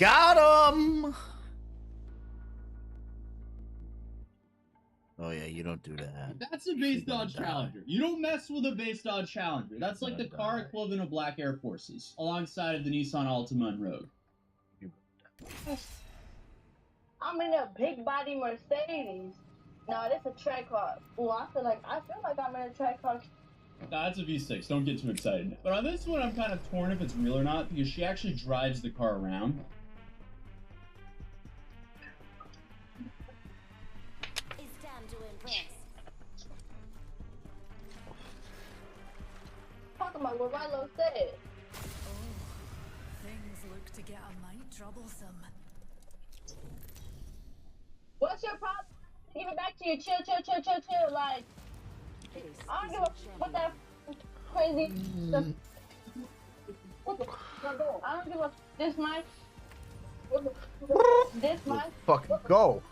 Got him! Oh yeah, you don't do that. That's a base Dodge Challenger. You don't mess with a base Dodge Challenger. That's like the car equivalent of Black Air Forces, alongside of the Nissan Altima and Rogue. I'm in a big body Mercedes. No, this a track car. Ooh, I feel like I'm in a track car. That's a V6. Don't get too excited. But on this one, I'm kind of torn if it's real or not, because she actually drives the car around. It's time to impress. Talking about what Rilo said. Oh, things look to get a mite troublesome. What's your problem? Give it back to you. Chill. Like, I don't give a what that crazy stuff. What the fuck? I don't give a this much. This much. Fucking go.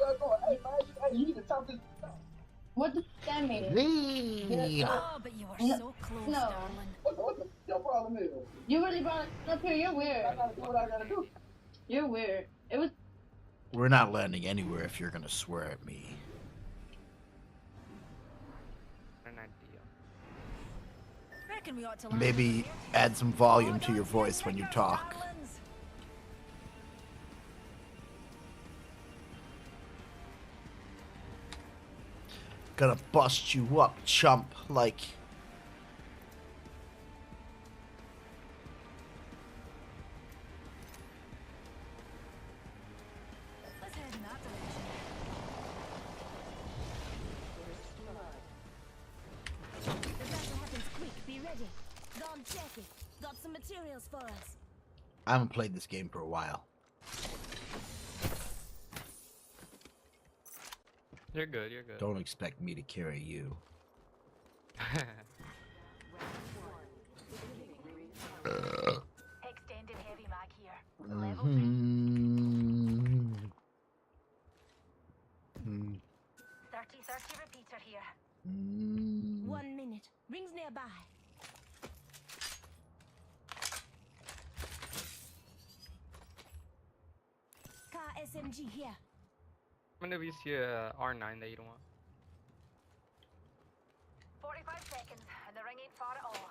Hey, man, you need to talk this. What does that mean? Oh, but you were so close, No. darling. What the your problem is? You really brought it up here. You're weird. I gotta do what I gotta do. You're weird. It was. We're not landing anywhere if you're gonna swear at me. An idea. Reckon we ought to land Maybe here. add some volume to your voice when you talk. Darlings. Gonna bust you up, chump, like... Let's head in that direction. The battle happens quick. Be ready. Don't check it. Got some materials for us. I haven't played this game for a while. You're good, you're good. Don't expect me to carry you. Extended heavy mag here. Level 3. Mm-hmm. 30-30 repeater here. Mm. 1 minute. Rings nearby. Car SMG here. I'm gonna use your R9 that you don't want. 45 seconds, and the ring ain't far at all.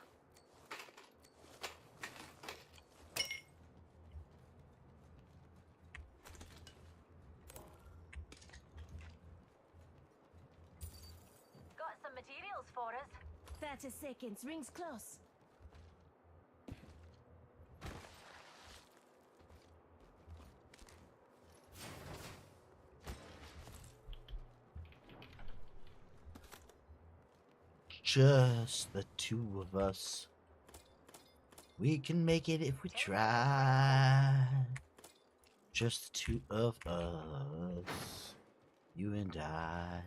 Got some materials for us. 30 seconds, rings close. Just the two of us. We can make it if we try. Just the two of us. You and I.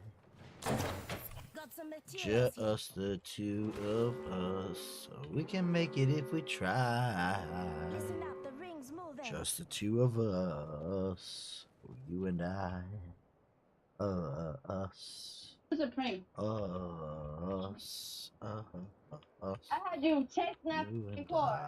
Got some materials here. Just the two of us. So we can make it if we try. Listen up, the ring's moving. Just the two of us. You and I. Us. It's a prank. Us. Us. I had you check snap You and before.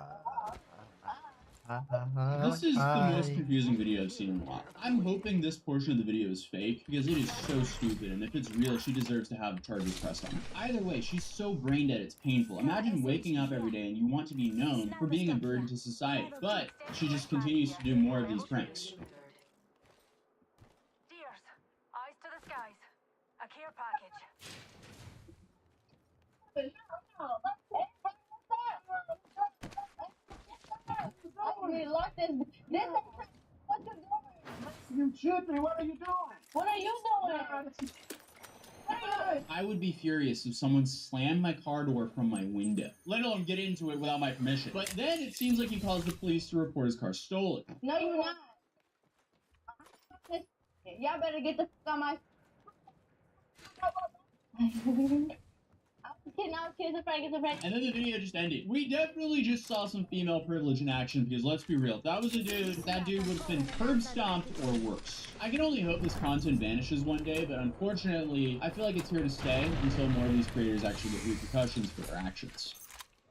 This is the most confusing video I've seen in a while. I'm hoping this portion of the video is fake, because it is so stupid, and if it's real, she deserves to have charges pressed on her. Either way, she's so brain dead it's painful. Imagine waking up every day and you want to be known for being a burden to society, but she just continues to do more of these pranks. Deers, eyes to the skies. A care package. We locked this. This is what you doing? You tripping? What are you doing? What are you doing? What are you doing? I would be furious if someone slammed my car door from my window, let alone get into it without my permission. But then it seems like he calls the police to report his car stolen. No, you're not. Y'all better get the fuck on my. It's a prank. And then the video just ended. We definitely just saw some female privilege in action, because let's be real, if that was a dude, that dude would have been curb stomped or worse. I can only hope this content vanishes one day, but unfortunately, I feel like it's here to stay until more of these creators actually get repercussions for their actions.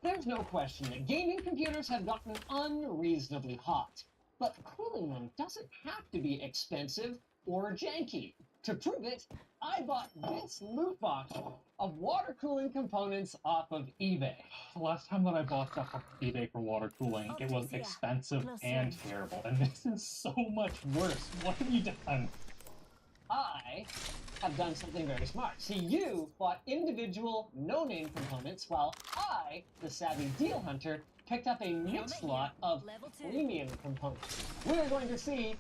There's no question that gaming computers have gotten unreasonably hot. But cooling them doesn't have to be expensive or janky. To prove it, I bought this loot box of water cooling components off of eBay. Last time that I bought stuff off eBay for water cooling, it was Optics, yeah. expensive Close and range. terrible. And this is so much worse. What have you done? I have done something very smart. See, you bought individual no-name components, while I, the savvy deal hunter, picked up a mixed lot of Level 2. premium components. We're going to see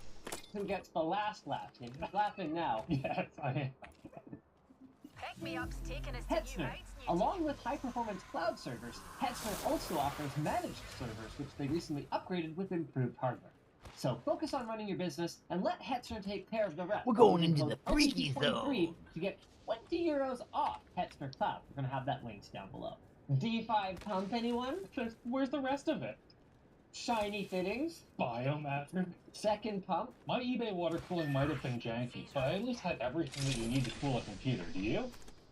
who gets the last laugh. You're laughing now. Yes, I am. Pick me up's taking us Hetzner, along with high-performance cloud servers, Hetzner also offers managed servers, which they recently upgraded with improved hardware. So focus on running your business and let Hetzner take care of the rest. We're going Only into code the freaky OG23 zone. to get 20 euros off Hetzner Cloud. We're going to have that linked down below. D5 pump, anyone? Where's the rest of it? Shiny fittings? Biomatter? Second pump? My eBay water cooling might have been janky, but I at least had everything that you need to cool a computer. Do you?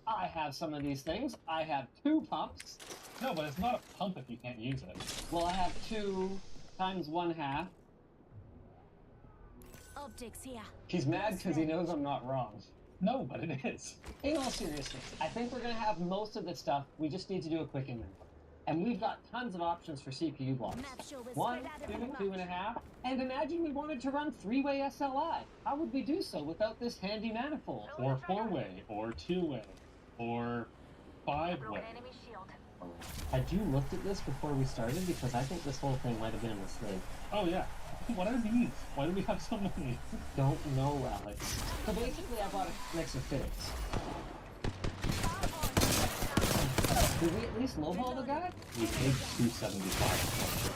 I have some of these things. I have 2 pumps. No, but it's not a pump if you can't use it. Well, I have 2 times 1/2. Optics here. He's mad because he knows I'm not wrong. No, but it is. In all seriousness, I think we're going to have most of the stuff. We just need to do a quick inventory. And we've got tons of options for CPU blocks. Map show was 1, spread out 2, of the map. 2.5. And imagine we wanted to run 3-way SLI. How would we do so without this handy manifold? Or 4-way, or 2-way, or 5-way. Enemy shield. Had you looked at this before we started? Because I think this whole thing might have been a mistake. Oh yeah. What are these? Why do we have so many? Don't know, Alex. So basically, I bought a mix of fittings. Did we at least lowball the guy? We paid $275.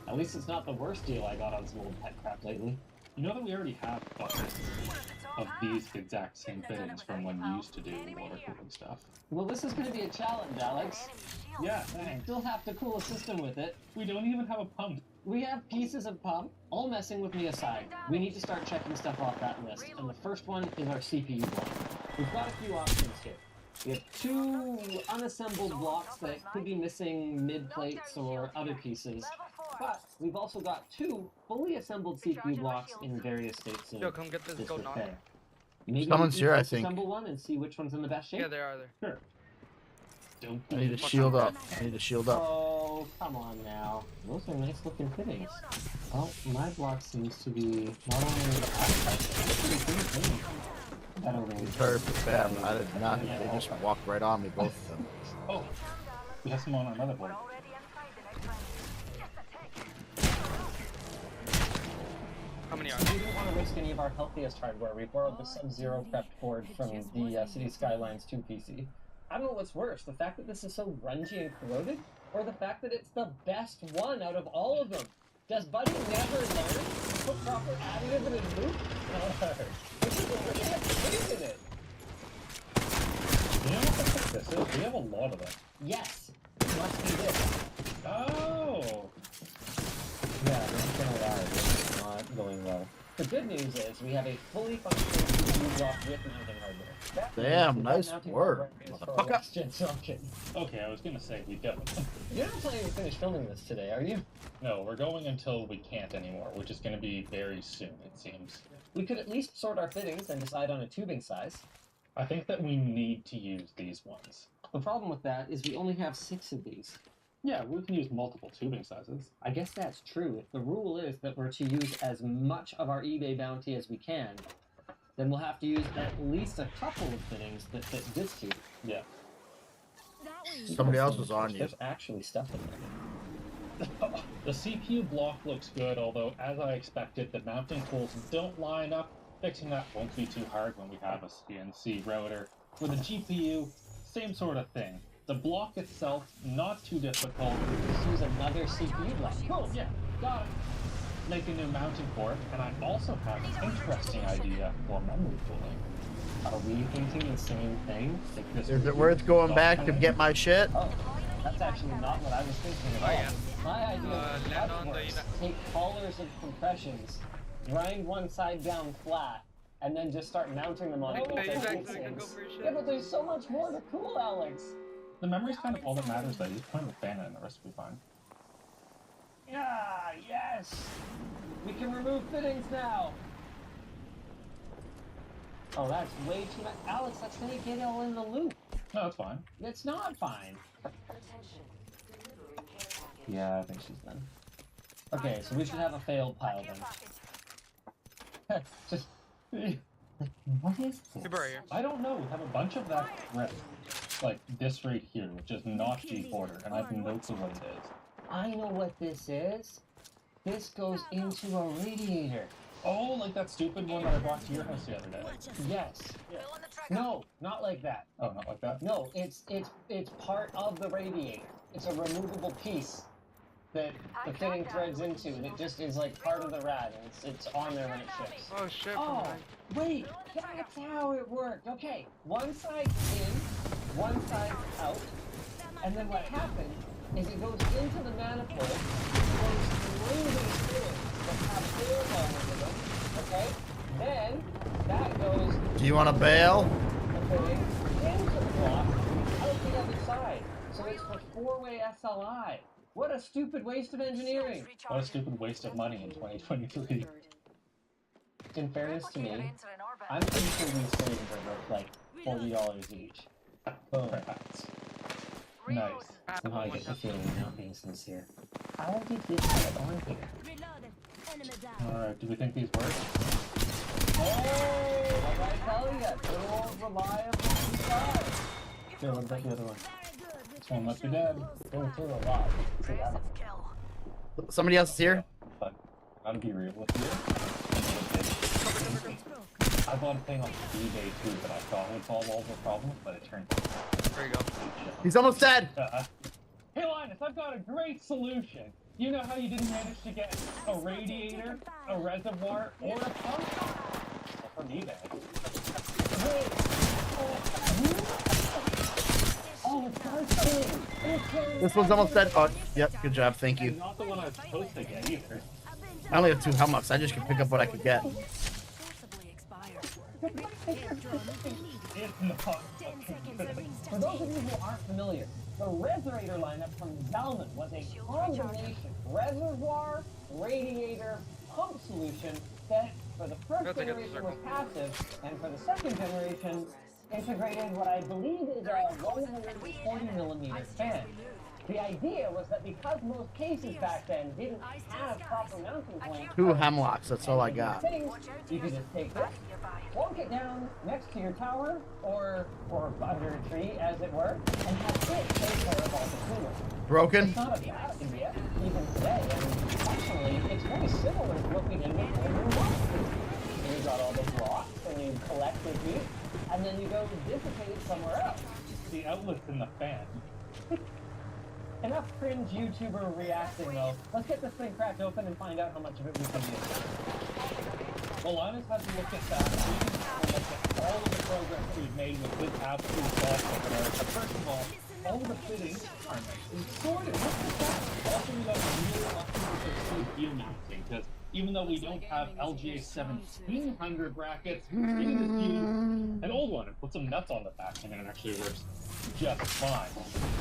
At least it's not the worst deal I got on some old pet crap lately. You know that we already have buckets of these exact same fittings from when we used to do water cooling stuff. Well, this is going to be a challenge, Alex. Yeah, We thanks. still have to cool a system with it. We don't even have a pump. We have pieces of pump, all messing with me aside. We need to start checking stuff off that list. And the first one is our CPU block. We've got a few options here. We have 2 unassembled blocks that could be missing mid plates or other pieces. But we've also got 2 fully assembled CPU blocks in various states Yo, of come get this gold on. disrepair. Maybe Someone's we can here, I think. assemble one and see which one's in the best shape. Yeah, they are there. Sure. Don't I need to shield up. I need to shield up. Oh, come on now. Those are nice looking fittings. Well, my block seems to be not only better range. Perfect, bam. I did not. They just walked right on me, both of them. Oh, we have some on our motherboard. How many are We there? didn't want to risk any of our healthiest hardware. We borrowed the Sub-Zero prepped board from the City Skylines 2 PC. I don't know what's worse, the fact that this is so grungy and corroded, or the fact that it's the best one out of all of them. Does Buddy never learn to put proper additive in his loop? This is what we have space in it. You know what the fuck this is? We have a lot of them. Yes, it must be this. Oh! Yeah, I'm not gonna lie, this is not going well. The good news is we have a fully functional CPU block with mounting hardware. That Damn, means nice that mounting work, hardware is for a motherfucker. next-gen socket. Okay, I was gonna say we don't. You're not planning to finish filming this today, are you? No, we're going until we can't anymore, which is gonna be very soon, it seems. We could at least sort our fittings and decide on a tubing size. I think that we need to use these ones. The problem with that is we only have 6 of these. Yeah, we can use multiple tubing sizes. I guess that's true. If the rule is that we're to use as much of our eBay bounty as we can, then we'll have to use at least a couple of fittings that fit this tube. Yeah. That way. Somebody else was on you. There's actually stuff in there. The CPU block looks good, although, as I expected, the mounting holes don't line up. Fixing that won't be too hard when we have a CNC router. For the GPU, same sort of thing. The block itself, not too difficult. Just use another CPU block. Cool, yeah, got it. Make a new mounting port, and I also have an interesting idea for memory cooling. Are we thinking the same thing? Like this Is it worth going back to get my shit? Oh, that's actually not what I was thinking at Oh, all. yeah. My idea is land much on the worse. uni- Take collars of compressions, grind one side down flat, and then just start mounting them on Hey, each he's other's actually gonna heat go sinks. for his shit. Yeah, but there's so much more to cool, Alex. The memory's kind of all that matters, though. You just point the fan in and the rest will be fine. Yeah, yes! We can remove fittings now! Oh, that's way too much. Alex, that's gonna get all in the loop. No, that's fine. It's not fine. Yeah, I think she's done. Okay, so we should have a failed pile then. Just... What is this? Super right here. I don't know. We have a bunch of that grip. Like this right here, which is not G-Porter, and I have no clue what it is. I know what this is. This goes into a radiator. Oh, like that stupid one that I brought to your house the other day. Yes. No, not like that. Oh, not like that? No, it's part of the radiator. It's a removable piece that the fitting threads into, and it just is like part of the rad, and it's on there when it ships. Oh shit. Oh, wait, that's how it worked. Okay, one side's in, one side's out, and then what happens is it goes into the manifold, goes through these fittings that have holes all over them, okay? Then that goes Do you want to bail? the fitting into the block, out the other side. So it's for four-way SLI. What a stupid waste of engineering. What a stupid waste of money in 2023. In fairness to me, I'm pretty sure these fittings are worth like $40 each. Boom. Perhaps. Nice. Somehow I get the feeling you're not being sincere. How did this get on here? Reloaded. Enemy down. Alright, do we think these work? Oh, what did I tell you? Good old reliable inside. Yeah, what about the other one? Very good. This one must be dead. Going through a lot. See that? Somebody else is here? But, gotta be real with you. I bought a thing on eBay too that I thought would solve all the problems, but it turned out There you go. He's almost dead. Hey Linus, I've got a great solution. You know how you didn't manage to get a radiator, a reservoir, or a pump? Well, from eBay. Oh, it's bursting! This one's almost dead. Oh, yep. Good job. Thank you. Not the one I was supposed to get either. I only have 2 helmets. I just can pick up what I could get. Forcibly expired. Can't draw nothing needed. It's not. 10 seconds of rings For those of you who aren't familiar, the Resonator lineup from Zalman was a combination reservoir, radiator, pump solution that for the first That's a good generation circle. was passive, and for the second generation integrated what I believe is a 140mm fan. The idea was that because most cases back then didn't have proper mounting points, 2 hemlocks. That's all I got. things, you could just take this, plonk it down next to your tower, or under a tree, as it were, and have it take care of all the cooling. Broken. It's not a bad idea, even today, and actually, it's very similar to what we did with the rock. You got all the blocks, and you collect the heat, and then you go dissipate it somewhere else. The outlet's in the fan. Enough cringe YouTuber reacting, though. Let's get this thing cracked open and find out how much of it we can use. Well, Linus has to look at that. We can look at all of the progress we've made with this absolute boss of America. First of all of the fittings are nice and sorted. Look at that. Also, we got really lucky with the CPU mounting, because even though we don't have LGA 1700 brackets, we can just use an old one and put some nuts on the back, and it actually works just fine.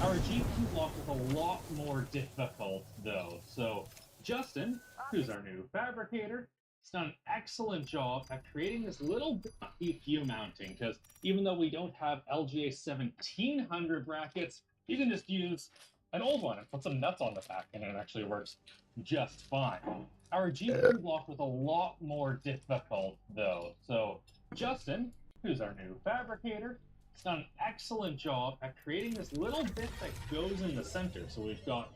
Our GPU block is a lot more difficult, though. So, Justin, who's our new fabricator, has done an excellent job at creating this little bit of GPU mounting, because even though we don't have LGA 1700 brackets, you can just use an old one and put some nuts on the back, and it actually works just fine. Our GPU block was a lot more difficult, though. So, Justin, who's our new fabricator, has done an excellent job at creating this little bit that goes in the center. So we've got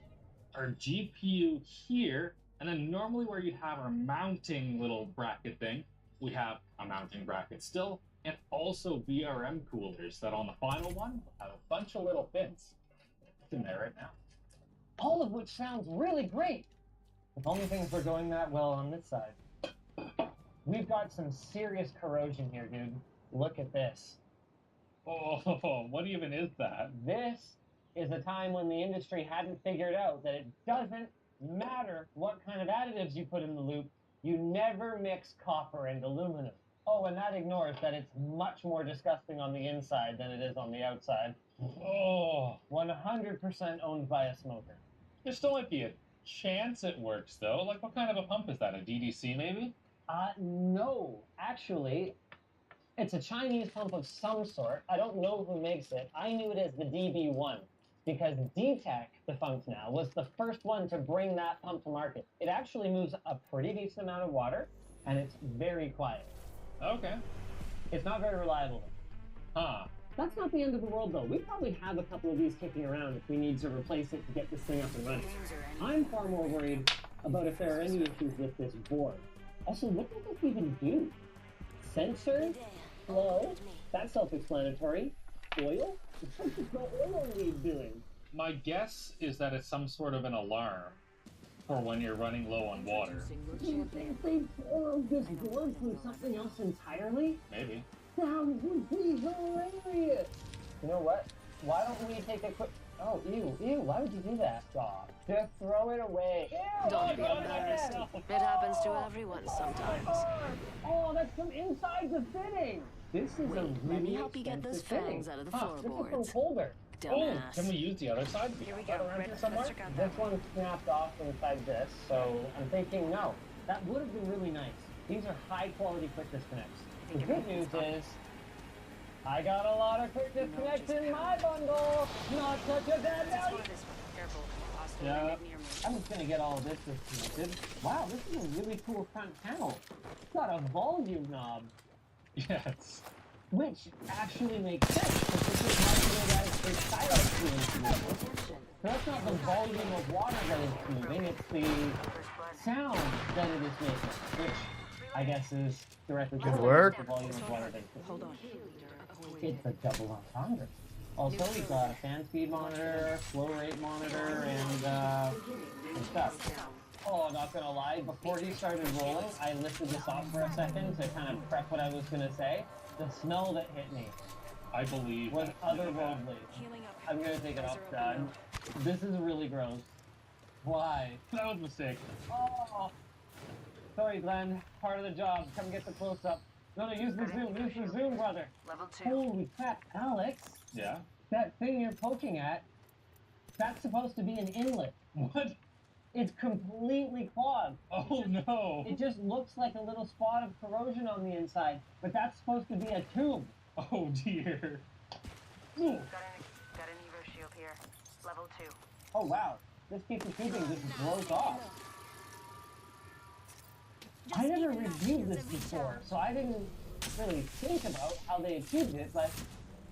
our GPU here, and then normally where you'd have our mounting little bracket thing, we have a mounting bracket still, and also VRM coolers that on the final one have a bunch of little pins. It's in there right now. All of which sounds really great. If only things were going that well on this side. We've got some serious corrosion here, dude. Look at this. Oh, what even is that? This is a time when the industry hadn't figured out that it doesn't matter what kind of additives you put in the loop, you never mix copper and aluminum. Oh, and that ignores that it's much more disgusting on the inside than it is on the outside. Oh, 100% owned by a smoker. there still might be a chance it works, though. Like, what kind of a pump is that? A DDC, maybe? No. Actually, it's a Chinese pump of some sort. I don't know who makes it. I knew it as the DB1 because D-Tech, defunct now, was the first one to bring that pump to market. It actually moves a pretty decent amount of water, and it's very quiet. Okay. It's not very reliable. Huh. That's not the end of the world, though. We probably have a couple of these kicking around if we need to replace it to get this thing up and running. I'm far more worried about if there are any issues with this board. Also, what does this even do? Sensor? Flow? That's self-explanatory. Oil? What is the oil lead doing? My guess is that it's some sort of an alarm for when you're running low on water. Do you think they borrowed this board from something else entirely? Maybe. That would be hilarious! You know what? Why don't we take a quick... Oh, ew, why would you do that? Stop. Just throw it away. Ew, Don't be oh, embarrassed. again. It happens to everyone sometimes. Oh, that's from inside the fitting! This is a Wait, really let me help you get those expensive fangs fitting. out of the This is from floorboards. Holder. Oh, Dumbass. can we use the other side? Here we Is that go. around Right, here let's somewhere? check out that This one snapped off inside this, so I'm thinking no. That would have been really nice. These are high quality quick disconnects. The good news is, I got a lot of quick disconnects in my bundle. Not such a bad value. Yeah. I'm just gonna get all of this disconnected. Wow, this is a really cool front panel. It's got a volume knob, Yes. which actually makes sense because this is marketed as a silent CNC. So that's not the volume of water that it's moving, it's the sound that it is making, which I guess is directly correlated work. with the volume of water that it's moving. Hold on. It's a double entendre. Also, we've got a fan speed monitor, flow rate monitor, and stuff. Oh, not gonna lie, before he started rolling, I lifted this off for a second to kind of prep what I was gonna say. The smell that hit me I believe was that. otherworldly. Healing up. I'm gonna take it off, Dad. This is really gross. Why? That was a mistake. Oh! Sorry, Glenn. Part of the job. Come get the close-up. No, use the zoom. Use the zoom, brother. Level 2. Holy crap, Alex. Yeah. That thing you're poking at, that's supposed to be an inlet. What? It's completely clogged. Oh no. It just looks like a little spot of corrosion on the inside, but that's supposed to be a tube. Oh dear. Ooh. Got an Evo shield here. Level 2. Oh wow, this piece of tubing just blows off. I never reviewed this before, so I didn't really think about how they achieved it, but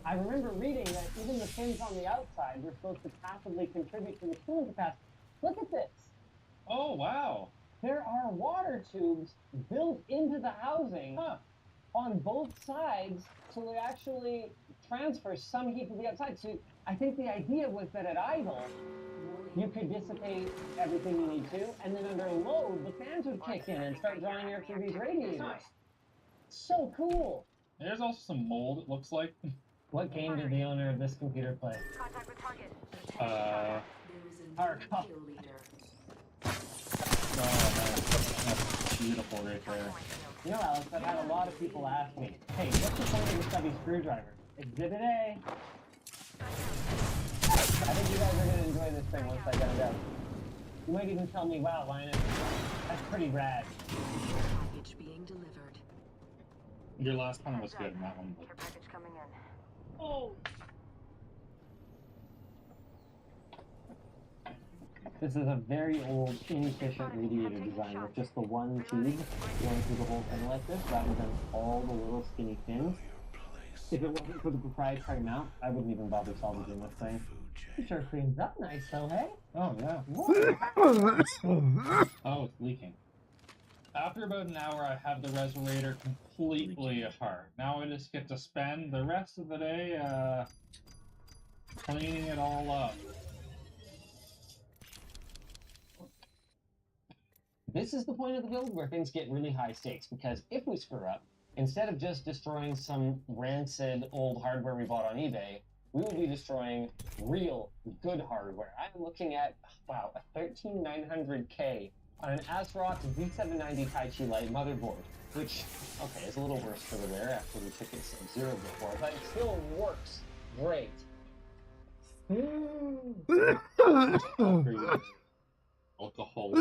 I remember reading that even the fins on the outside were supposed to passively contribute to the cooling capacity. Look at this. Oh wow. There are water tubes built into the housing on both sides, so they actually transfer some heat to the outside. So I think the idea was that at idle, you could dissipate everything you need to, and then under load, the fans would kick in and start drawing air through these radiators. So cool. There's also some mold, it looks like. What game did the owner of this computer play? Contact with target. Tarkov. Oh man, that's beautiful right there. You know, Alex, I've had a lot of people ask me, hey, what's the point of the stubby screwdriver? Exhibit A. I think you guys are going to enjoy this thing once I get it out. You might even tell me, wow, Linus, that's pretty rad. Package being delivered. Your last one was good in that one, but Package coming in. Oh! This is a very old, inefficient radiator design with just the one tube going through the whole thing like this, rather than all the little skinny fins. If it wasn't for the proprietary mount, I wouldn't even bother salvaging this thing. It sure cleans up nice though, hey? oh yeah. Whoa. Oh, it's leaking. After about an hour, I have the reservator completely apart. Now I just get to spend the rest of the day cleaning it all up. This is the point of the build where things get really high stakes, because if we screw up, instead of just destroying some rancid old hardware we bought on eBay, we will be destroying real good hardware. I'm looking at, wow, a 13900K on an ASRock Z790 Taichi Lite motherboard, which, okay, is a little worse for the wear after we took it Sub-Zero before, but it still works great. alcohol.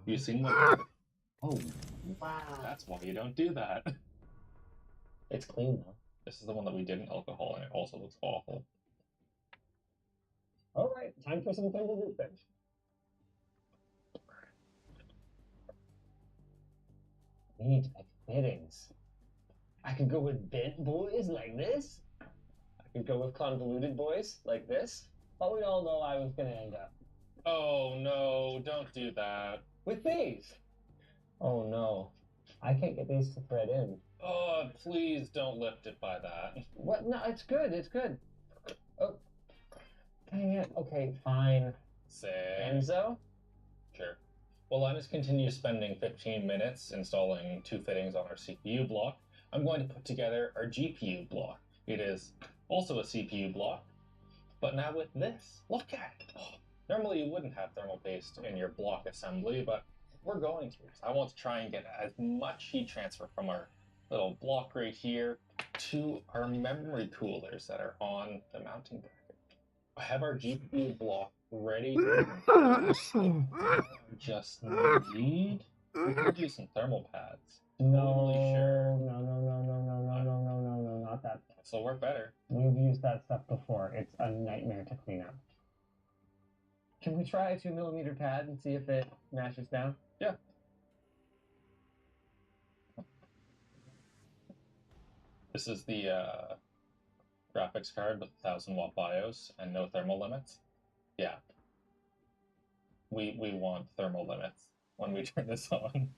You seen what? Oh, Wow. that's why you don't do that. It's clean though. This is the one that we didn't alcohol, and it also looks awful. Alright, time for some thermal movement. Need fittings. I could go with bent boys like this. I could go with convoluted boys like this. But we all know I was gonna end up Oh no, don't do that. with these. Oh no. I can't get these to thread in. Oh, please don't lift it by that. What? No, it's good. It's good. Oh. Dang it. Okay, fine. Say. Enzo? Sure. While Linus continues spending 15 minutes installing 2 fittings on our CPU block, I'm going to put together our GPU block. It is also a CPU block, but now with this. Look at it! Oh, normally you wouldn't have thermal paste in your block assembly, but we're going to. I want to try and get as much heat transfer from our little block right here to our memory coolers that are on the mounting bracket. I have our GPU block ready to just need. We could use some thermal pads. No, Totally sure. no, not that. This will work better. We've used that stuff before. It's a nightmare to clean up. Can we try a 2mm pad and see if it mashes down? Yeah. This is the graphics card with 1000-watt BIOS and no thermal limits. Yeah. We want thermal limits when we turn this on.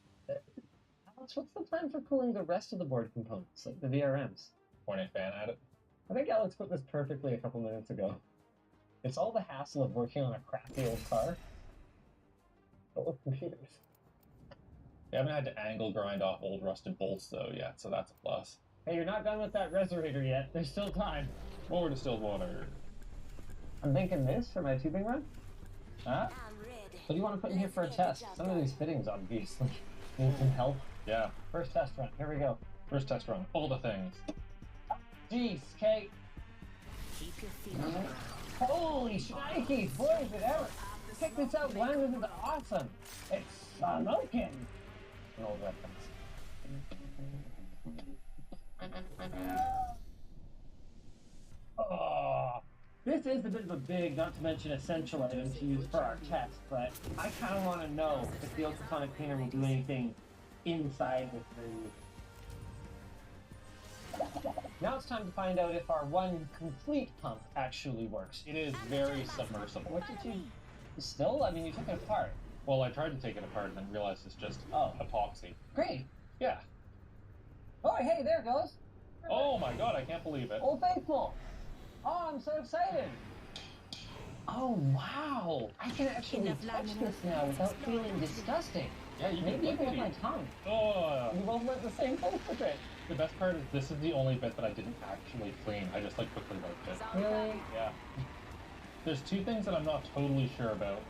Alex, what's the plan for cooling the rest of the board components, like the VRMs? Point a fan at it. I think Alex put this perfectly a couple minutes ago. It's all the hassle of working on a crappy old car, but with computers. We haven't had to angle grind off old rusted bolts though yet, so that's a plus. Hey, you're not done with that resonator yet. There's still time. More distilled water. I'm thinking this for my tubing run. Huh? I'm ready. What do you want to put in here for a test? Some of these fittings obviously need some help. Yeah. First test run. Here we go. First test run. All the things. Jeez, Kate. Keep your feet on the ground. Holy shnikes, boys and ever. Check this out, Glenn. This is awesome. It's smoking. An old reference. Oh, this is a bit of a big, not to mention essential item to use for our test, but I kind of want to know if the ultrasonic cleaner will do anything inside with the... Now it's time to find out if our one complete pump actually works. It is very submersible. What did you... Still? I mean, you took it apart. Well, I tried to take it apart and then realized it's just epoxy. Great. Yeah. Oh, hey, there it goes. Oh my god, I can't believe it. Old Faithful. Oh, I'm so excited. Oh, wow. I can actually Enough touch laminate. this now without feeling disgusting. Yeah, you Maybe can even with look my at tongue. Oh, We both went the same place with it. the best part is this is the only bit that I didn't actually clean. I just like quickly wiped it. Really? Yeah. There's 2 things that I'm not totally sure about,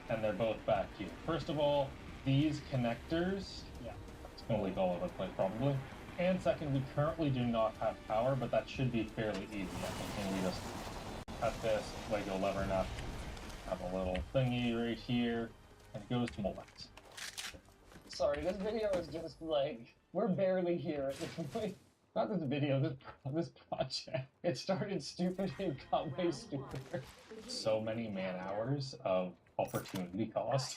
and they're both back here. First of all, these connectors. Yeah. It's gonna leak all over the place probably. And second, we currently do not have power, but that should be fairly easy. I think we just cut this, wiggle a lever enough, have a little thingy right here, and it goes to molds. Sorry, this video is just like, we're barely here at this point. Not this video, this project. It started stupid and got way stupider. So many man hours of opportunity cost.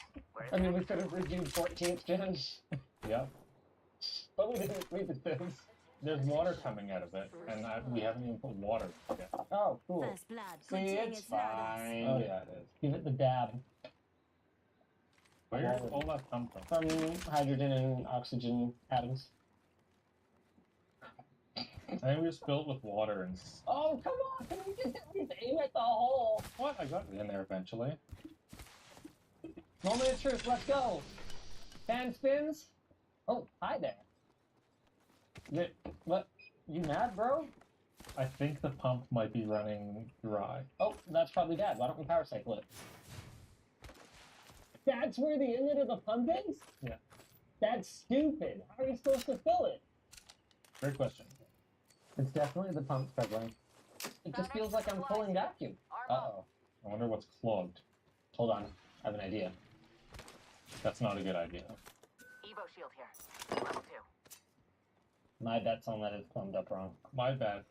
I mean, we could have reviewed 14th gen, Yep. but we didn't. We did this. There's water coming out of it, and we haven't even put water yet. Oh, cool. First blood. See, Good thing it's it's not us. fine. Oh yeah, it is. Give it the dab. Where did all that come from? From hydrogen and oxygen atoms. I think we just filled with water and... Oh, come on! Can we just at least aim at the hole? What? I got it in there eventually. Moment of truth, let's go! Fan spins? Oh, hi there. What? You mad, bro? I think the pump might be running dry. Oh, that's probably bad. Why don't we power cycle it? That's where the inlet of the pump is? Yeah. That's stupid. How are you supposed to fill it? Great question. It's definitely the pump struggling. It just feels like I'm pulling vacuum. Uh-oh. I wonder what's clogged. Hold on. I have an idea. That's not a good idea. Evo shield here. Level 2. My bet's on that is plumbed up wrong. My bet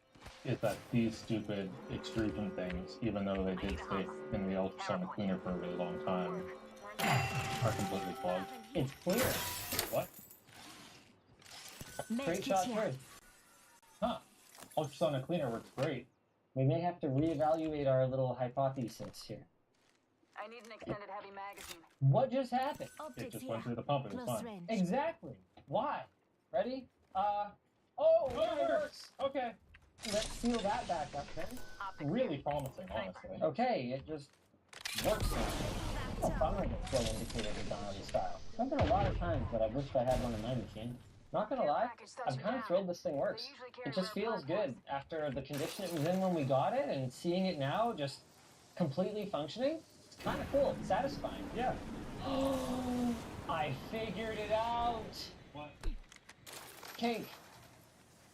is that these stupid extrusion things, even though they did stay in the ultrasonic cleaner for a really long time, are completely clogged. It's clear. What? Great Medkit shot here. heard. Huh. Ultrasonic cleaner works great. We may have to reevaluate our little hypothesis here. I need an extended heavy magazine. What just happened? It Optics just here. went through the pump. It was Close fine. range. Exactly. Why? Ready? Oh, Oh, yeah, it it works. Okay. Let's seal that back up then. Optics Really here. promising, honestly. Okay, it just works. Oh, bummer that flow indicator is on other style. There's been a lot of times that I've wished I had one in my machine. Not gonna lie, I'm kind of thrilled this thing works. It just feels good after the condition it was in when we got it, and seeing it now just completely functioning. It's kind of cool. It's satisfying. Yeah. I figured it out. What? Cake.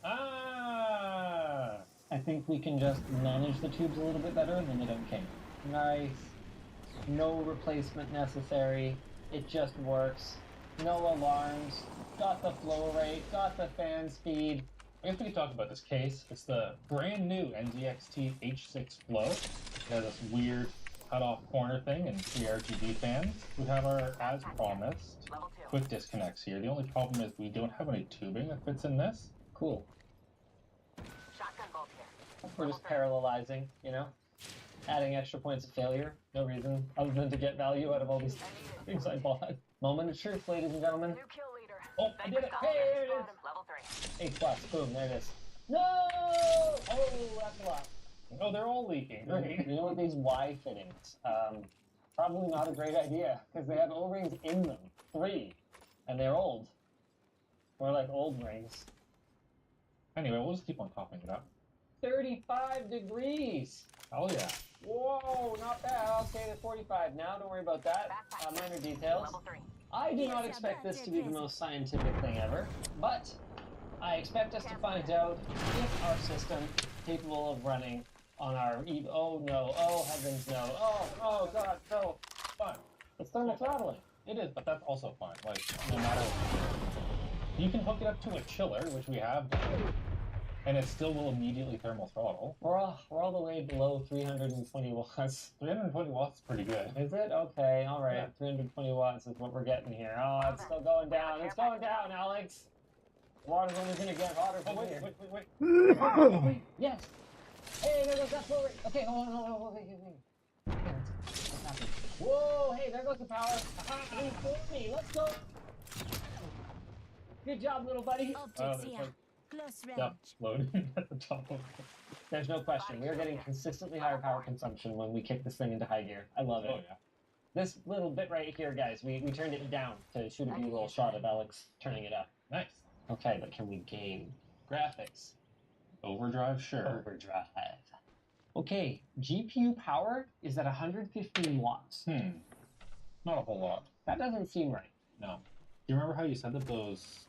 Ah! I think we can just manage the tubes a little bit better, and then they don't kink. Nice. No replacement necessary. It just works. No alarms. Got the flow rate. Got the fan speed. I guess we could talk about this case. It's the brand new NZXT H6 Flow. It has this weird cut-off corner thing and 3 RGB fans. We have our, as promised, Level 2. quick disconnects here. The only problem is we don't have any tubing that fits in this. Cool. Shotgun bolt here. We're just parallelizing, you know? Adding extra points of failure. No reason other than to get value out of all these things I bought. Moment of truth, ladies and gentlemen. New kill leader. Oh, I did it! Hey, there it is! Level 3. 8 plus. Boom, there it is. No! Oh, that's a lot. Oh, they're all leaking. Great. You know what, these Y fittings? Probably not a great idea, because they have O-rings in them. 3. And they're old. More like old rings. Anyway, we'll just keep on topping it up. 35 degrees! Oh yeah. Whoa, not bad. I'll stay at 45 now. Don't worry about that. Minor details. Level 3. I do not expect this to be the most scientific thing ever, but I expect us to find out if our system is capable of running on our oh no, oh heavens no, oh god, no. Fine. It's thermal throttling. It is, but that's also fine. Like, no matter. You can hook it up to a chiller, which we have done, and it still will immediately thermal throttle. We're all the way below 320 watts. 320 watts is pretty good. Is it? Okay, alright. Yeah. 320 watts is what we're getting here. Oh, it's still going down. It's going down, Alex. Water's only gonna get hotter Oh, from wait, here. wait. Wait, yes. Hey, there goes that flow rate. Okay, hold on, wait. What's happening? Whoa, hey, there goes the power. Aha, you fooled me. Let's go. Good job, little buddy. Optics it's here. like Close stuff range. loading at the top of it. There's no question. We are getting consistently higher power consumption when we kick this thing into high gear. I love it. Oh yeah. This little bit right here, guys, we turned it down to shoot a B-roll shot of Alex turning it up. Nice. Okay, but can we game graphics? Overdrive, sure. Overdrive. Okay, GPU power is at 115 watts. Not a whole lot. That doesn't seem right. No. Do you remember how you said that those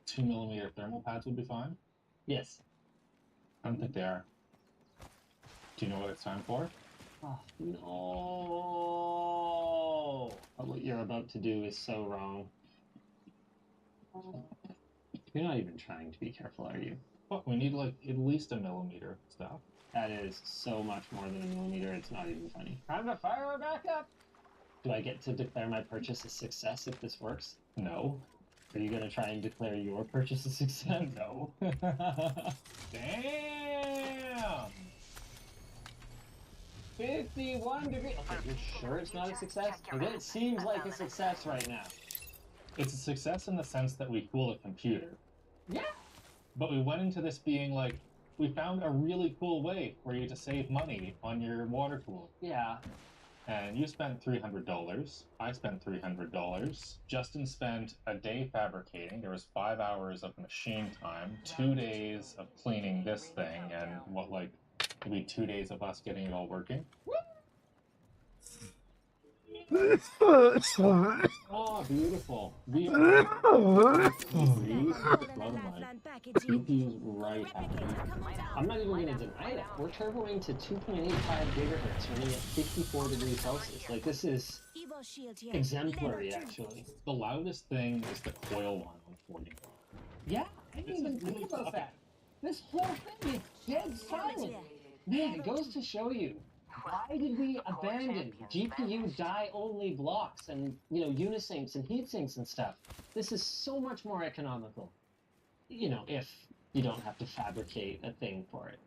2mm thermal pads would be fine? Yes. I don't think they are. Do you know what it's time for? Oh, no. What you're about to do is so wrong. You're not even trying to be careful, are you? Well, we need like at least a millimeter stuff. That is so much more than a millimeter, it's not even funny. Time to fire her back up! Do I get to declare my purchase a success if this works? No. Are you gonna try and declare your purchase a success? No. Damn! 51 degrees. Okay, you're sure it's not a success? Because it seems like a success right now. It's a success in the sense that we cool a computer. Yeah. But we went into this being like, we found a really cool way for you to save money on your water cooler. Yeah. And you spent $300. I spent $300. Justin spent a day fabricating. There was 5 hours of machine time, 2 days of cleaning this thing, and what, like, maybe 2 days of us getting it all working. Oh, beautiful. We That GPU's lifeline package. right happy. Replicator, come on down. I'm not even going to deny that. We're turboing to 2.85 gigahertz, running at 54 degrees Celsius. Like, this is Evo shield here. exemplary, Level 2. actually. The loudest thing is the coil one on 40. Yeah, I didn't even think about that. This whole thing is dead silent. Man, it goes to show you. Why did we abandon GPU die-only blocks and, unisinks and heatsinks and stuff? This is so much more economical. If you don't have to fabricate a thing for it.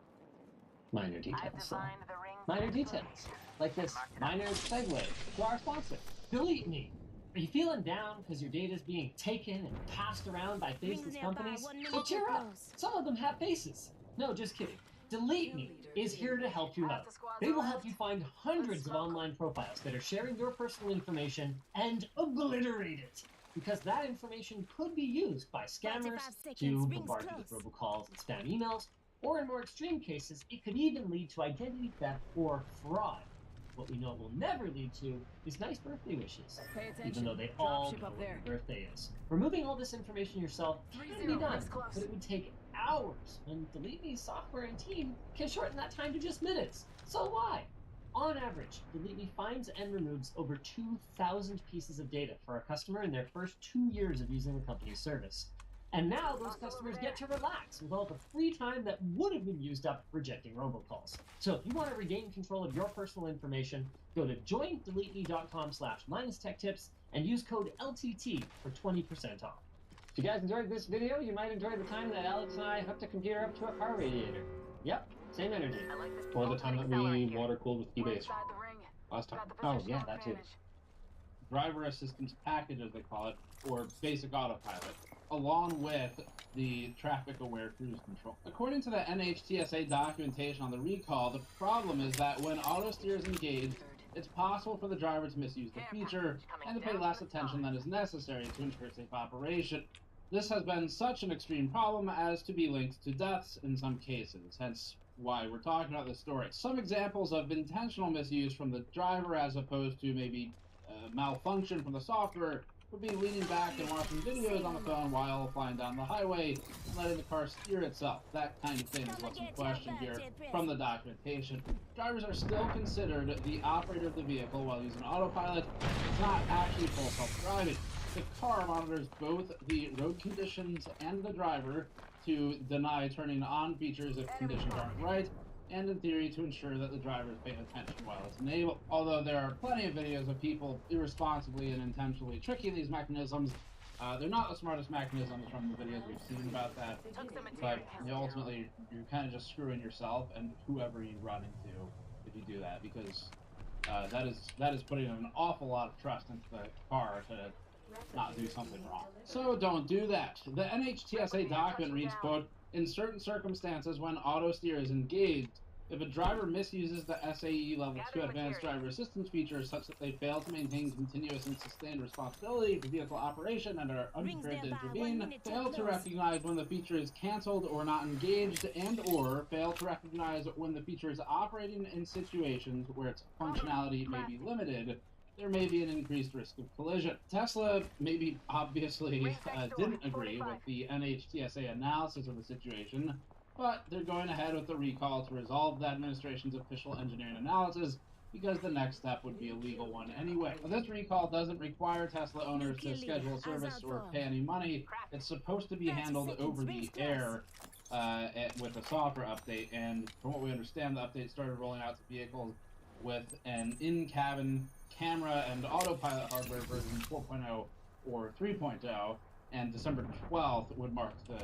Minor I've details. So. designed the ring. Minor details. Like this minor segue to our sponsor. Delete Me. Are you feeling down because your data is being taken and passed around by Rings faceless nearby, companies? 1 minute Well, cheer to up. close. Some of them have faces. No, just kidding. Delete Me is here to help you out. They will help you find hundreds of online profiles that are sharing your personal information and obliterate it. Because that information could be used by scammers 45 to seconds, rings bombard you with close. robocalls and spam emails, or in more extreme cases, it could even lead to identity theft or fraud. What we know it will never lead to is nice birthday wishes, Pay attention. even though they all Dropship know up what there. your birthday is. Removing all this information yourself can be 3-0, done, rings close. but it would take hours, and Delete Me software and team can shorten that time to just minutes. So why? On average, Delete Me finds and removes over 2,000 pieces of data for a customer in their first 2 years of using the company's service. And now those customers get to relax with all the free time that would have been used up rejecting robocalls. So if you want to regain control of your personal information, go to joindeleteme.com/linustechtips and use code LTT for 20% off. If you guys enjoyed this video, you might enjoy the time that Alex and I hooked a computer up to a car radiator. Yep, same energy. I like this Or the time that we accelerate here. water cooled with We're Keybase inside the ring. last time. Got the Oh, positional yeah, that too. advantage. Driver assistance package, as they call it, or basic autopilot, along with the traffic-aware cruise control. According to the NHTSA documentation on the recall, the problem is that when auto steer is engaged, it's possible for the driver to misuse the feature and to pay less attention than is necessary to ensure safe operation. This has been such an extreme problem as to be linked to deaths in some cases, hence why we're talking about this story. Some examples of intentional misuse from the driver as opposed to maybe malfunction from the software would be leaning back and watching videos on the phone while flying down the highway and letting the car steer itself. That kind of thing is what's in question here from the documentation. Drivers are still considered the operator of the vehicle while using autopilot. It's not actually full self-driving. The car monitors both the road conditions and the driver to deny turning on features if conditions aren't right, and in theory to ensure that the driver is paying attention while it's enabled. Although there are plenty of videos of people irresponsibly and intentionally tricking these mechanisms, they're not the smartest mechanisms from the videos we've seen about that, Took some but material. ultimately you're kind of just screwing yourself and whoever you run into if you do that, because that is putting an awful lot of trust into the car to not do something wrong. So don't do that. The NHTSA document reads, quote, "In certain circumstances when auto steer is engaged, if a driver misuses the SAE Level 2 Advanced Driver Assistance features such that they fail to maintain continuous and sustained responsibility for vehicle operation and are unprepared to intervene, fail to recognize when the feature is cancelled or not engaged, and or fail to recognize when the feature is operating in situations where its functionality may be limited, there may be an increased risk of collision." Tesla maybe obviously didn't agree with the NHTSA analysis of the situation, but they're going ahead with the recall to resolve the administration's official engineering analysis because the next step would be a legal one anyway. This recall doesn't require Tesla owners to schedule a service or pay any money. It's supposed to be handled over the air with a software update, and from what we understand, the update started rolling out to vehicles with an in-cabin camera and autopilot hardware version 4.0 or 3.0, and December 12th would mark the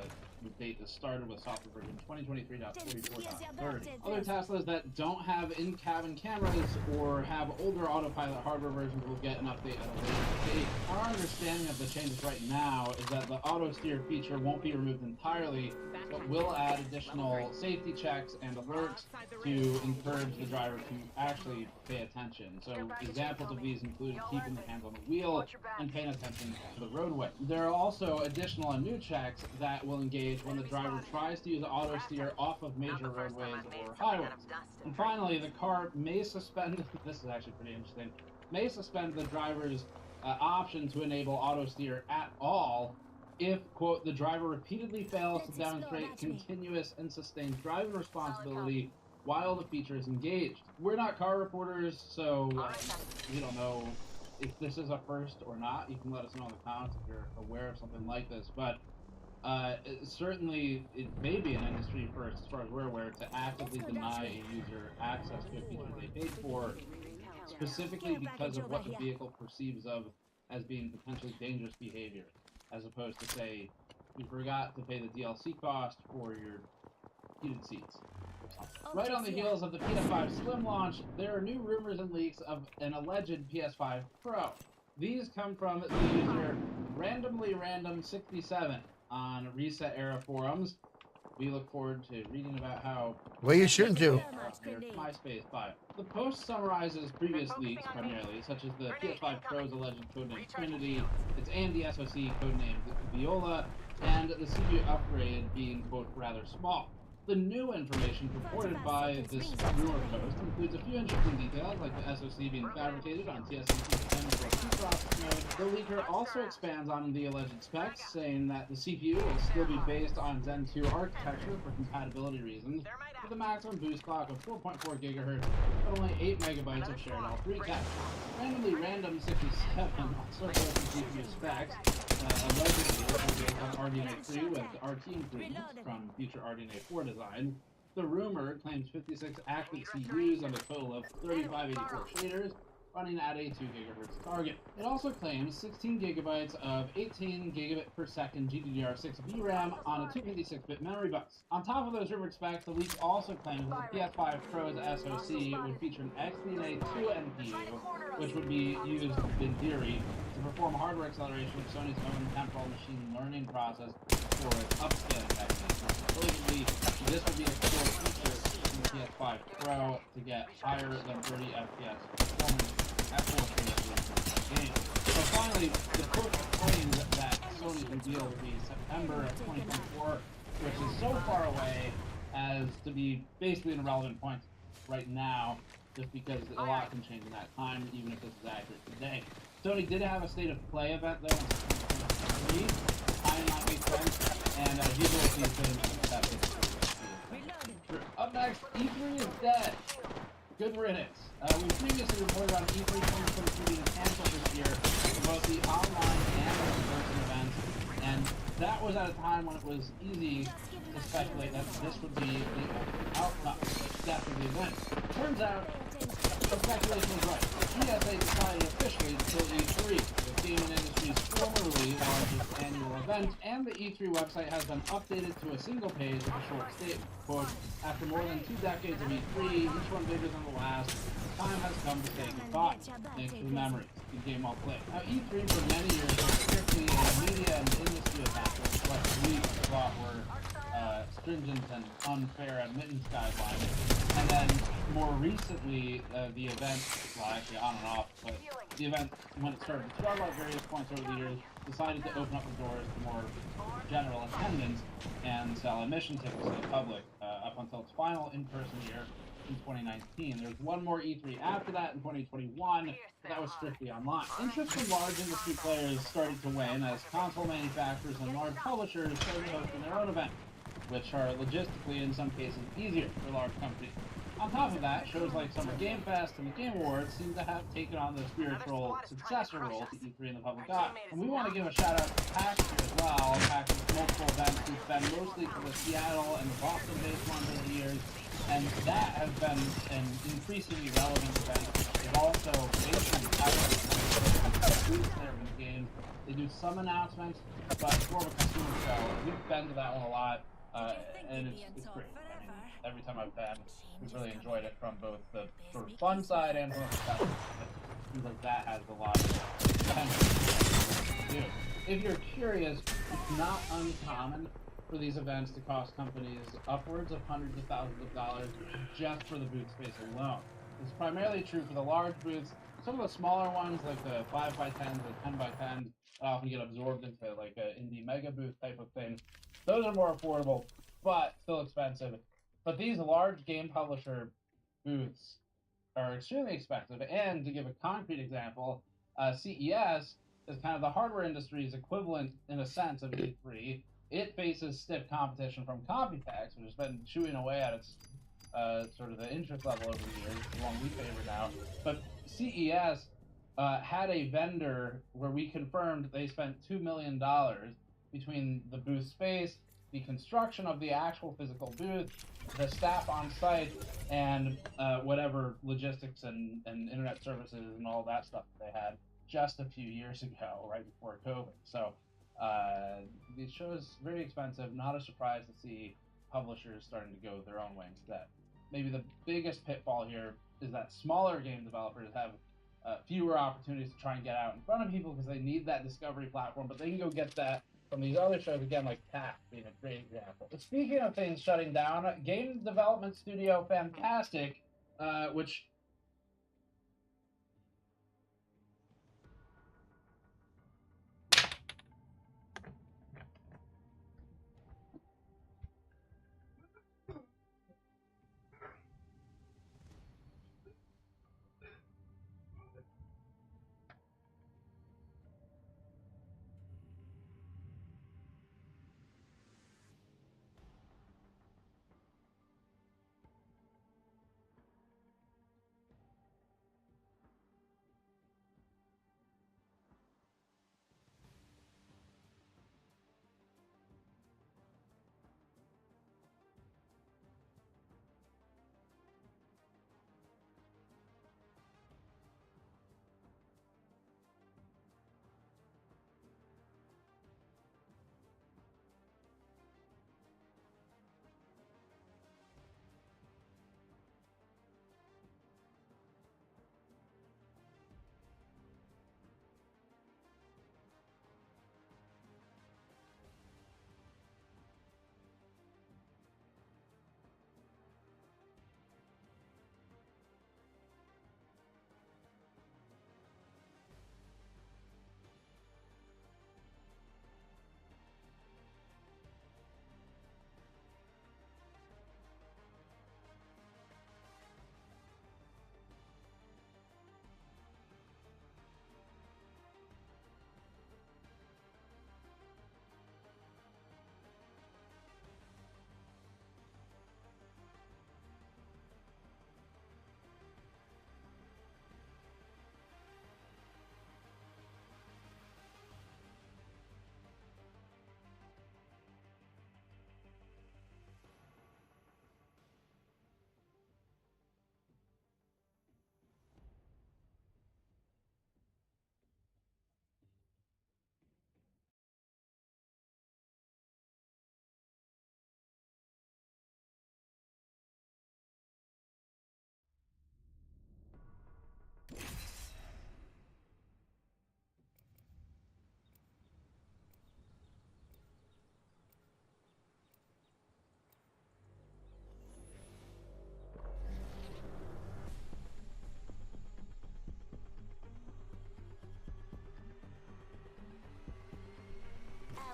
date that started with software version 2023.44.30. Other Teslas that don't have in-cabin cameras or have older autopilot hardware versions will get an update at a later date. Our understanding of the changes right now is that the auto steer feature won't be removed entirely, but will add additional safety checks and alerts to encourage the driver to actually pay attention. So examples of these include keeping the hands on the wheel and paying attention to the roadway. There are also additional and new checks that will engage when the driver tries to use auto steer off of major roadways or highways. And finally, the car may suspend, this is actually pretty interesting, may suspend the driver's option to enable auto steer at all if, quote, the driver repeatedly fails to Let's explore demonstrate that way. continuous and sustained driving responsibility while the feature is engaged. We're not car reporters, so we don't know if this is a first or not. You can let us know in the comments if you're aware of something like this, but certainly it may be an industry first, as far as we're aware, to actively deny a user access to a feature they paid for, specifically because of what the vehicle perceives of as being potentially dangerous behavior, as opposed to, say, you forgot to pay the DLC cost for your heated seats or something. Right on the heels of the PS5 Slim launch, there are new rumors and leaks of an alleged PS5 Pro. These come from the user randomly-random67 on Reset Era forums. We look forward to reading about how... Where you shooting to? Their MySpace bio. The post summarizes previous leaks primarily, such as the PS5 Pro's alleged codename Trinity, its AMD SoC codenamed Viola, and the CPU upgrade being, quote, rather small. The new information purported by this rumor post includes a few interesting details, like the SoC being fabricated on TSMC's M.2 process node. The leaker also expands on the alleged specs, saying that the CPU will still be based on Zen 2 architecture for compatibility reasons, with a maximum boost clock of 4.4 GHz, but only 8 MB of shared L3 cache. Randomly Random 67 also posted GPU specs, allegedly based on RDNA 3 with RT improvements from future RDNA 4 design. The rumor claims 56 active CUs on a total of 3584 shaders, running at a 2 GHz target. It also claims 16 GB of 18 gigabit per second GDDR6 VRAM on a 256-bit memory bus. On top of those rumored specs, the leak also claims that the PS5 Pro's SoC would feature an XDNA 2 NPU, which would be used, in theory, to perform hardware acceleration of Sony's own temporal machine learning process for upscaling techniques. Believably, this would be a core feature in the PS5 Pro to get higher than 30 FPS performance at 4K resolution in the game. So finally, the post claims that Sony's reveal will be September of 2024, which is so far away as to be basically an irrelevant point right now, just because a lot can change in that time, even if this is accurate today. Sony did have a State of Play event, though, in 2023. I am not big friends, and as usual, please put that up next, E3 is dead. Good riddance. We previously reported on E3 2023 being canceled this year for both the online and in-person events, and that was at a time when it was easy to speculate that this would be the outcome, the death of the event. Turns out, the speculation was right. ESA decided officially to kill E3, the gaming industry's formerly largest annual event, and the E3 website has been updated to a single page with a short statement. Quote, after more than 2 decades of E3, each one bigger than the last, the time has come to say goodbye. Thanks for the memories. Good game well played. Now, E3 for many years was strictly a media and industry event, with what we thought were stringent and unfair admittance guidelines. And then more recently, the event, well, actually on and off, but the event, when it started to struggle at various points over the years, decided to open up the doors to more general attendance and sell admission tickets to the public up until its final in-person year in 2019. There was one more E3 after that in 2021, but that was strictly online. Interest from large industry players started to wane as console manufacturers and large publishers started hosting their own events, which are logistically, in some cases, easier for large companies. On top of that, shows like Summer Game Fest and the Game Awards seem to have taken on the spiritual successor role to E3 in the public eye. And we want to give a shout out to PAX here as well. PAX has multiple events. We've been mostly to the Seattle and the Boston-based ones over the years, and that has been an increasingly relevant event. They've also basically booths there in the games. They do some announcements, but it's more of a consumer show. We've been to that one a lot, and it's great. I mean, every time I've been, we've really enjoyed it from both the sort of fun side and from the professional side. It seems like that has a lot of potential to do. If you're curious, it's not uncommon for these events to cost companies upwards of hundreds of thousands of dollars just for the booth space alone. It's primarily true for the large booths. Some of the smaller ones, like the 5x10s or 10x10s, often get absorbed into like an indie mega booth type of thing. Those are more affordable, but still expensive. But these large game publisher booths are extremely expensive. And to give a concrete example, CES is kind of the hardware industry's equivalent, in a sense, of E3. It faces stiff competition from Computex, which has been chewing away at its sort of the interest level over the years, the one we favor now. But CES had a vendor where we confirmed they spent $2 million between the booth space, the construction of the actual physical booth, the staff on site, and whatever logistics and internet services and all that stuff that they had just a few years ago, right before COVID. So the show is very expensive. Not a surprise to see publishers starting to go their own way instead. Maybe the biggest pitfall here is that smaller game developers have fewer opportunities to try and get out in front of people because they need that discovery platform, but they can go get that from these other shows, again, like TAC being a great example. But speaking of things shutting down, game development studio Fantastic, which...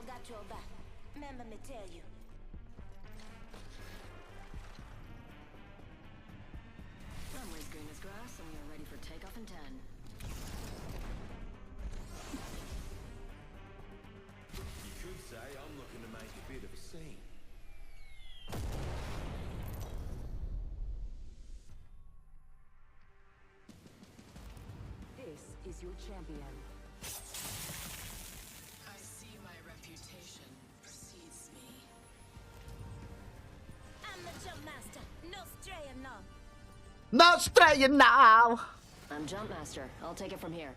I've got your back. Remember me tell you. Runway's green as grass, and we are ready for takeoff in 10. You could say I'm looking to make a bit of a scene. This is your champion. I see my reputation precedes me. I'm the jump master. No straying now. No straying now. I'm jump master. I'll take it from here.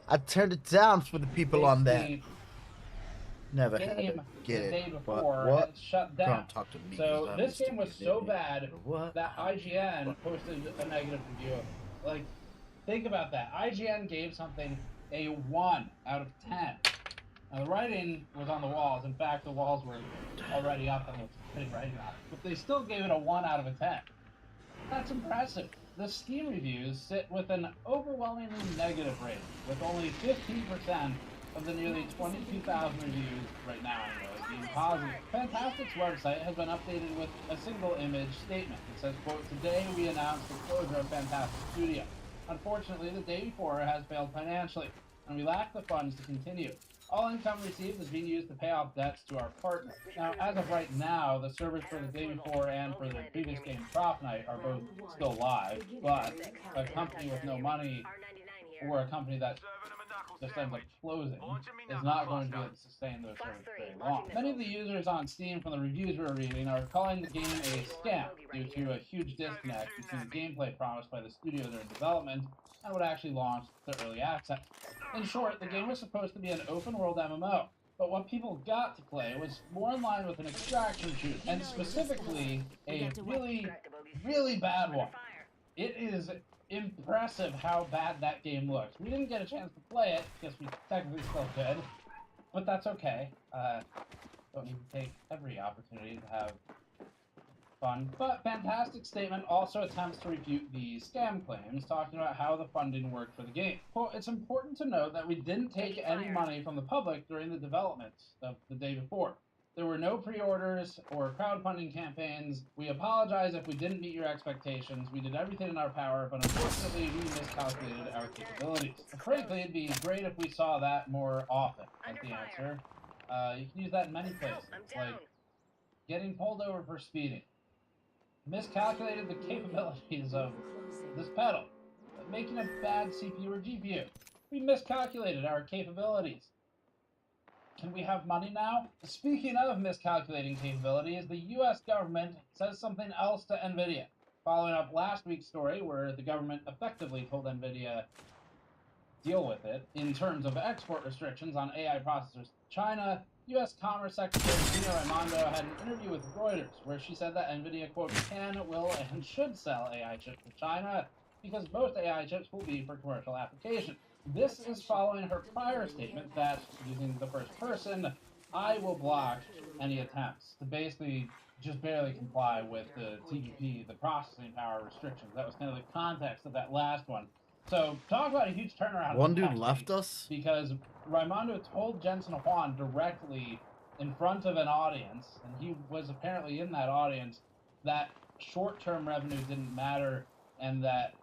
I turned it down for the people on that. Never had to Game get the it. day What? before What? and shut down. Don't talk to me. So I'm this game was stupid so idiot. bad What? that IGN posted a negative review. Like, think about that. IGN gave something a 1 out of 10. Now the writing was on the walls. In fact, the walls were already up and was putting writing on it. But they still gave it a 1 out of a 10. That's impressive. The Steam reviews sit with an overwhelmingly negative rating, with only 15% of the nearly 22,000 reviews right now, anyways, being positive. Fantastic's website has been updated with a single image statement. It says, quote, "Today we announced the closure of Fantastic Studio. Unfortunately, the day before has failed financially, and we lack the funds to continue. All income received is being used to pay off debts to our partner." Now, as of right now, the servers for the day before and for the previous game, Prop Night, are both still live, but a company with no money, or a company that just ends up closing, is not going to be able to sustain those servers very long. Many of the users on Steam from the reviews we were reading are calling the game a scam due to a huge disconnect between the gameplay promised by the studio during development and what actually launched to early access. In short, the game was supposed to be an open-world MMO, but what people got to play was more in line with an extraction shooter, and specifically a really, really bad one. It is impressive how bad that game looks. We didn't get a chance to play it, because we technically still could, but that's okay. Don't need to take every opportunity to have fun. But Fantastic's statement also attempts to refute the scam claims, talking about how the funding worked for the game. Quote, "It's important to note that we didn't take any money from the public during the development of the day before. There were no pre-orders or crowdfunding campaigns. We apologize if we didn't meet your expectations. We did everything in our power, but unfortunately we miscalculated our capabilities." Frankly, it'd be great if we saw that more often as the answer. You can use that in many places, like getting pulled over for speeding. Miscalculated the capabilities of this pedal, making a bad CPU or GPU. We miscalculated our capabilities. Can we have money now? Speaking of miscalculating capabilities, the US government says something else to NVIDIA. Following up last week's story where the government effectively told NVIDIA deal with it in terms of export restrictions on AI processors to China, U.S. Commerce Secretary Gina Raimondo had an interview with Reuters where she said that NVIDIA, quote, "can, will, and should sell AI chips to China because most AI chips will be for commercial application." This is following her prior statement that, using the first person, "I will block any attempts" to basically just barely comply with the TPP, the processing power restrictions. That was kind of the context of that last one. So talk about a huge turnaround. One dude left us because Raimondo told Jensen Huang directly in front of an audience, and he was apparently in that audience, that short-term revenue didn't matter, and that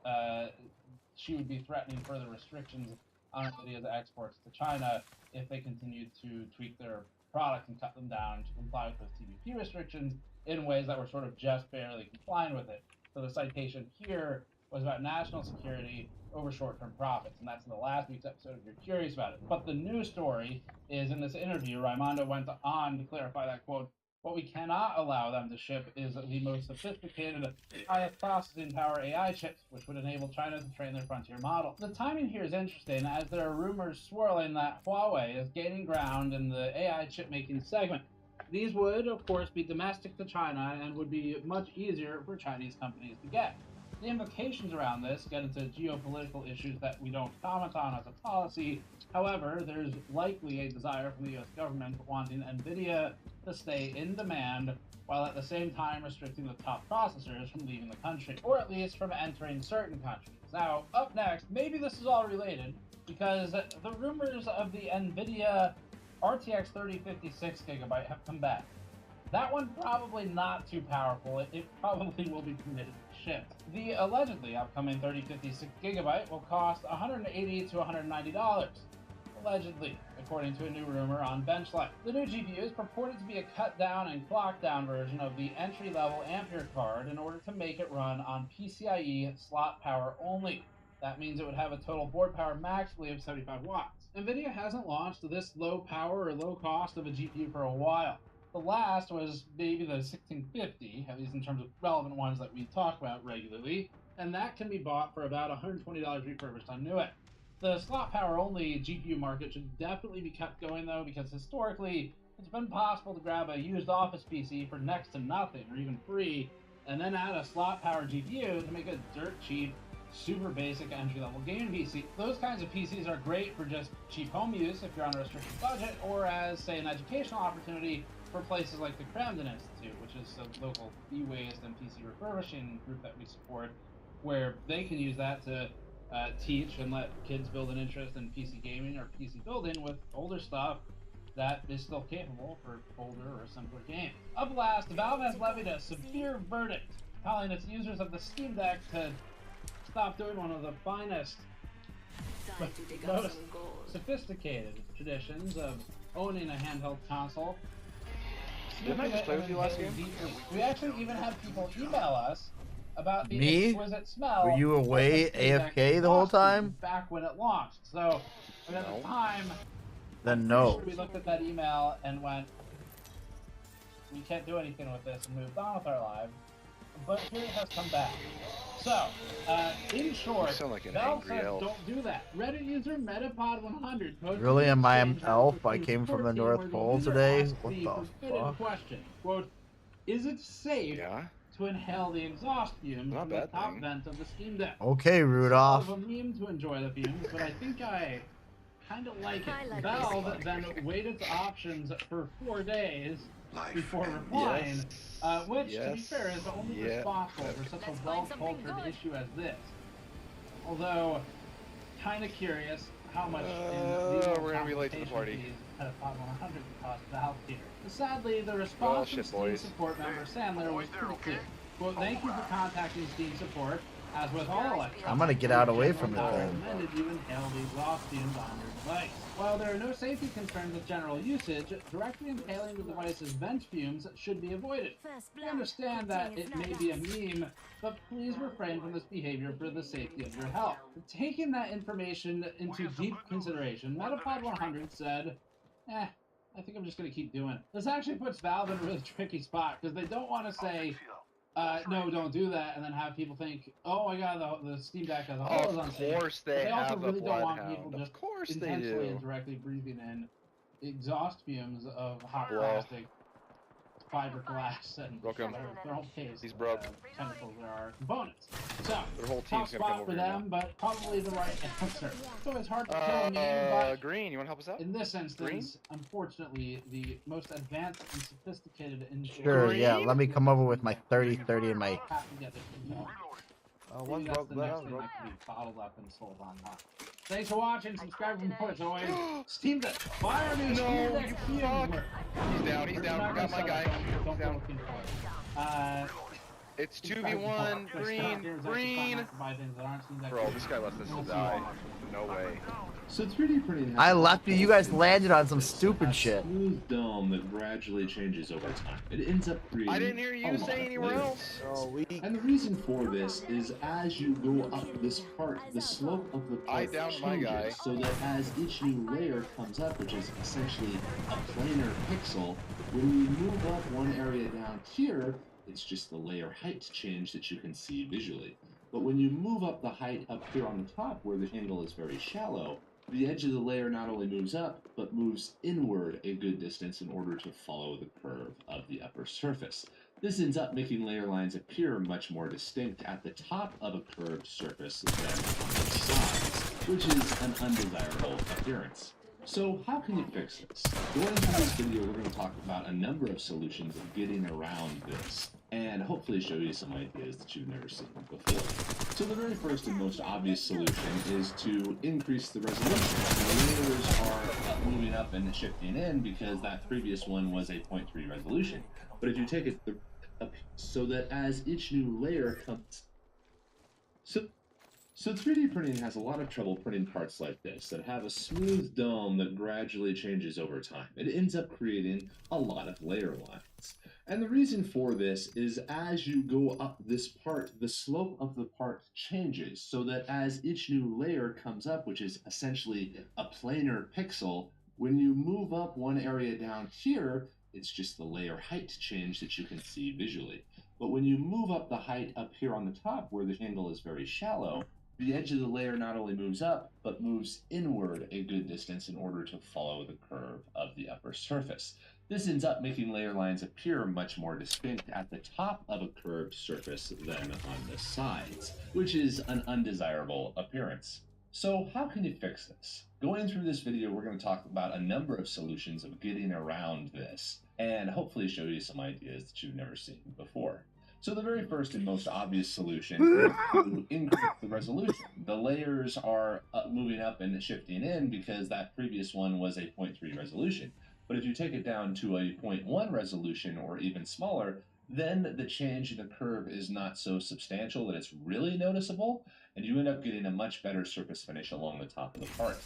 she would be threatening further restrictions on NVIDIA's exports to China if they continued to tweak their products and cut them down to comply with those TPP restrictions in ways that were sort of just barely complying with it. So the citation here was about national security over short-term profits, and that's in the last week's episode if you're curious about it. But the new story is in this interview, Raimondo went on to clarify that, quote, "What we cannot allow them to ship is the most sophisticated, highest processing power AI chips, which would enable China to train their frontier model." The timing here is interesting, as there are rumors swirling that Huawei is gaining ground in the AI chip-making segment. These would, of course, be domestic to China and would be much easier for Chinese companies to get. The implications around this get into geopolitical issues that we don't comment on as a policy. However, there's likely a desire from the US government wanting NVIDIA to stay in demand while at the same time restricting the top processors from leaving the country, or at least from entering certain countries. Now, up next, maybe this is all related, because the rumors of the NVIDIA RTX 3050 6GB have come back. That one probably not too powerful. It probably will be permitted to ship. The allegedly upcoming 3050 6GB will cost $180 to $190. Allegedly, according to a new rumor on Benchlight. The new GPU is purported to be a cut-down and clock-down version of the entry-level Ampere card in order to make it run on PCIe slot power only. That means it would have a total board power maximally of 75 watts. NVIDIA hasn't launched this low power or low cost of a GPU for a while. The last was maybe the 1650, at least in terms of relevant ones that we talk about regularly, and that can be bought for about $120 refurbished on Newegg. The slot power only GPU market should definitely be kept going though, because historically it's been possible to grab a used Office PC for next to nothing or even free, and then add a slot power GPU to make a dirt cheap, super basic entry-level gaming PC. Those kinds of PCs are great for just cheap home use if you're on a restricted budget, or as, say, an educational opportunity for places like the Cramden Institute, which is a local e-waste and PC refurbishing group that we support, where they can use that to teach and let kids build an interest in PC gaming or PC building with older stuff that is still capable for older or simpler games. Up last, Valve has levied a severe verdict, telling its users of the Steam Deck to stop doing one of the finest, Time to dig up most some gold. sophisticated traditions of owning a handheld console. Didn't I just play with you last game? We actually even had people email us about the Me? exquisite smell. Were you of away the Steam Deck AFK the whole exhaust fumes time? back when it launched. So, and at the time, Then no. we looked at that email and went, we can't do anything with this, and moved on with our lives. But here it has come back. So, in short, You sound like an Valve angry says elf. don't do that. Reddit user Metapod100 posted Really, an am I exchange an elf? on I came from the 14 North where the Pole user today? asked What the the forbidden fuck? question, quote, is it safe to inhale the exhaust fumes Not from the bad top thing. vent of the Steam Deck? Okay, Rudolph. It's sort of a meme to enjoy the fumes, but I think I kind of like it. I like Valve this. then weighed its options for 4 days before replying, which, to be fair, is only responsible for such a well-cultured issue as this. Although, kind of curious how much we're gonna be late to the party. Metapod 100 cost Valve here. Sadly, the response from Steam support member Sandler was pretty clear. Quote, thank you for contacting Steam support. As with all electronics, I'm gonna get out away from it it's then. recommended you inhale the exhaust fumes on your device. While there are no safety concerns with general usage, directly inhaling the device's vent fumes should be avoided. We understand that it may be a meme, but please refrain from this behavior for the safety of your health. Taking that information into deep consideration, Metapod 100 said, I think I'm just going to keep doing it. This actually puts Valve in a really tricky spot, because they don't want to say, no, don't do that, and then have people think, oh my god, the Steam Deck as a whole is unsafe. Of course But they they also have a really don't want bloodhound. people just Of course they intentionally and do. directly breathing in exhaust fumes of hot Blow. plastic, fiberglass, and Broke him. thermal paste. He's broke. Chemicals that are components. So, Their whole tough team's gonna come spot over for here now. them, but probably the right answer. So it's hard to kill a meme, but Green, you wanna help us out? in this instance, unfortunately, the most advanced and sophisticated Sure, yeah. Let me come over with my 30-30 and my. have to get this thing going. One Maybe that's broke, the next that thing broke. that can be bottled up and sold online. Thanks for watching. Subscribe and support as always. Steam Deck. Buy our new Steam Deck VMware. He's down, We're not got my gonna guy. sell it. Don't He's go down. looking for it. It's 2v1, green. Bro, this guy left us to die. No way. So 3D printing. I left you. You guys landed on some stupid shit. Smooth dome that gradually changes over time. It ends up creating. I didn't hear you a lot say of anywhere layers. else. And the reason for this is as you go up this part, the slope of the I part downed my guy. changes, so that as each new layer comes up, which is essentially a planar pixel, when you move up one area down here, it's just the layer height change that you can see visually. But when you move up the height up here on the top, where the angle is very shallow, the edge of the layer not only moves up, but moves inward a good distance in order to follow the curve of the upper surface. This ends up making layer lines appear much more distinct at the top of a curved surface than on the sides, which is an undesirable appearance. So how can you fix this? Going into this video, we're going to talk about a number of solutions of getting around this, and hopefully show you some ideas that you've never seen before. So the very first and most obvious solution is to increase the resolution. The layers are moving up and shifting in because that previous one was a 0.3 resolution. But if you take it up so that as each new layer comes... So 3D printing has a lot of trouble printing parts like this that have a smooth dome that gradually changes over time. It ends up creating a lot of layer lines. And the reason for this is as you go up this part, the slope of the part changes so that as each new layer comes up, which is essentially a planar pixel, when you move up one area down here, it's just the layer height change that you can see visually. But when you move up the height up here on the top where the angle is very shallow, the edge of the layer not only moves up, but moves inward a good distance in order to follow the curve of the upper surface. This ends up making layer lines appear much more distinct at the top of a curved surface than on the sides, which is an undesirable appearance. So how can you fix this? Going through this video, we're going to talk about a number of solutions of getting around this, and hopefully show you some ideas that you've never seen before. So the very first and most obvious solution is to increase the resolution. The layers are moving up and shifting in because that previous one was a 0.3 resolution. But if you take it down to a 0.1 resolution or even smaller, then the change in the curve is not so substantial that it's really noticeable, and you end up getting a much better surface finish along the top of the part.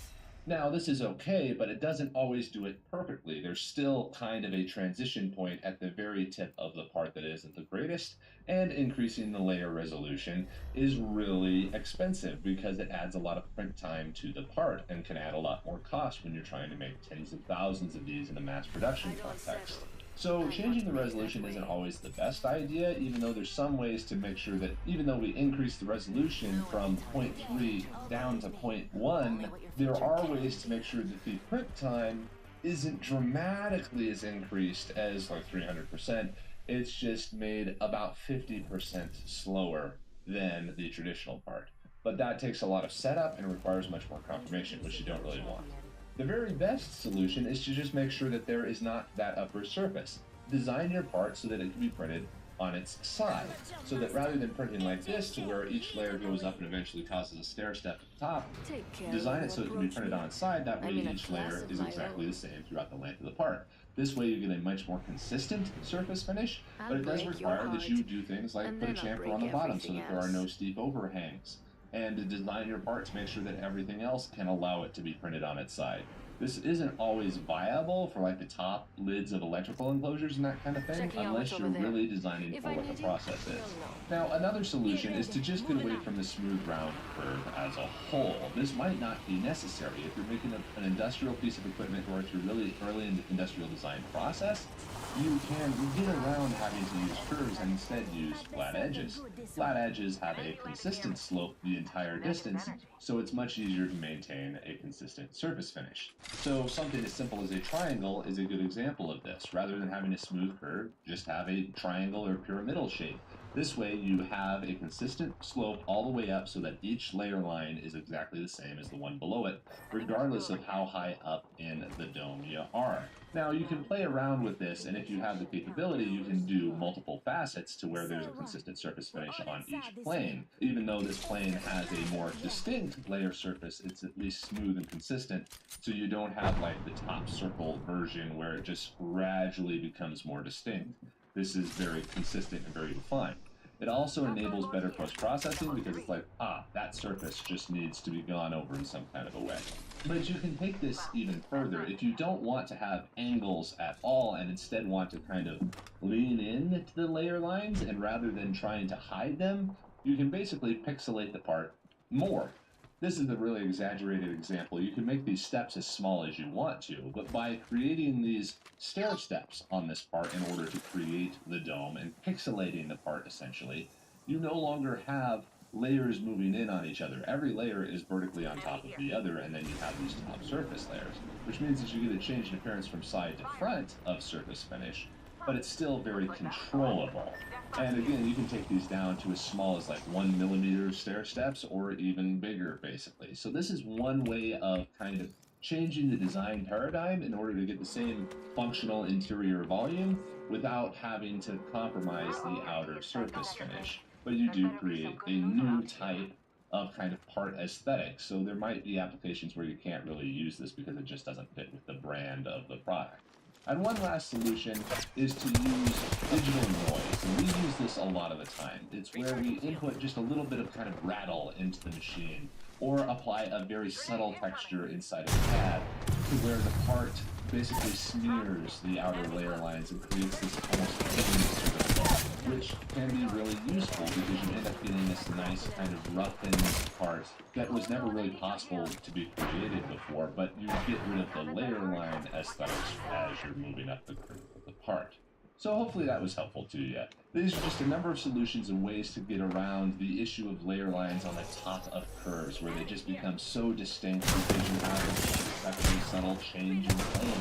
Now, this is okay, but it doesn't always do it perfectly. There's still kind of a transition point at the very tip of the part that isn't the greatest, and increasing the layer resolution is really expensive because it adds a lot of print time to the part and can add a lot more cost when you're trying to make tens of thousands of these in a mass production context. So changing the resolution isn't always the best idea, even though there's some ways to make sure that even though we increase the resolution from 0.3 down to 0.1, there are ways to make sure that the print time isn't dramatically as increased as like 300%. It's just made about 50% slower than the traditional part. But that takes a lot of setup and requires much more confirmation, which you don't really want. The very best solution is to just make sure that there is not that upper surface. Design your part so that it can be printed on its side, so that rather than printing like this to where each layer goes up and eventually causes a stair step at the top, design it so it can be printed on its side. That way each layer is exactly the same throughout the length of the part. This way you get a much more consistent surface finish, but it does require that you do things like put a chamfer on the bottom so that there are no steep overhangs, and to design your part to make sure that everything else can allow it to be printed on its side. This isn't always viable for like the top lids of electrical enclosures and that kind of thing, unless you're really designing for what the process is. Now, another solution is to just get away from the smooth round curve as a whole. This might not be necessary. If you're making an industrial piece of equipment, or if you're really early in the industrial design process, you can get around having to use curves and instead use flat edges. Flat edges have a consistent slope the entire distance, so it's much easier to maintain a consistent surface finish. So something as simple as a triangle is a good example of this. Rather than having a smooth curve, just have a triangle or pyramidal shape. This way you have a consistent slope all the way up so that each layer line is exactly the same as the one below it, regardless of how high up in the dome you are. Now you can play around with this, and if you have the capability, you can do multiple facets to where there's a consistent surface finish on each plane. Even though this plane has a more distinct layer surface, it's at least smooth and consistent, so you don't have like the top circle version where it just gradually becomes more distinct. This is very consistent and very defined. It also enables better post-processing because it's like, that surface just needs to be gone over in some kind of a way. But you can take this even further. If you don't want to have angles at all and instead want to kind of lean in to the layer lines, and rather than trying to hide them, you can basically pixelate the part more. This is a really exaggerated example. You can make these steps as small as you want to, but by creating these stair steps on this part in order to create the dome and pixelating the part essentially, you no longer have layers moving in on each other. Every layer is vertically on top of the other, and then you have these top surface layers, which means that you get a change in appearance from side to front of surface finish, but it's still very controllable. And again, you can take these down to as small as like 1 millimeter stair steps or even bigger, basically. So this is one way of kind of changing the design paradigm in order to get the same functional interior volume without having to compromise the outer surface finish. But you do create a new type of kind of part aesthetic. So there might be applications where you can't really use this because it just doesn't fit with the brand of the product. And one last solution is to use digital noise, and we use this a lot of the time. It's where we input just a little bit of kind of rattle into the machine, or apply a very subtle texture inside of the pad to where the part basically smears the outer layer lines and creates this almost thin surface, which can be really useful because you end up getting this nice kind of roughened part that was never really possible to be created before, but you get rid of the layer line aesthetics as you're moving up the curve of the part. So hopefully that was helpful to you. These are just a number of solutions and ways to get around the issue of layer lines on the top of curves, where they just become so distinct because you have this unexpectedly subtle change in plane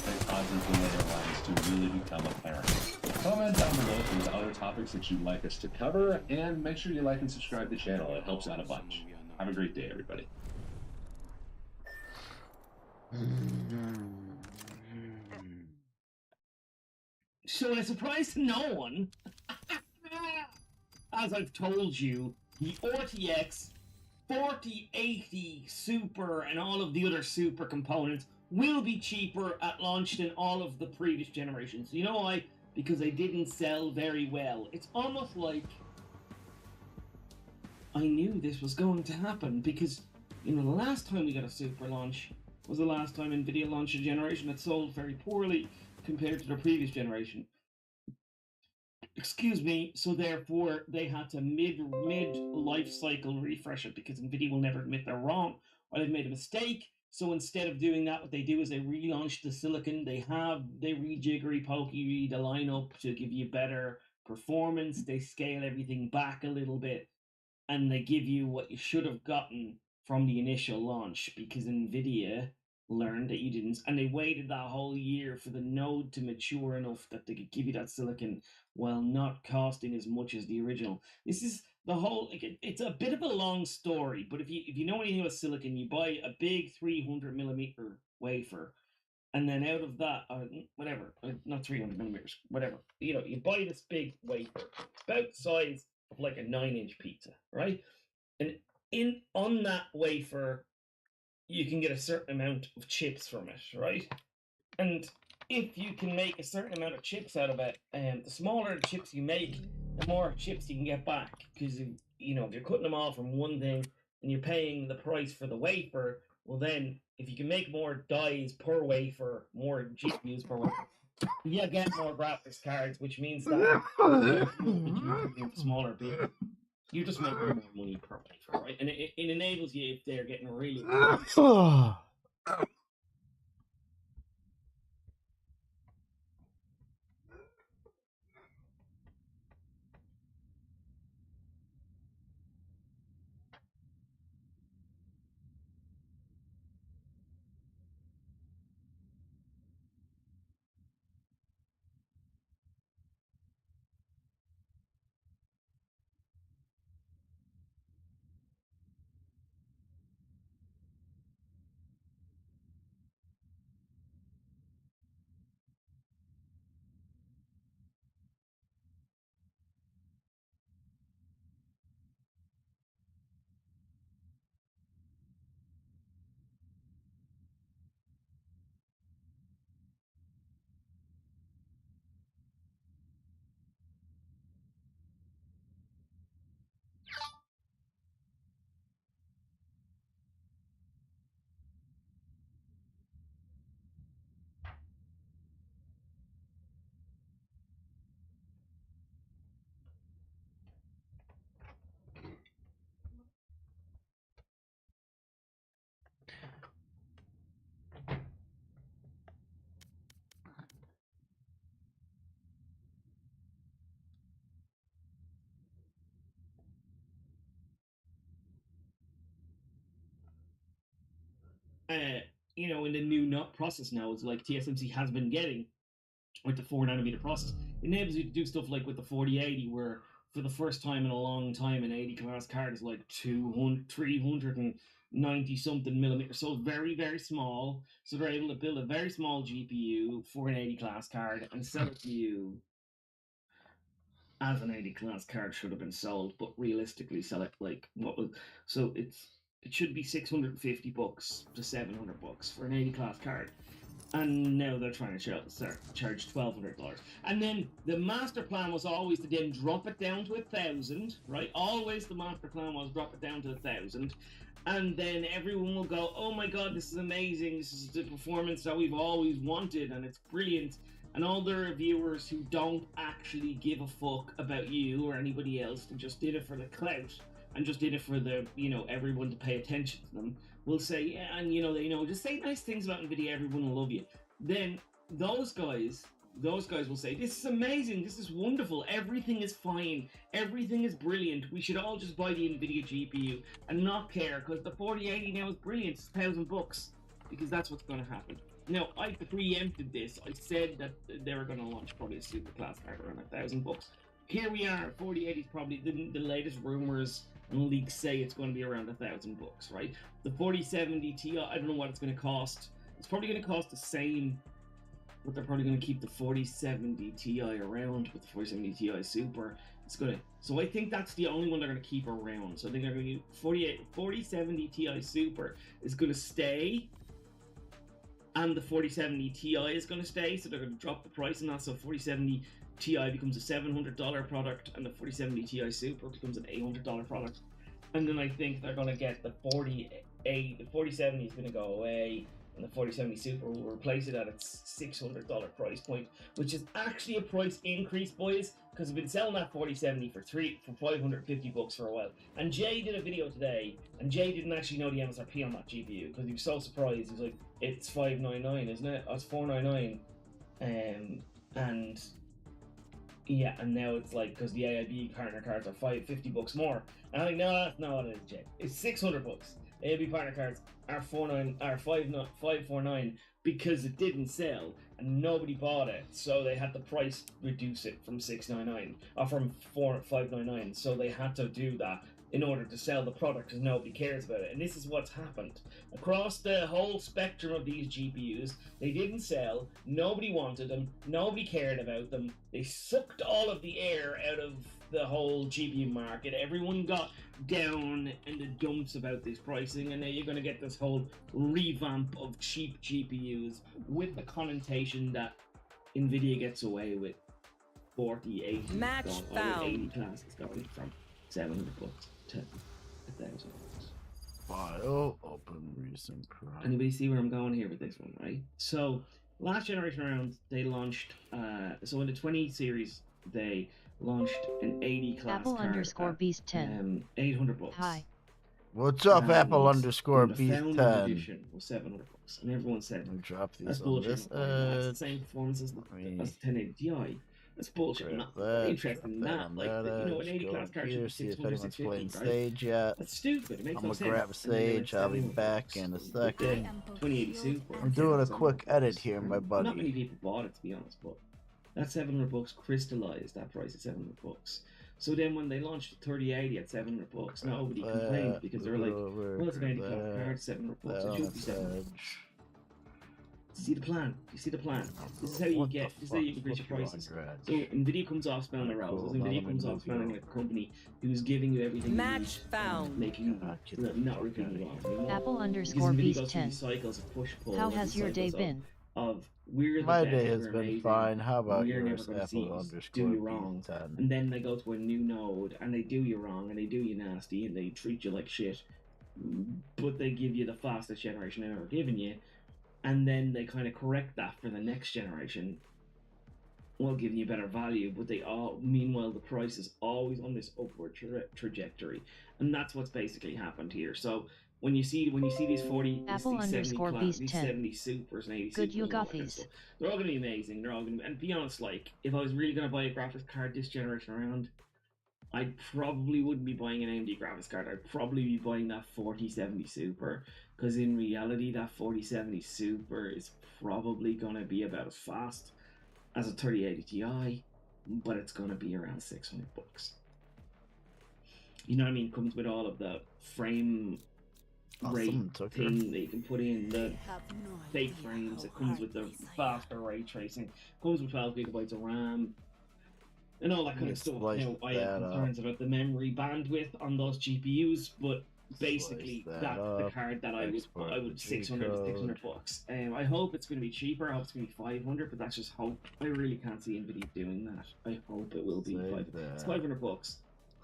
that causes the layer lines to really become apparent. Comment down below if there's other topics that you'd like us to cover, and make sure you like and subscribe to the channel. It helps out a bunch. Have a great day, everybody. So, a surprise to no one, as I've told you, the RTX 4080 Super and all of the other Super components will be cheaper at launch than all of the previous generations. You know why? Because they didn't sell very well. It's almost like I knew this was going to happen, because the last time we got a Super launch was the last time Nvidia launched a generation that sold very poorly compared to the previous generation. Excuse me. So therefore, they had to mid life cycle refresh it, because Nvidia will never admit they're wrong or they've made a mistake. So instead of doing that, what they do is they relaunch the silicon. They rejiggery pokey the lineup to give you better performance. They scale everything back a little bit, and they give you what you should have gotten from the initial launch, because Nvidia learned that you didn't, and they waited that whole year for the node to mature enough that they could give you that silicon while not costing as much as the original. This is the whole, it's a bit of a long story, but if you know anything about silicon, you buy a big 300mm wafer, and then out of that, whatever, not 300mm, whatever, you buy this big wafer, about the size of like a 9-inch pizza, right? And on that wafer, you can get a certain amount of chips from it, right? And if you can make a certain amount of chips out of it, the smaller the chips you make, the more chips you can get back. Because if you're cutting them all from one thing and you're paying the price for the wafer, well then, if you can make more dies per wafer, more GPUs per wafer, you get more graphics cards, which means that the smaller bit, you just make more money per wafer, right? And it enables you, if they're getting really in the new process now, it's like TSMC has been getting with the 4nm process. It enables you to do stuff like with the 4080, where for the first time in a long time, an 80 class card is like 390 something millimeters. So it's very, very small. So they're able to build a very small GPU for an 80 class card and sell it to you as an 80 class card should have been sold, but realistically sell it like so it should be $650 to $700 for an 80 class card, and now they're trying to charge $1,200. And then the master plan was always to then drop it down to 1,000, right? Always the master plan was drop it down to 1,000, and then everyone will go, "Oh my God, this is amazing! This is the performance that we've always wanted, and it's brilliant." And all the reviewers who don't actually give a fuck about you or anybody else, and just did it for the clout, and just did it for the, everyone to pay attention to them, will say, yeah, and just say nice things about Nvidia, everyone will love you. Then those guys will say, this is amazing, this is wonderful, everything is fine, everything is brilliant, we should all just buy the Nvidia GPU and not care, because the 4080 now is brilliant, it's $1,000, because that's what's going to happen. Now, I preempted this. I said that they were going to launch probably a super class card around $1,000. Here we are. 4080 is probably the latest rumors and leaks say it's going to be around $1,000, right? The 4070 Ti, I don't know what it's going to cost. It's probably going to cost the same, but they're probably going to keep the 4070 Ti around with the 4070 Ti Super. So I think that's the only one they're going to keep around. So I think they're going to 4070 Ti Super is going to stay. and the 4070 Ti is going to stay, so they're going to drop the price on that. So 4070 Ti becomes a $700 product, and the 4070 Ti Super becomes an $800 product. And then I think they're going to get the 4070 is going to go away, and the 4070 Super will replace it at its $600 price point, which is actually a price increase, boys, because we've been selling that 4070 for $550 for a while. And Jay did a video today, and Jay didn't actually know the MSRP on that GPU because he was so surprised. He was like, "It's $599, isn't it? Oh, it's $499," and yeah, and now it's like, because the AIB partner cards are $50 more, and I'm like, no, that's not what it is, Jay. It's $600. AIB partner cards are $549 because it didn't sell and nobody bought it, so they had to price reduce it from $699 or from $599. So they had to do that in order to sell the product because nobody cares about it. And this is what's happened across the whole spectrum of these GPUs. They didn't sell, nobody wanted them, nobody cared about them. They sucked all of the air out of the whole GPU market. Everyone got down in the dumps about this pricing, and now you're going to get this whole revamp of cheap GPUs with the connotation that Nvidia gets away with 40, 80, Match found. 80 classes going from $700 to $1,000. File open recent crime. Anybody see where I'm going here with this one, right? So last generation around, they launched so in the 20 series they launched an 80 class Apple card underscore at, Beast 10. $800. Hi. What's up, Apple underscore the Beast Founding 10? Edition was $700, and everyone said Drop that's these on bullshit. this That's the same performance as the 1080 Ti. That's bullshit. I'm not interested in that. Like, you know, an 80 class card should be see if 600, anyone's 650, playing right? Sage yet. That's stupid. It makes I'm no gonna sense. grab And then Sage. it's I'll be $700. back in a second. 2080 Super. I'm doing a quick edit here, my Not many buddy. people bought it, to be honest, but that $700 crystallized that price at $700. So then when they launched the 3080 at $700, nobody complained because they were like, well, it's an 80 class card, $700. It should be $700. See the plan? You see the plan? This is how you get. This is how you increase your prices. So Nvidia comes off spelling the roses. Nvidia comes off spelling like a company who's giving you everything you Match need, found. making you not ripping you off anymore. Apple Because underscore Nvidia Beast goes through 10. these cycles of push pull. How and has your day cycles been? Of we're the My best, day has we're been amazing, fine. How about we're never yours, gonna see Apple us underscore do you wrong, Beast 10? and then they go to a new node and they do you wrong and they do you nasty and they treat you like shit, but they give you the fastest generation they've ever given you, and then they kind of correct that for the next generation while giving you better value, but they all, meanwhile the price is always on this upward trajectory, and that's what's basically happened here. So when you see these 40, Apple these 70 underscore Beast these 10. 70 supers and 80 Good, supers you and got all that kind of these. stuff, they're all going to be amazing. They're all going to, and be honest, like if I was really going to buy a graphics card this generation around, I probably wouldn't be buying an AMD graphics card. I'd probably be buying that 4070 Super, because in reality that 4070 Super is probably going to be about as fast as a 3080 Ti, but it's going to be around $600. You know what I mean? It comes with all of the frame rate thing that you can put in, the fake frames. It comes with the faster ray tracing. Comes with 12 gigabytes of RAM and all that kind of stuff. Now, I have concerns about the memory bandwidth on those GPUs, but basically that's the card that I would $600 bucks. I hope it's going to be cheaper. I hope it's going to be 500, but that's just hope. I really can't see Nvidia doing that. I hope it will be 500. It's 500 bucks.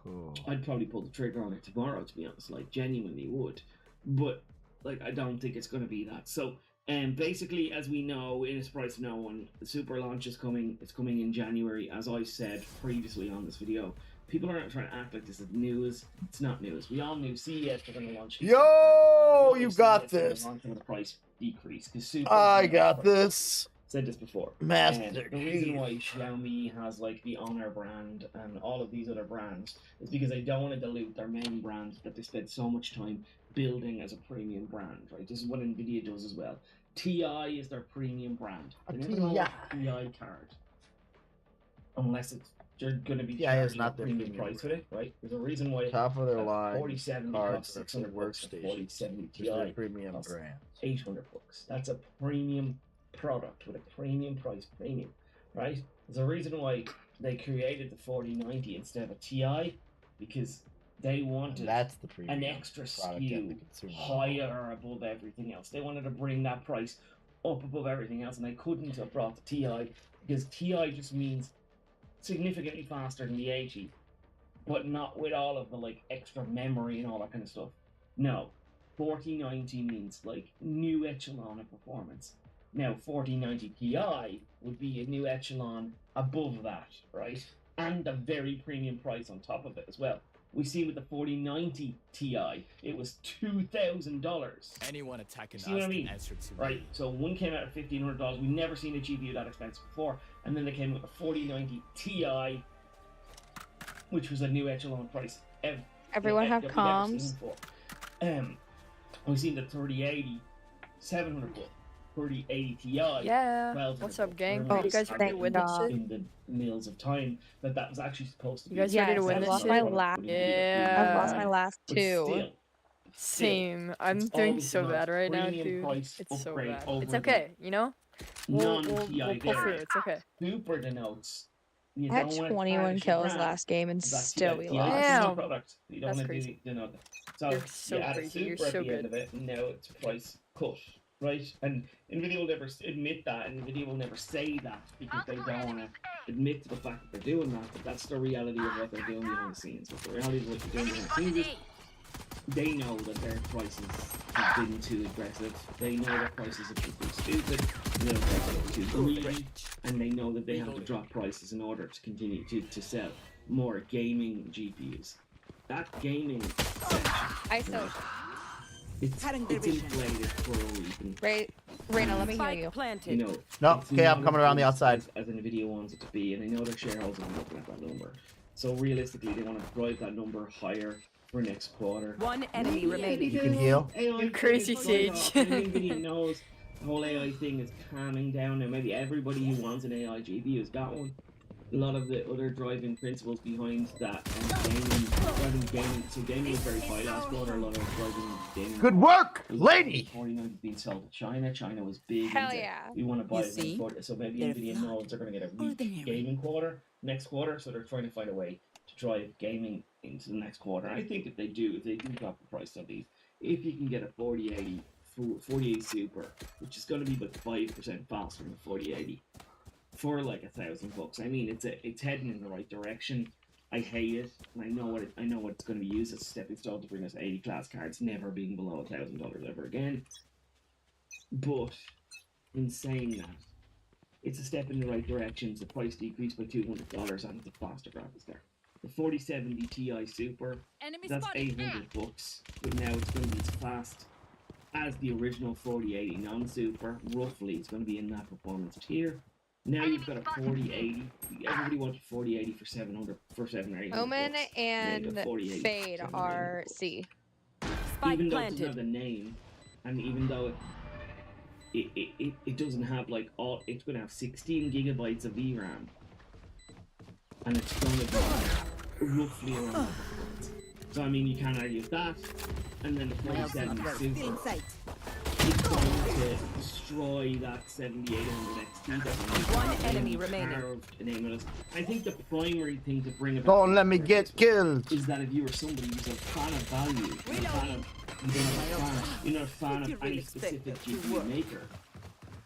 Cool. I'd probably pull the trigger on it tomorrow, to be honest. Like, genuinely would. But like, I don't think it's going to be that. So basically, as we know, in a surprise to no one, the Super launch is coming. It's coming in January, as I said previously on this video. People are trying to act like this is news. It's not news. We all knew CES were going to launch. Yo, you got this. Launch with a price decrease. I got this. Said this before. Master the reason why Xiaomi has like the Honor brand and all of these other brands is because they don't want to dilute their main brand that they spend so much time building as a premium brand, right? This is what Nvidia does as well. TI is their premium brand. They never know a TI card unless it's you're going to be charging a premium price for it, right? There's a reason why top of their line 4070 costs $600 4070 Ti premium brand $800. That's a premium product with a premium price, right? There's a reason why they created the 4090 instead of a Ti, because they wanted an extra SKU higher above everything else. They wanted to bring that price up above everything else, and I couldn't have brought the TI because TI just means significantly faster than the 80, but not with all of the like extra memory and all that kind of stuff. No, 4090 means like new echelon of performance. Now 4090 Ti would be a new echelon above that, right? And a very premium price on top of it as well. We see with the 4090 Ti, it was $2,000. Anyone attacking us See what I mean? can answer to me. Right, so one came out at $1,500. We've never seen a GPU that expensive before. And then they came with the 4090 Ti, which was a new echelon price. Everyone have that we've never seen comms. before. We've seen the 3080, 700 bucks. 3080 Ti. Yeah. What's up, gang? You guys ready to win this shit? In the mills of time that was actually supposed to be. You guys ready to win I this lost shit? my last. Yeah. I've lost my last But two. Same. I'm it's doing always so the bad right now, premium dude. price It's so upgrade bad. over It's the okay, you know? We'll non-TI pull through. It's okay. Super denotes. You I had don't wanna 21 tarnish your kills brand. last game and That's still TI. we TI is lost. a product. You don't That's want to crazy. denote it. So You're so you add a crazy. You're super so at the end good. of it, and now it's price cut. Right? And NVIDIA will never admit that, and NVIDIA will never say that because they don't want to admit to the fact that they're doing that, but that's the reality of what they're doing behind the scenes. But the reality of what they're doing behind the scenes is they know that their prices have been too aggressive, they know their prices have been too stupid, they know their prices are too greedy, and they know that they have to drop prices in order to continue to sell more gaming GPUs. That gaming section, it's inflated for a reason. Raina, let me hear you. You know, No, it's okay, I'm not coming around the as outside. As NVIDIA wants it to be, and I know their shareholders are looking at that number. So realistically, they want to drive that number higher for next quarter. One enemy remaining. You can heal. You crazy Sage. NVIDIA knows the whole AI thing is calming down now. Maybe everybody who wants an AI GPU has got one. A lot of the other driving principles behind that driving gaming. So gaming was very high last quarter. A lot of driving gaming. Good work, lady. 49 being sold to China. China was big. Hell into, yeah. We want to buy You it. see? So maybe They're NVIDIA knows they're going to get a weak gaming quarter next quarter. So they're trying to find a way to drive gaming into the next quarter. I think if they do drop the price on these, if you can get a 4080 Super, which is going to be about 5% faster than 4080. For like $1,000. I mean, it's heading in the right direction. I hate it, and I know what it's going to be used as a stepping stone to bring us 80 class cards, never being below $1,000 ever again. But in saying that, it's a step in the right direction. It's a price decrease by $200, and it's a faster graphics card. The 4070 Ti Super, that's $800, but now it's going to be as fast as the original 4080 non-super. Roughly, it's going to be in that performance tier. Now you've got a 4080. Everybody wanted 4080 for 700 for 700. Omen and Fade are C. Even though it doesn't have the name, and even though it doesn't have like all, it's going to have 16 gigabytes of VRAM, and it's going to be roughly around that performance. So I mean, you can't argue with that. And then the 4070 Super. It's going to destroy that 7800 XT. One enemy remaining. I think the primary thing to bring about Don't let me get killed. is that if you are somebody who's a fan of value, you're not a fan of any specific GPU maker,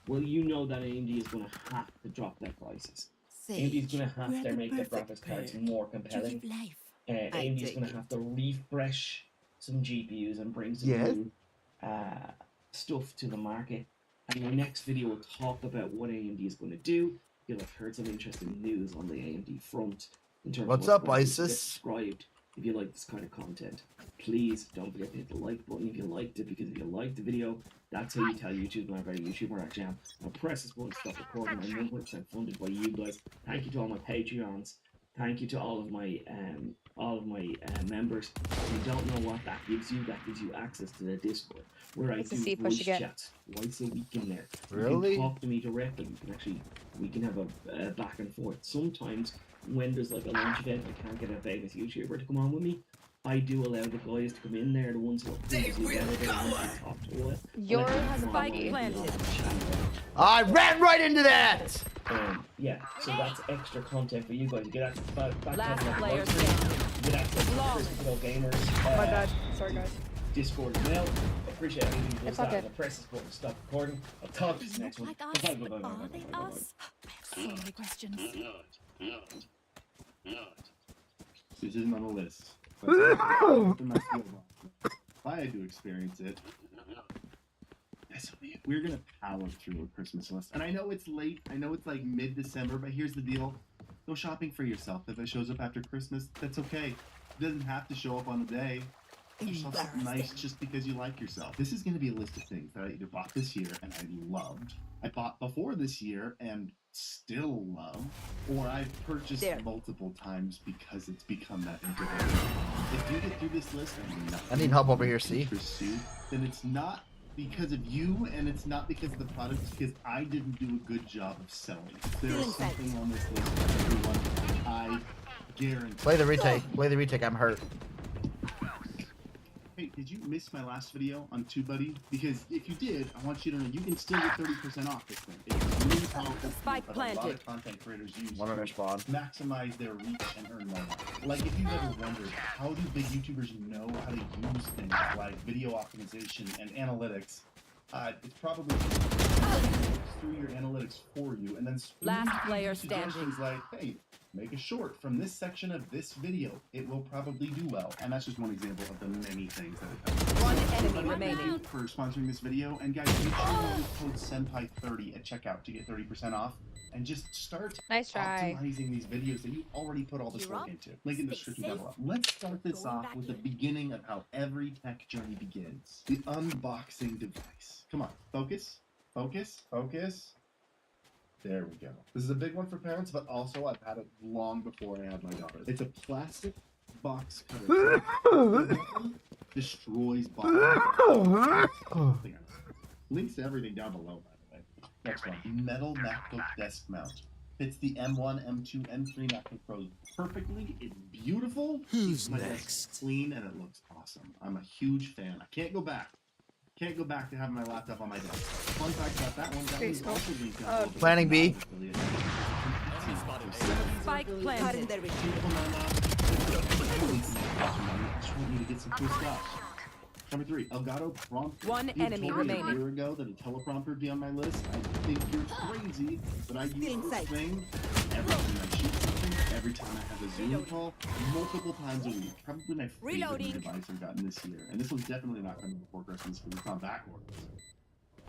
well, you know that AMD is going to have to drop their prices. AMD is going to have to make their graphics cards more compelling. AMD is going to have to refresh some GPUs and bring some new stuff to the market. And my next video will talk about what AMD is going to do. You'll have heard some interesting news on the AMD front in terms What's of up, ISIS? subscribed if you like this kind of content. Please don't forget to hit the like button if you liked it, because if you liked the video, that's how you tell YouTube I'm a very YouTuber actually am. Now press this button to stop recording. I'm 100% funded by you guys. Thank you to all my Patreons. Thank you to all of my members. If you don't know what that gives you access to the Discord, where I do voice chats once a week in there. Really? You can talk to me directly. We can have a back and forth. Sometimes when there's like a launch event, I can't get a famous YouTuber to come on with me. I do allow the guys to come in there, the ones who are previously available, and talk to it. Yours has a spike planted. I ran right into that. Yeah, so that's extra content for you guys. You get access to back Last content, player you get access to Crystal Gamers. My bad. Sorry, guys. Discord as well. I appreciate anything you It's does okay. that. I'll press this button to stop recording. I'll talk to you next one. Like us? Are they us? I have so many questions. This isn't on the list. But it's in my skill box. If I had to experience it, we're gonna power through a Christmas list. And I know it's late. I know it's like mid-December, but here's the deal: go shopping for yourself. If it shows up after Christmas, that's okay. It doesn't have to show up on the day. Get yourself something nice just because you like yourself. This is gonna be a list of things that I either bought this year and I loved, I bought before this year and still love, or I've purchased multiple times because it's become that integral. If you get through this list and nothing I need help over here, see? pursue, then it's not because of you, and it's not because of the product, it's because I didn't do a good job of selling. There is something on this list for everyone. I guarantee. Play the retake. Play the retake. I'm hurt. Hey, did you miss my last video on TubeBuddy? Because if you did, I want you to know you can still get 30% off this thing. It's really powerful. Spike that a lot planted. of content creators use One on their spawn. to maximize their reach and earn more money. Like, if you've ever wondered, how do big YouTubers know how to use things like video optimization and analytics? It's probably through your analytics for you, and then Last player suggestions standing. like, hey, make a short from this section of this video. It will probably do well. And that's just one example of the many things that it does. One enemy Thank you remaining. for sponsoring this video. And guys, make sure you use code Senpai30 at checkout to get 30% off. And just start Nice try. optimizing these videos that you already put all this work into. Link in the description down below. Let's start this off with the beginning of how every tech journey begins. The unboxing device. Come on, focus, focus, focus. There we go. This is a big one for parents, but also I've had it long before I had my daughter. It's a plastic box cutter. Destroys boxes. Links to everything down below, by the way. Next one. Metal MacBook desk mount. Fits the M1, M2, M3 MacBook Pros perfectly. It's beautiful. Who's My next? desk's clean and it looks awesome. I'm a huge fan. I can't go back. Can't go back to having my laptop on my desk. Fun fact about that one, that was also linked down below. Planning B. Spike planted. I just want you to get some cool stuff. Number 3, Elgato prompter. One You enemy told me remaining. a year ago that a teleprompter would be on my list. I think you're crazy, but I use this thing every time I shoot something, every time I have a Zoom call, multiple times a week. Probably my favorite new Reloading. device I've gotten this year. And this one's definitely not coming before Christmas because it's not backwards.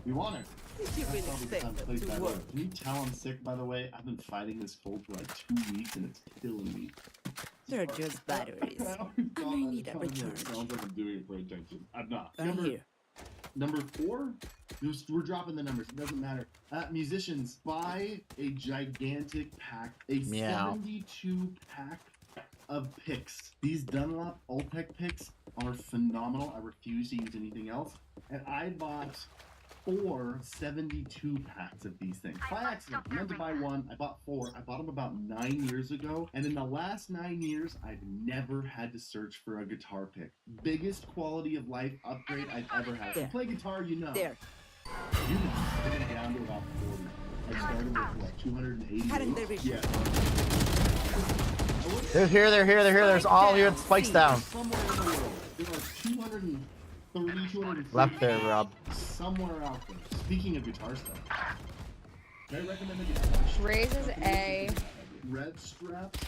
We want it. That's probably the time to place that order. Can you tell I'm sick, by the way? I've been fighting this cold for like 2 weeks and it's killing me. They're just batteries. And I need a recharge. Sounds like I'm doing it for attention. I'm not. I'm here. Number 4, we're dropping the numbers. It doesn't matter. Musicians, buy a gigantic pack, a Meow. 72 pack of picks. These Dunlop Ultec picks are phenomenal. I refuse to use anything else. And I bought 4 72 packs of these things. By accident. I meant to buy 1. I bought 4. I bought them about 9 years ago. And in the last 9 years, I've never had to search for a guitar pick. Biggest quality of life upgrade I've ever had. If you play guitar, you know. There. You can get it down to about 40. I started with what, 280? Hadn't there been- Yeah. They're here. They're here. They're here. There's all here. The spike's down. Somewhere in the world. There are 230, 240 Left there, Rob. somewhere out there. Speaking of guitar stuff, I recommend the guitar. Raises A, Red straps.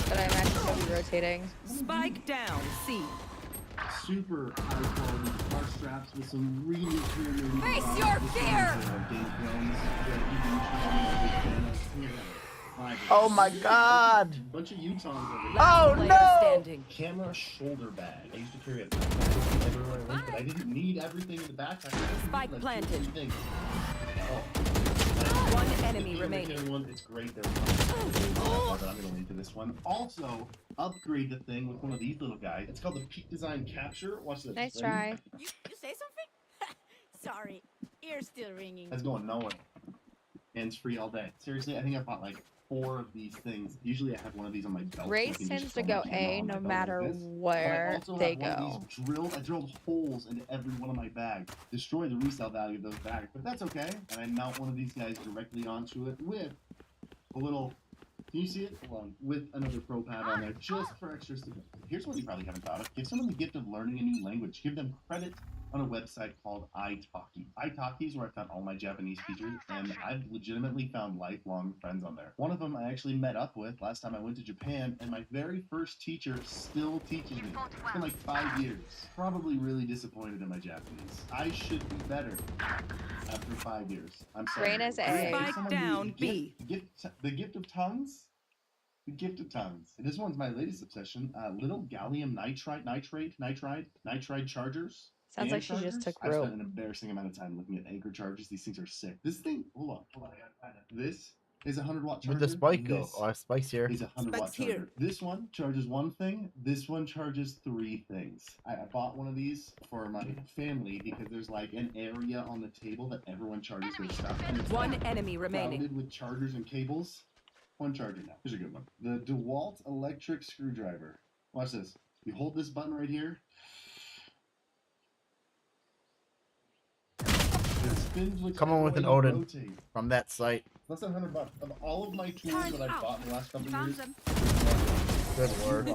but I'm actually going to be rotating. Spike down. C. Super high quality guitar straps with some really cool movie. Face your fear! Oh my God. Bunch of Utahns over here. Oh Player no. standing. Camera shoulder bag. I used to carry a backpack everywhere I went, but I didn't need everything in the backpack. I just Spike needed, planted. 2 things. One If enemy you ever remaining. carry one, it's great. They're but I'm gonna link to this one. Also, upgrade the thing with one of these little guys. It's called the Peak Design Capture. Watch this. Nice Ready? try. You say something? Sorry, ear's still ringing. That's going nowhere. Hands free all day. Seriously, I think I bought like 4 of these things. Usually I have one of these on my belt. so I Race can tends just to throw my go camera A on my no belt matter like this. But I where also they have one go. of these drilled. I drilled holes into every one of my bags. Destroy the resale value of those bags, but that's okay. And I mount one of these guys directly onto it with a little Can you see it? Hold on. With another pro pad on there, just for extra stability. Here's what you probably haven't thought of. Give someone the gift of learning a new language. Give them credit on a website called italki. Italki is where I found all my Japanese teachers, and I've legitimately found lifelong friends on there. One of them I actually met up with last time I went to Japan, and my very first teacher still teaches me. It's been like 5 years. Probably really disappointed in my Japanese. I should be better after 5 years. I'm sorry. Reina's A. Spike down B. The gift of tongues? The gift of tongues. This one's my latest obsession. Little gallium nitride chargers. Sounds Band like she just chargers? took I rope. spent an embarrassing amount of time looking at anchor chargers. These things are sick. This thing, hold on, I gotta find it. This is a 100-watt charger. Where'd the spike go? This Oh, spike's here. is a 100-watt charger. This one charges one thing. This one charges 3 things. I bought one of these for my family because there's like an area on the table that everyone charges their stuff. And it's One like enemy remaining. crowded with chargers and cables. One charger now. Here's a good one. The DeWalt electric screwdriver. Watch this. You hold this button right here. It spins whichever Come on with way an you Odin rotate. from that site. Less than $100. Of all of my tools that I've bought in the last couple of years. Good word.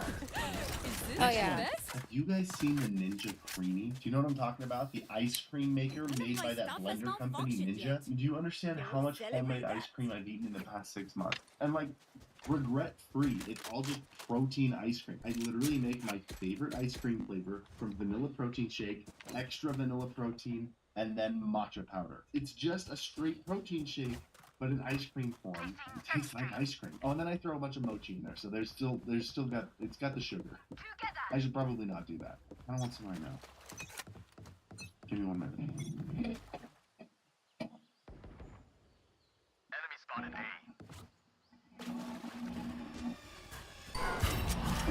Oh yeah. Have you guys seen the Ninja Creamy? Do you know what I'm talking about? The ice cream maker made by that blender company, Ninja. Do you understand how much homemade ice cream I've eaten in the past 6 months? And like, regret-free. It's all just protein ice cream. I literally make my favorite ice cream flavor from vanilla protein shake, extra vanilla protein, and then matcha powder. It's just a straight protein shake, but in ice cream form. It tastes like ice cream. Oh, and then I throw a bunch of mochi in there, so there's still got the sugar. I should probably not do that. I don't want some right now. Give me 1 minute. Enemy spotted A.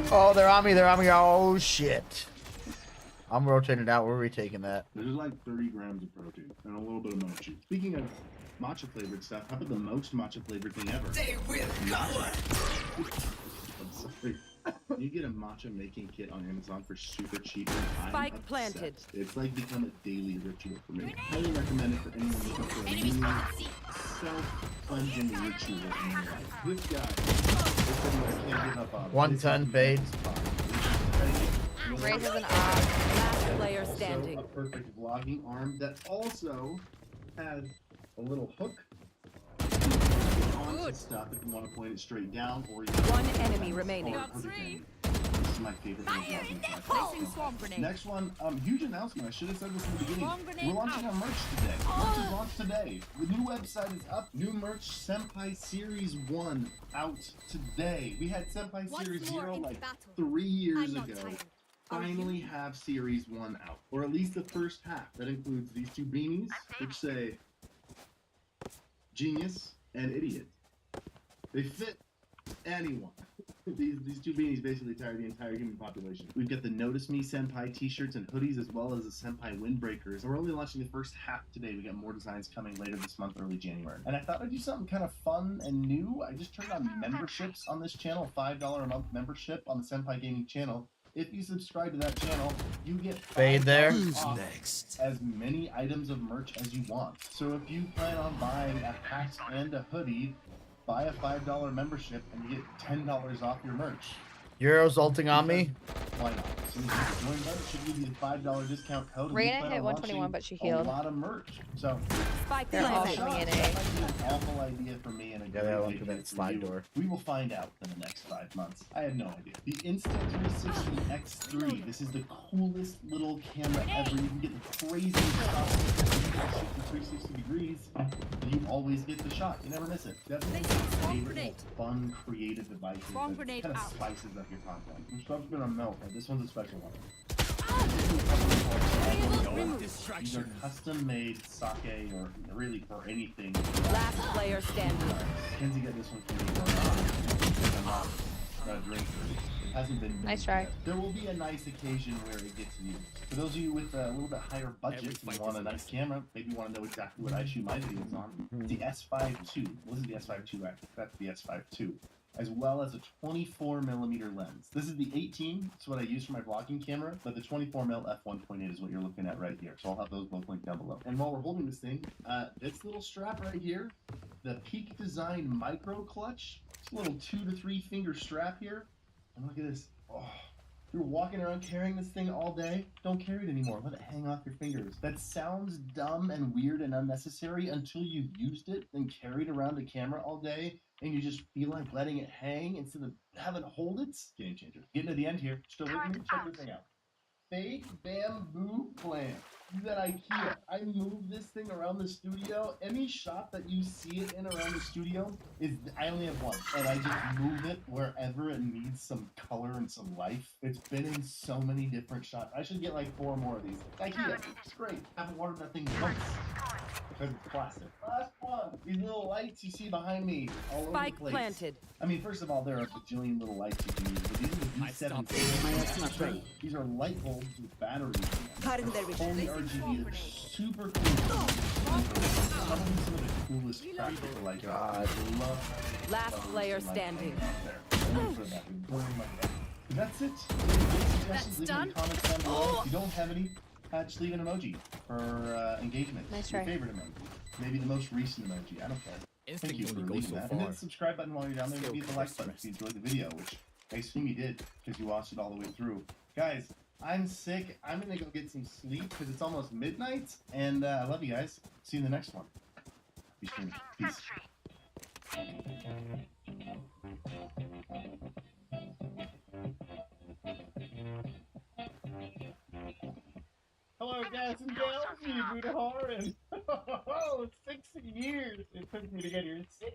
Oh, they're on me. They're on me. Oh, shit. I'm rotating out. We're retaking that. There's like 30 grams of protein and a little bit of mochi. Speaking of matcha flavored stuff, how about the most matcha flavored thing ever? They will come. I'm sorry. You get a matcha making kit on Amazon for super cheap. And Spike I'm planted. obsessed. It's like become a daily ritual for me. Highly recommend it for anyone looking for a new self-cleansing ritual in their life. This guy is something I can't give up on. 110 fade. Raises an off. Last player Also, standing. a perfect vlogging arm that also has a little hook onto stuff if you want to point it straight down, or you One enemy remaining. or hook it in. This is my favorite little vlogging platform. Next one, huge announcement. I should have said this in the beginning. We're launching our merch today. Merch is launched today. The new website is up. New merch, Senpai Series 1 out today. We had Senpai Series 0 like 3 years ago. Finally have Series 1 out, or at least the first half. That includes these 2 beanies, which say Genius and Idiot. They fit anyone. These 2 beanies basically tie the entire human population. We've got the Notice Me Senpai t-shirts and hoodies, as well as the Senpai windbreakers. And we're only launching the first half today. We got more designs coming later this month, early January. And I thought I'd do something kind of fun and new. I just turned on memberships on this channel, $5 a month membership on the Senpai Gaming channel. If you subscribe to that channel, you get Fade there. off as many items of merch as you want. So if you plan on buying a hat and a hoodie, buy a $5 membership and you get $10 off your merch. Euro's ulting on me. Why not? As soon as you join that, it should give you the $5 discount code. and we Reina plan hit on 121, but she launching healed. A lot of merch. So Spike They're all planted. coming in that A. might be an awful idea for me and a Yeah, great that one idea for that for slide you. door. We will find out in the next 5 months. I have no idea. The Insta360 X3. This is the coolest little camera ever. You can get the craziest shot. You can shoot the 360 degrees, and you always get the shot. You never miss it. Definitely my favorite, most fun, creative devices Swarm that grenade kind of out. spices up your content. Your stuff's gonna melt, but this one's a special one. These are custom-made sake, or really for anything. Last player standing. Kenzie got this one for me. I'm not a drinker. It hasn't been. Nice used try. yet. There will be a nice occasion where it gets used. For those of you with a little bit higher budget and want a nice camera, maybe you want to know exactly what I shoot my videos on. It's the S5 II. What is the S5 II? That's the S5 II. as well as a 24mm lens. This is the 18, it's what I use for my vlogging camera, but the 24mm f1.8 is what you're looking at right here. So I'll have those both linked down below. And while we're holding this thing, this little strap right here, the Peak Design Micro Clutch, it's a little 2 to 3 finger strap here. And look at this. Oh. You're walking around carrying this thing all day, don't carry it anymore. Let it hang off your fingers. That sounds dumb and weird and unnecessary until you've used it and carried around the camera all day and you just feel like letting it hang instead of having to hold it. Game changer. Getting to the end here. Still with me? Check this thing out. Fake bamboo plant. These at IKEA. I moved this thing around the studio. Any shot that you see it in around the studio is, I only have one. And I just move it wherever it needs some color and some life. It's been in so many different shots. I should get like 4 more of these. IKEA. It's great. I haven't watered that thing once. Because it's plastic. Last one. These little lights you see behind me all over the Spike place. planted. I mean, first of all, there are a bajillion little lights you can use, but these are the V7. These are light bulbs with batteries in them. Only RGB. They're super cool. Probably some of the coolest practical lights. God, I love. Last player standing. That's it. That's leave done? in the comments down below. If you don't have any, just leave an emoji for engagement. Nice Your try. favorite emoji. Maybe the most recent emoji. I don't care. Thank you for leaving that. And then the subscribe button while you're down there. Maybe hit the like button if you enjoyed the video, which I assume you did because you watched it all the way through. Guys, I'm sick. I'm going to go get some sleep because it's almost midnight. And I love you guys. See you in the next one. Be streaming. Peace. Hello, guys and gals. You Buddha and 6 years it took me to get here. 6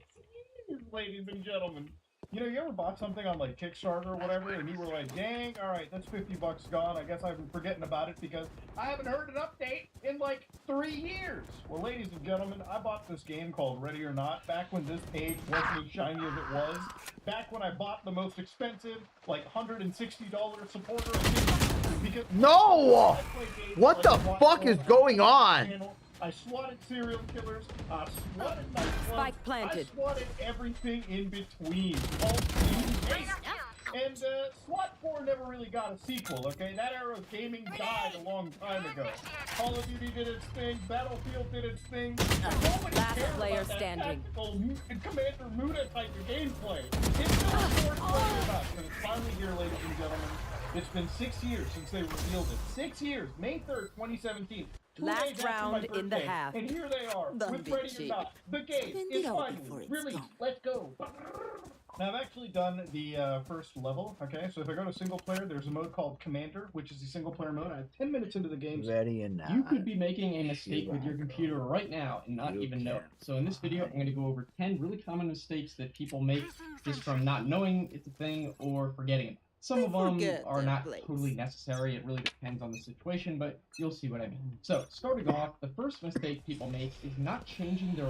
years, ladies and gentlemen. You know, you ever bought something on like Kickstarter or whatever, and you were like, "Dang, all right, that's $50 gone. I guess I've been forgetting about it because I haven't heard an update in like 3 years." Well, ladies and gentlemen, I bought this game called Ready or Not back when this page wasn't as shiny as it was. Back when I bought the most expensive, like $160 supporter edition. Because No! What the fuck is going on? I swatted serial killers, I swatted nightclubs, Spike planted. I swatted everything in between. All these and SWAT 4 never really got a sequel, okay? That era of gaming died a long time ago. Call of Duty did its thing, Battlefield did its thing. Last player standing. Commander Muda type of gameplay. It's still worth talking about, but it's finally here, ladies and gentlemen. It's been 6 years since they revealed it. 6 years, May 3rd, 2017. 2 Last days after round my in the birthday, half. and here they are, Don't with be Ready or cheap. Not. The game is finally released. Let's go. Now, I've actually done the first level, okay? So if I go to single player, there's a mode called Commander, which is the single player mode. I have 10 minutes into the game. Ready or not. You could be making a mistake with your computer right now and not even know it. So in this video, I'm going to go over 10 really common mistakes that people make just from not knowing it's a thing or forgetting it. Some of them are not totally necessary. It really depends on the situation, but you'll see what I mean. So, starting off, the first mistake people make is not changing their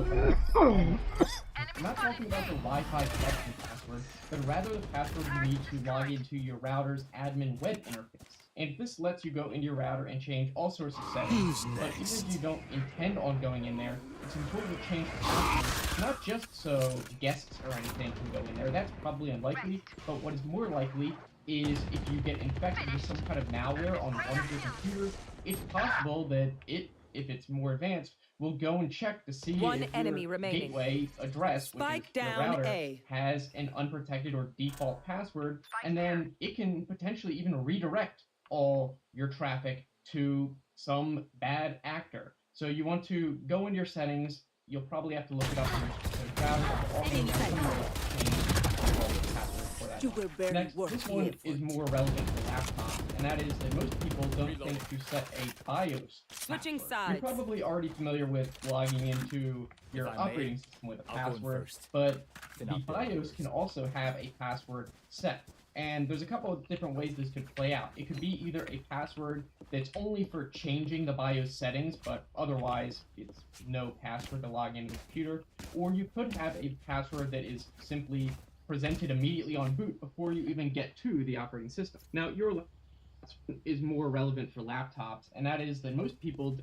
I'm not talking about the Wi-Fi connection password, but rather the password you need to log into your router's admin web interface. And this lets you go into your router and change all sorts of settings. But even if you don't intend on going in there, it's important to change the password, not just so guests or anything can go in there. That's probably unlikely, but what is more likely is if you get infected with some kind of malware on one of your computers, it's possible that if it's more advanced, will go and check to see One if enemy your remaining. gateway address, Spike which is down your router, A. has an unprotected or default password, and then it can potentially even redirect all your traffic to some bad actor. So you want to go into your settings. You'll probably have to look it up on your specific router, but also change the password for that. You were very Next, this one is more relevant for laptops, and that is that most people don't think to set a BIOS Switching password. sides. You're probably already familiar with logging into your If I may, operating system with a I'll go in password, first. but Then the I'll go BIOS can also have a password set. And there's a couple of different ways this could play out. It could be either a password that's only for changing the BIOS settings, but otherwise it's no password to log into the computer, or you could have a password that is simply presented immediately on boot before you even get to the operating system. Now, your is more relevant for laptops, and that is that most people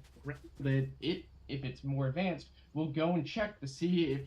that if it's more advanced, will go and check to see if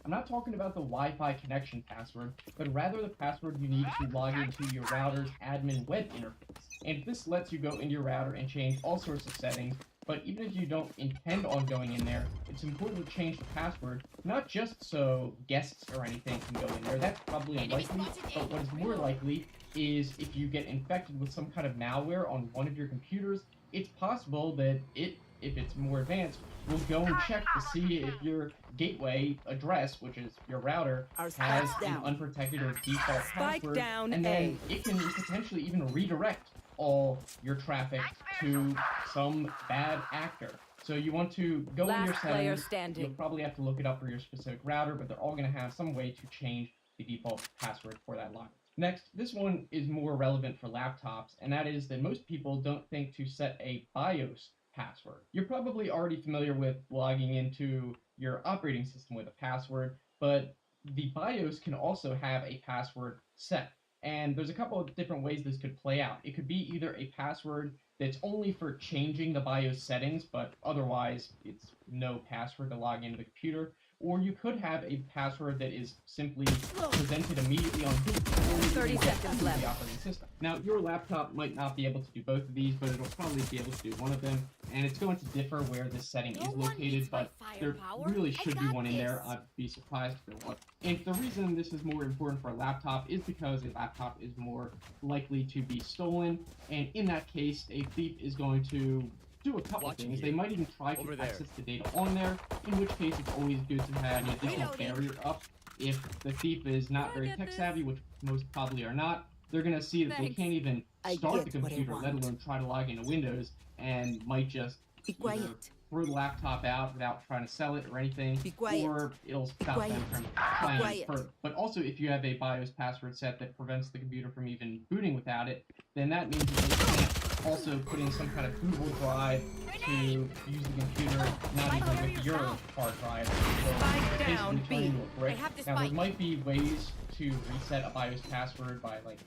I'm not talking about the Wi-Fi connection password, but rather the password you need to log into your router's admin web interface. And this lets you go into your router and change all sorts of settings, but even if you don't intend on going in there, it's important to change the password, not just so guests or anything can go in there, that's probably unlikely, but what is more likely is if you get infected with some kind of malware on one of your computers, it's possible that if it's more advanced, will go and check to see if your gateway address, which is your router, has an unprotected or default password, and then it can potentially even redirect all your traffic to some bad actor. So you want to go in your settings, you'll probably have to look it up for your specific router, but they're all going to have some way to change the default password for that line. Next, this one is more relevant for laptops, and that is that most people don't think to set a BIOS password. You're probably already familiar with logging into your operating system with a password, but the BIOS can also have a password set. And there's a couple of different ways this could play out. It could be either a password that's only for changing the BIOS settings, but otherwise it's no password to log into the computer, or you could have a password that is simply presented immediately on boot before you even get to the operating system. Now, your laptop might not be able to do both of these, but it'll probably be able to do one of them, and it's going to differ where this setting is located, but there really should be one in there. I'd be surprised if there wasn't. And the reason this is more important for a laptop is because a laptop is more likely to be stolen, and in that case, a thief is going to do a couple of things. They might even try to access the data on there, in which case it's always good to have an additional barrier up. If the thief is not very tech savvy, which most probably are not, they're going to see that they can't even start the computer, let alone try to log into Windows, and might just either throw the laptop out without trying to sell it or anything, or it'll stop them from trying further. But also, if you have a BIOS password set that prevents the computer from even booting without it, then that means that you can't also put in some kind of bootable drive to use the computer, not even with your hard drive. So basically turn into a brick. Now, there might be ways to reset a BIOS password by, like,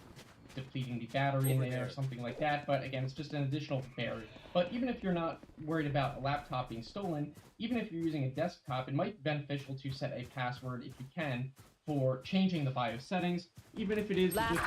depleting the battery in there or something like that, but again, it's just an additional barrier. But even if you're not worried about a laptop being stolen, even if you're using a desktop, it might be beneficial to set a password, if you can, for changing the BIOS settings, even if it is just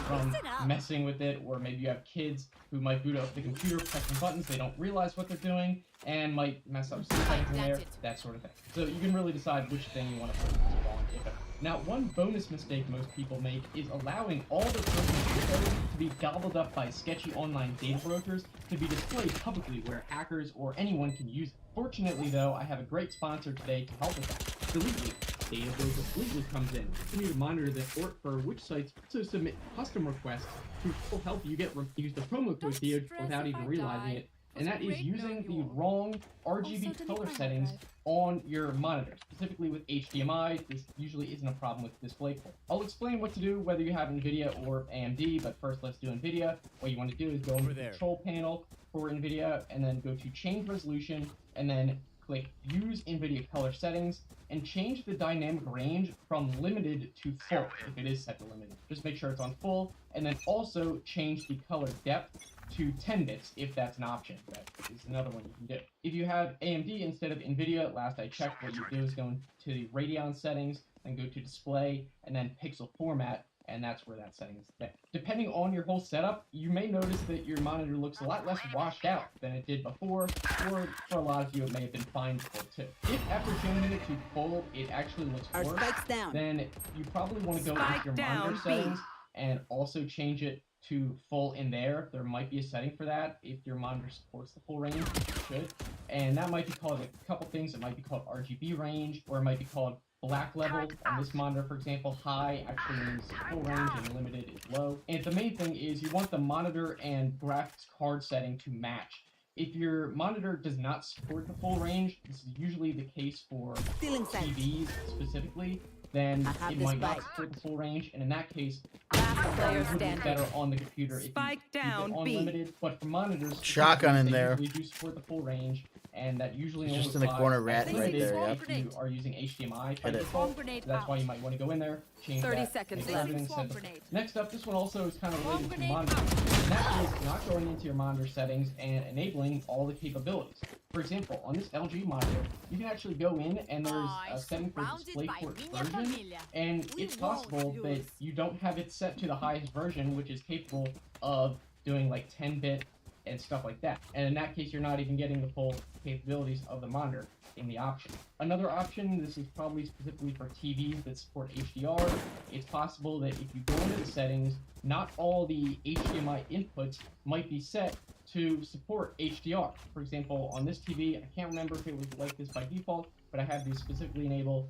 from messing with it, or maybe you have kids who might boot up the computer, pressing buttons, they don't realize what they're doing, and might mess up some settings in there, that sort of thing. So you can really decide which thing you want to put on, if ever. Now, one bonus mistake most people make is allowing all their personal info to be gobbled up by sketchy online data brokers to be displayed publicly where hackers or anyone can use it. Fortunately, though, I have a great sponsor today to help with that. Delete Leak. Data broker Delete Leak comes in. You need to monitor the port for which sites to submit custom requests to help you use the promo code Theoj without even realizing it. And that is using the wrong RGB color settings on your monitor, specifically with HDMI. This usually isn't a problem with DisplayPort. I'll explain what to do whether you have NVIDIA or AMD, but first let's do NVIDIA. What you want to do is go into the control panel for NVIDIA, and then go to change resolution, and then click use NVIDIA color settings, and change the dynamic range from limited to full if it is set to limited. Just make sure it's on full, and then also change the color depth to 10 bits if that's an option. That is another one you can do. If you have AMD instead of NVIDIA, last I checked, what you do is go into the Radeon settings, then go to display, and then pixel format, and that's where that setting is there. Depending on your whole setup, you may notice that your monitor looks a lot less washed out than it did before, or for a lot of you it may have been fine before too. If after changing it to full, it actually looks worse, then you probably want to go into your monitor settings and also change it to full in there. There might be a setting for that if your monitor supports the full range, which it should. And that might be called a couple things. It might be called RGB range, or it might be called black level. On this monitor, for example, high actually means full range and limited is low. And the main thing is you want the monitor and graphics card setting to match. If your monitor does not support the full range, this is usually the case for TVs specifically, then it might not support the full range, and in that case, it would be better on the computer if you keep it on limited. But for monitors, shotgun in there, we do support the full range, and that usually It's only just in the applies corner as rat right limited there, if yep. you are using HDMI by Hit it. default. So that's why you might want to go in there, change 30 that, seconds make left. everything set to- Next up, this one also is kind of related to Grenade monitoring. And that is not going into your monitor settings and enabling all the capabilities. For example, on this LG monitor, you can actually go in and there's a setting for DisplayPort version, and it's possible that you don't have it set to the highest version, which is capable of doing like 10-bit and stuff like that. And in that case, you're not even getting the full capabilities of the monitor in the option. Another option, this is probably specifically for TVs that support HDR, it's possible that if you go into the settings, not all the HDMI inputs might be set to support HDR. For example, on this TV, I can't remember if it was like this by default, but I have these specifically enabled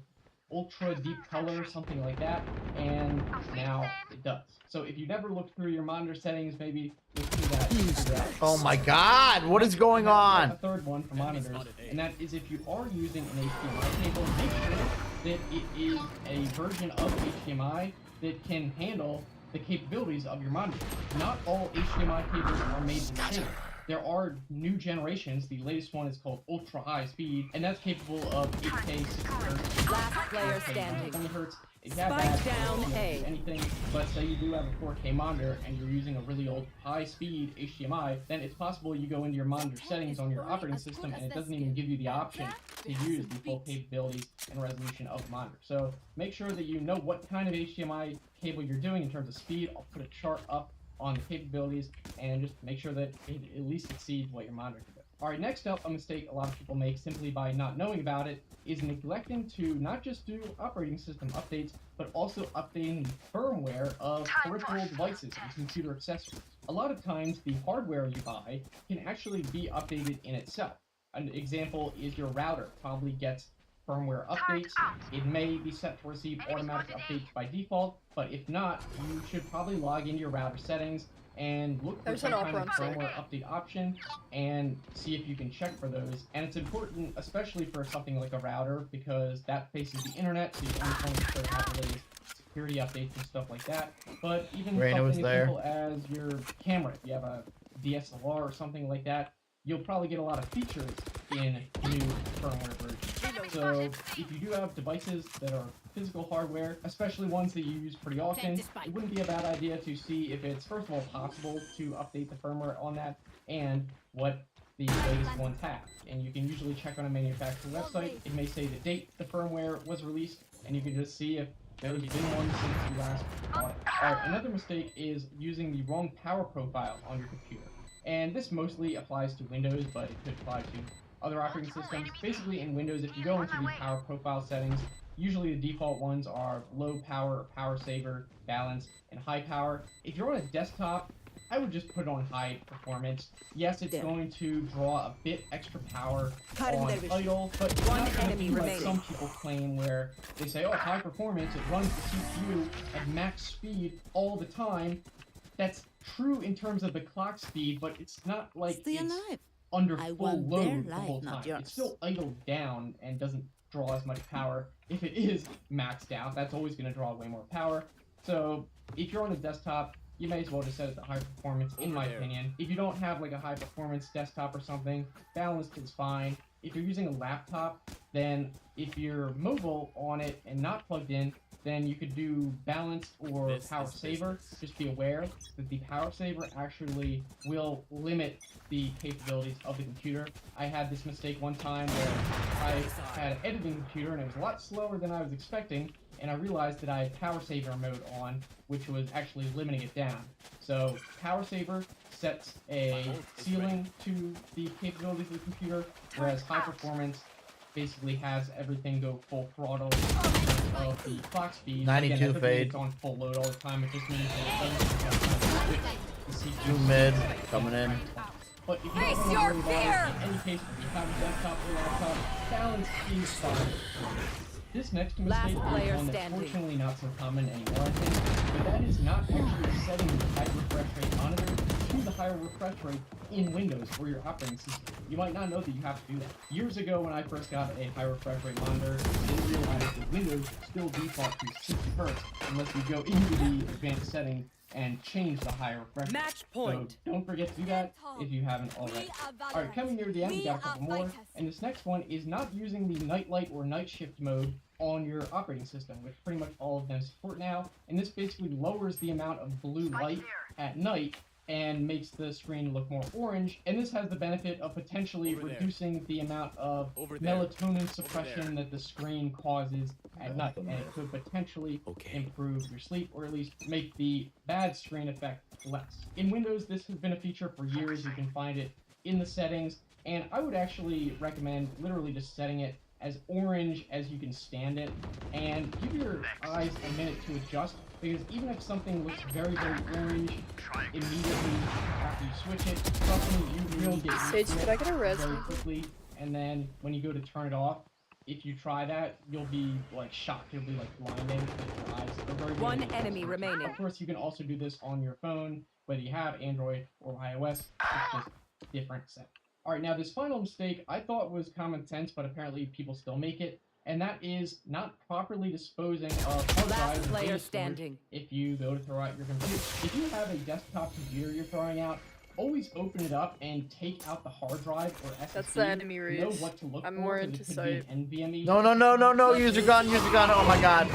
ultra deep color, something like that, and now it does. So if you never looked through your monitor settings, maybe look through that. Oh my god, what is going A on? third one for monitors, and that is if you are using an HDMI cable, make sure that it is a version of HDMI that can handle the capabilities of your monitor. Not all HDMI cables are made the same. There are new generations. The latest one is called Ultra High Speed, and that's capable of 8K, 60 Hz, Last player standing. 20 Hz. If you Spike have that, down you don't A. do anything. But say you do have a 4K monitor and you're using a really old high-speed HDMI, then it's possible you go into your monitor settings on your operating system and it doesn't even give you the option to use the full capabilities and resolution of the monitor. So make sure that you know what kind of HDMI cable you're doing in terms of speed. I'll put a chart up on the capabilities and just make sure that it at least exceeds what your monitor can do. Alright, next up, a mistake a lot of people make simply by not knowing about it is neglecting to not just do operating system updates, but also updating the firmware of peripheral devices and computer accessories. A lot of times, the hardware you buy can actually be updated in itself. An example is your router probably gets firmware updates. It may be set to receive automatic updates by default, but if not, you should probably log into your router settings and look for There's some an kind of opera on firmware update option and see if you can check for those. And it's important, especially for something like a router, because that faces the internet, so you only want to sort of have the latest security updates and stuff like that. But even Raina was something as there. simple as your camera, if you have a DSLR or something like that, you'll probably get a lot of features in new firmware versions. So if you do have devices that are physical hardware, especially ones that you use pretty often, it wouldn't be a bad idea to see if it's, first of all, possible to update the firmware on that, and what the latest ones have. And you can usually check on a manufacturer website. It may say the date the firmware was released, and you can just see if there's been one since you last bought it. Alright, another mistake is using the wrong power profile on your computer. And this mostly applies to Windows, but it could apply to other operating systems. Basically, in Windows, if you go into the power profile settings, usually the default ones are low power, or power saver, balance, and high power. If you're on a desktop, I would just put it on high performance. Yes, it's going to draw a bit extra power on idle, but it's not going to be like some people claim where they say, oh, high performance, it runs the CPU at max speed all the time. That's true in terms of the clock speed, but it's not like it's under full load the whole time. It's still idled down and doesn't draw as much power. If it is maxed out, that's always going to draw way more power. So if you're on a desktop, you may as well just set it to high performance, in my opinion. If you don't have like a high performance desktop or something, balanced is fine. If you're using a laptop, then if you're mobile on it and not plugged in, then you could do balanced or power saver. Just be aware that the power saver actually will limit the capabilities of the computer. I had this mistake one time where I had an editing computer and it was a lot slower than I was expecting, and I realized that I had power saver mode on, which was actually limiting it down. So power saver sets a ceiling to the capabilities of the computer, whereas high performance basically has everything go full throttle of the clock speed. 92 Again, fade. It's on full load all the time. It just means that it doesn't have the CPU. Two mid, coming in. But if you don't want to worry about it, in any case, if you have a desktop or laptop, balance is fine. This next mistake is one that's fortunately not so common anymore, I think, but that is not actually setting the high refresh rate monitor to the higher refresh rate in Windows or your operating system. You might not know that you have to do that. Years ago, when I first got a high refresh rate monitor, I didn't realize that Windows still default to 60 Hz unless you go into the advanced settings and change the higher refresh rate. Match point. So don't forget to do that if you haven't already. Alright, coming near the end, we got a couple more. And this next one is not using the nightlight or night shift mode on your operating system, which pretty much all of them support now. And this basically lowers the amount of blue light at night and makes the screen look more orange. And this has the benefit of potentially reducing the amount of melatonin suppression that the screen causes at night. And it could potentially improve your sleep, or at least make the bad screen effect less. In Windows, this has been a feature for years. You can find it in the settings. And I would actually recommend literally just setting it as orange as you can stand it, and give your eyes a minute to adjust, because even if something looks very, very orange immediately after you switch it, trust me, you will get Sage, could I get a res? very quickly, and then when you go to turn it off, if you try that, you'll be like shocked. You'll be like blinding with your eyes. They're very, One very enemy remaining. Of course, you can also do this on your phone, whether you have Android or iOS. It's just different set. Alright, now this final mistake I thought was common sense, but apparently people still make it, and that is not properly disposing of hard drives and player data storage standing. if you go to throw out your computer. If you have a desktop computer you're throwing out, always open it up and take out the hard drive or SSD. That's the enemy reach. Know what to look I'm for, more 'cause it into could be an NVMe. No, user gun, oh my god.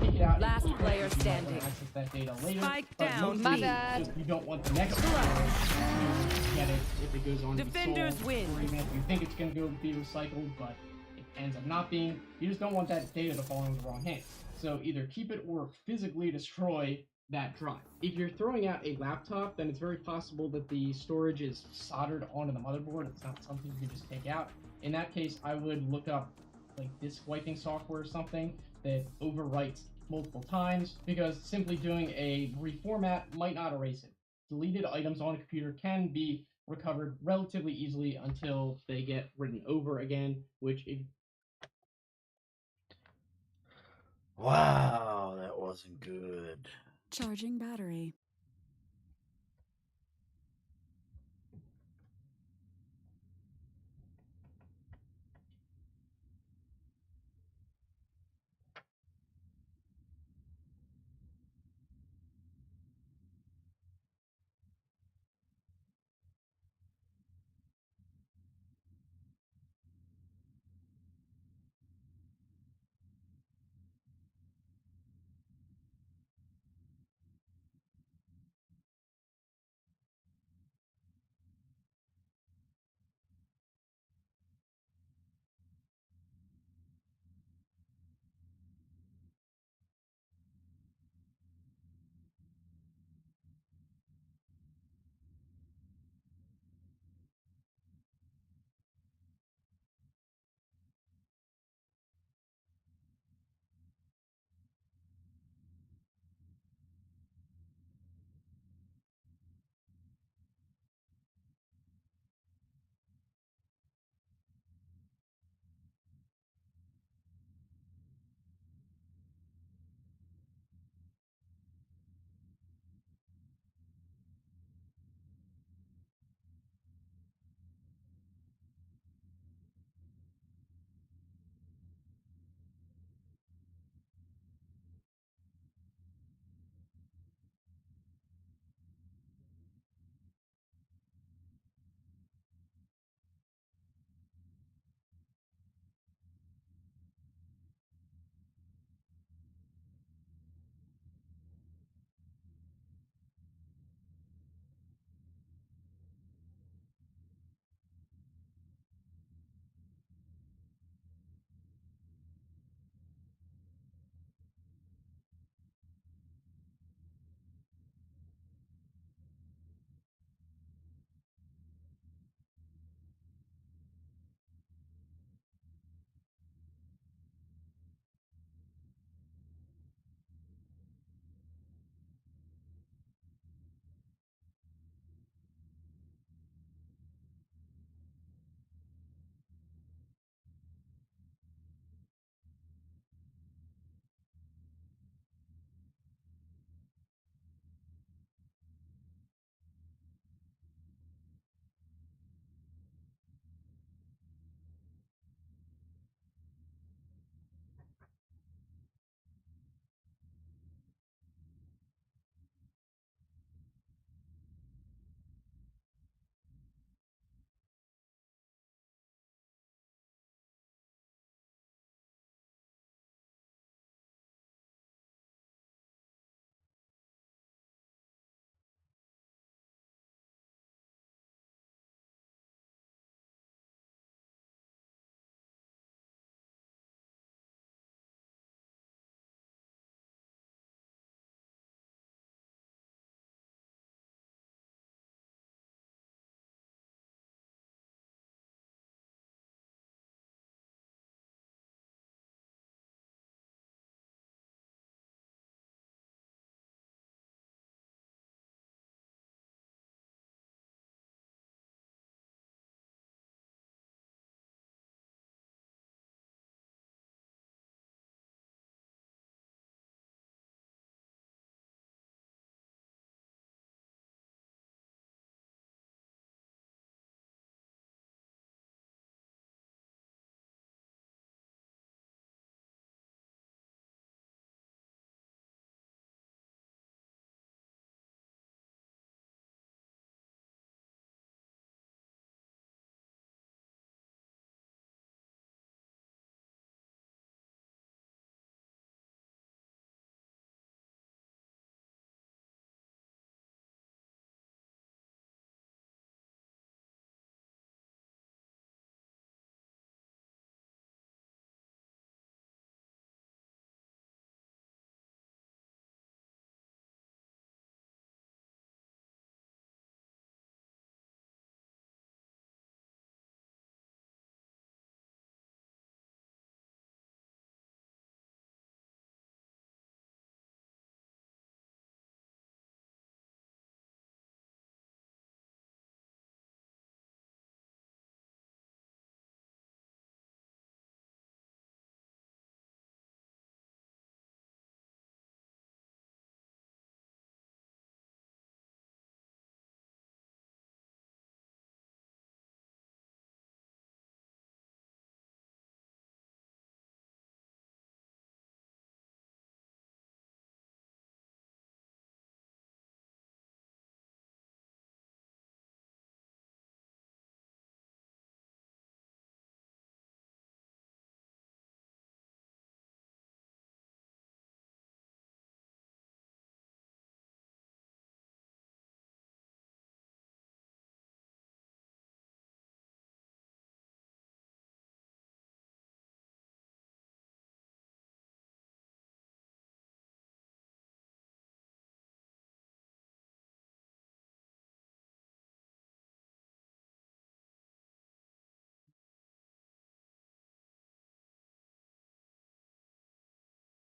Take it out. Last and player access standing. that data later. Spike But down. mostly, My bad. just you don't want the next one to get it if it goes on to be Defenders sold, win. or even if you think it's going to go be recycled, but it ends up not being. You just don't want that data to fall into the wrong hands. So either keep it or physically destroy that drive. If you're throwing out a laptop, then it's very possible that the storage is soldered onto the motherboard. It's not something you can just take out. In that case, I would look up like disk wiping software or something that overwrites multiple times, because simply doing a reformat might not erase it. Deleted items on a computer can be recovered relatively easily until they get written over again, which Wow, that wasn't good. Charging battery.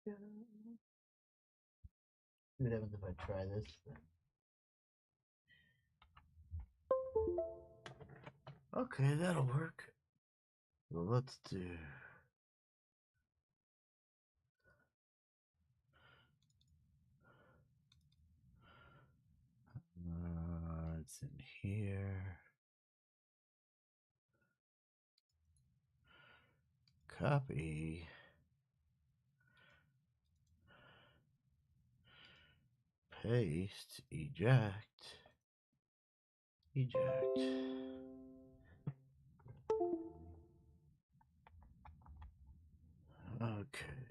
See what happens if I try this then. Okay, that'll work. Well, let's do. It's in here. Copy. Paste. Eject. Eject. Okay.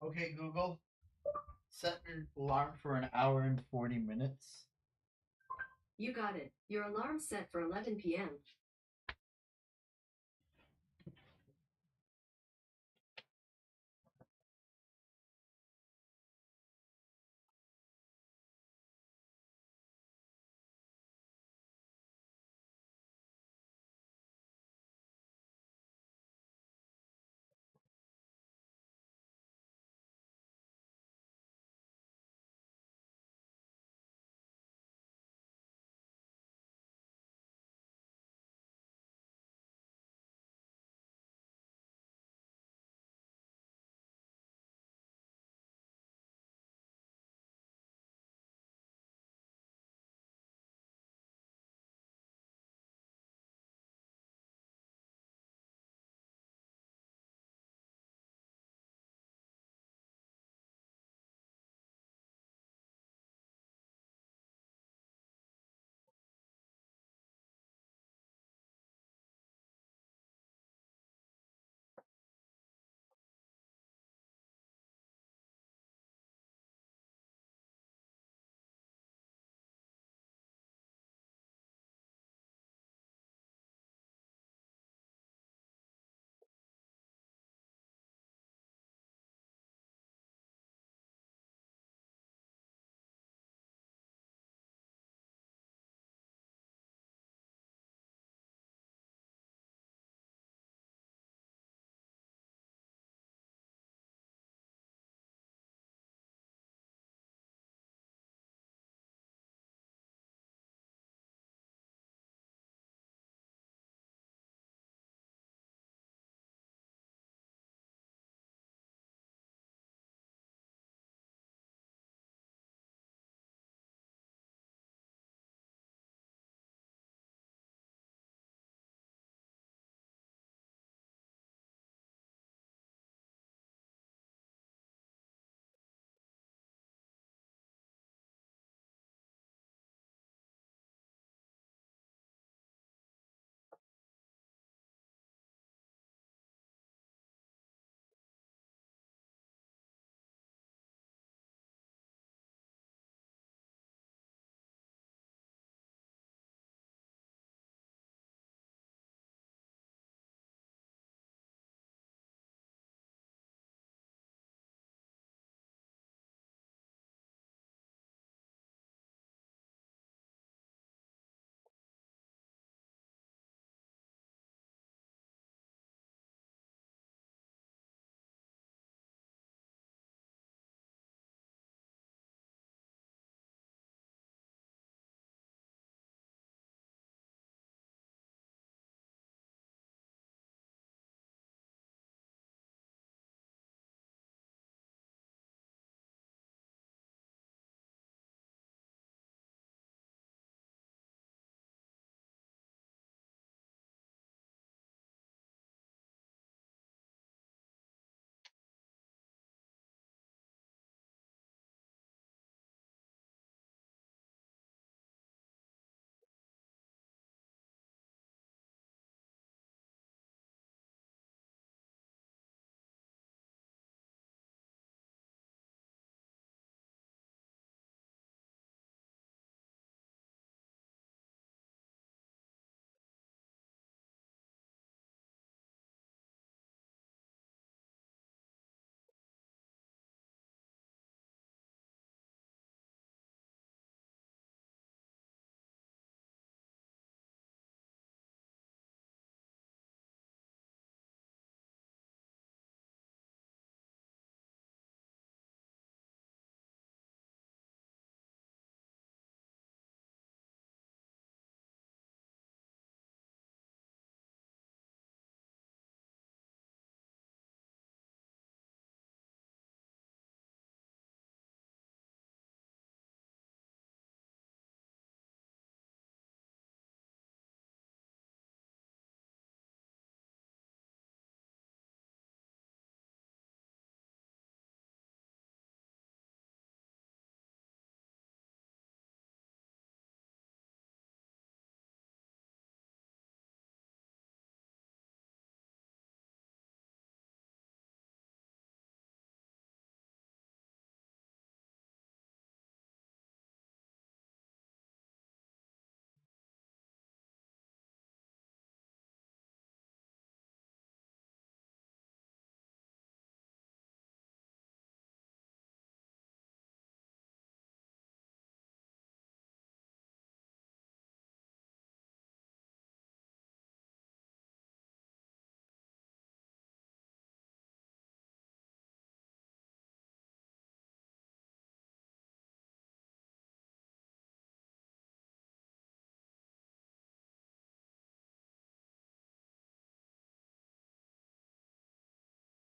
Okay, Google, set an alarm for an hour and 40 minutes. You got it. Your alarm's set for 11 p.m.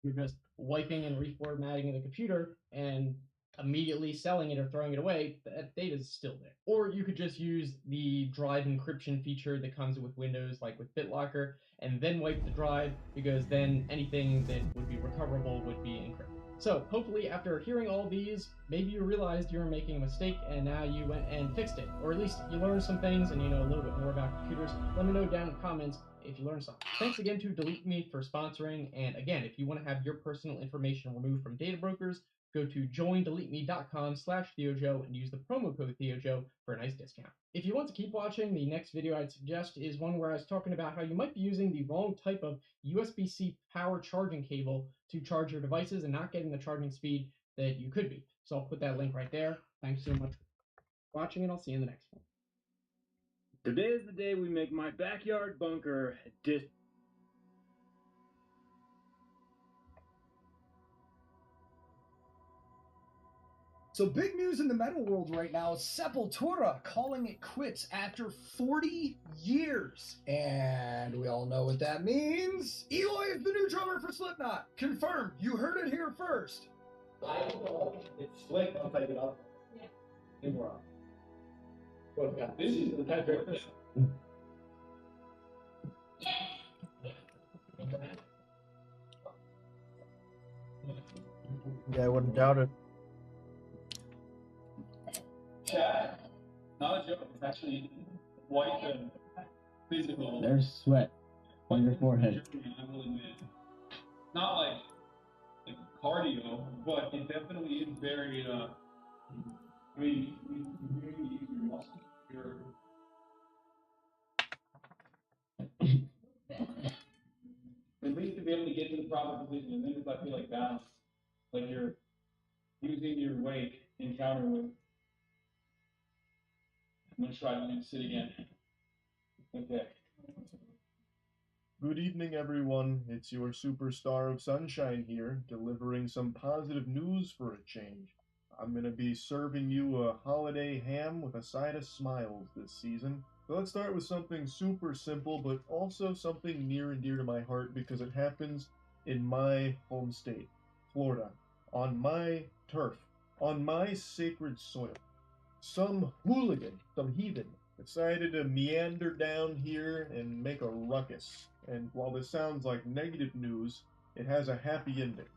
you're just wiping and reformatting the computer and immediately selling it or throwing it away, that data is still there. Or you could just use the drive encryption feature that comes with Windows, like with BitLocker, and then wipe the drive, because then anything that would be recoverable would be encrypted. So hopefully after hearing all these, maybe you realized you were making a mistake and now you went and fixed it. Or at least you learned some things and you know a little bit more about computers. Let me know down in the comments if you learned something. Thanks again to Delete Me for sponsoring. And again, if you want to have your personal information removed from data brokers, go to joindeleteme.com/TheoJoe and use the promo code TheoJoe for a nice discount. If you want to keep watching, the next video I'd suggest is one where I was talking about how you might be using the wrong type of USB-C power charging cable to charge your devices and not getting the charging speed that you could be. So I'll put that link right there. Thanks so much for watching, and I'll see you in the next one. Today is the day we make my backyard bunker So big news in the metal world right now, Sepultura calling it quits after 40 years. And we all know what that means. Eloy is the new drummer for Slipknot. Confirmed. You heard it here first. It's slick. I'll take it off. Yeah. And we're off. Well, God, this is the type of Yeah, I wouldn't doubt it. Yeah, not a joke. It's actually white and physical. There's sweat on your forehead. Not like cardio, but it definitely is very. I mean, you really use your muscles. At least to be able to get to the proper position, and then it's I feel like balance, like you're using your weight in counter with. I'm gonna try to sit again. Okay. Good evening, everyone. It's your superstar of sunshine here, delivering some positive news for a change. I'm gonna be serving you a holiday ham with a side of smiles this season. So let's start with something super simple, but also something near and dear to my heart because it happens in my home state, Florida, on my turf, on my sacred soil. Some hooligan, some heathen, decided to meander down here and make a ruckus. And while this sounds like negative news, it has a happy ending.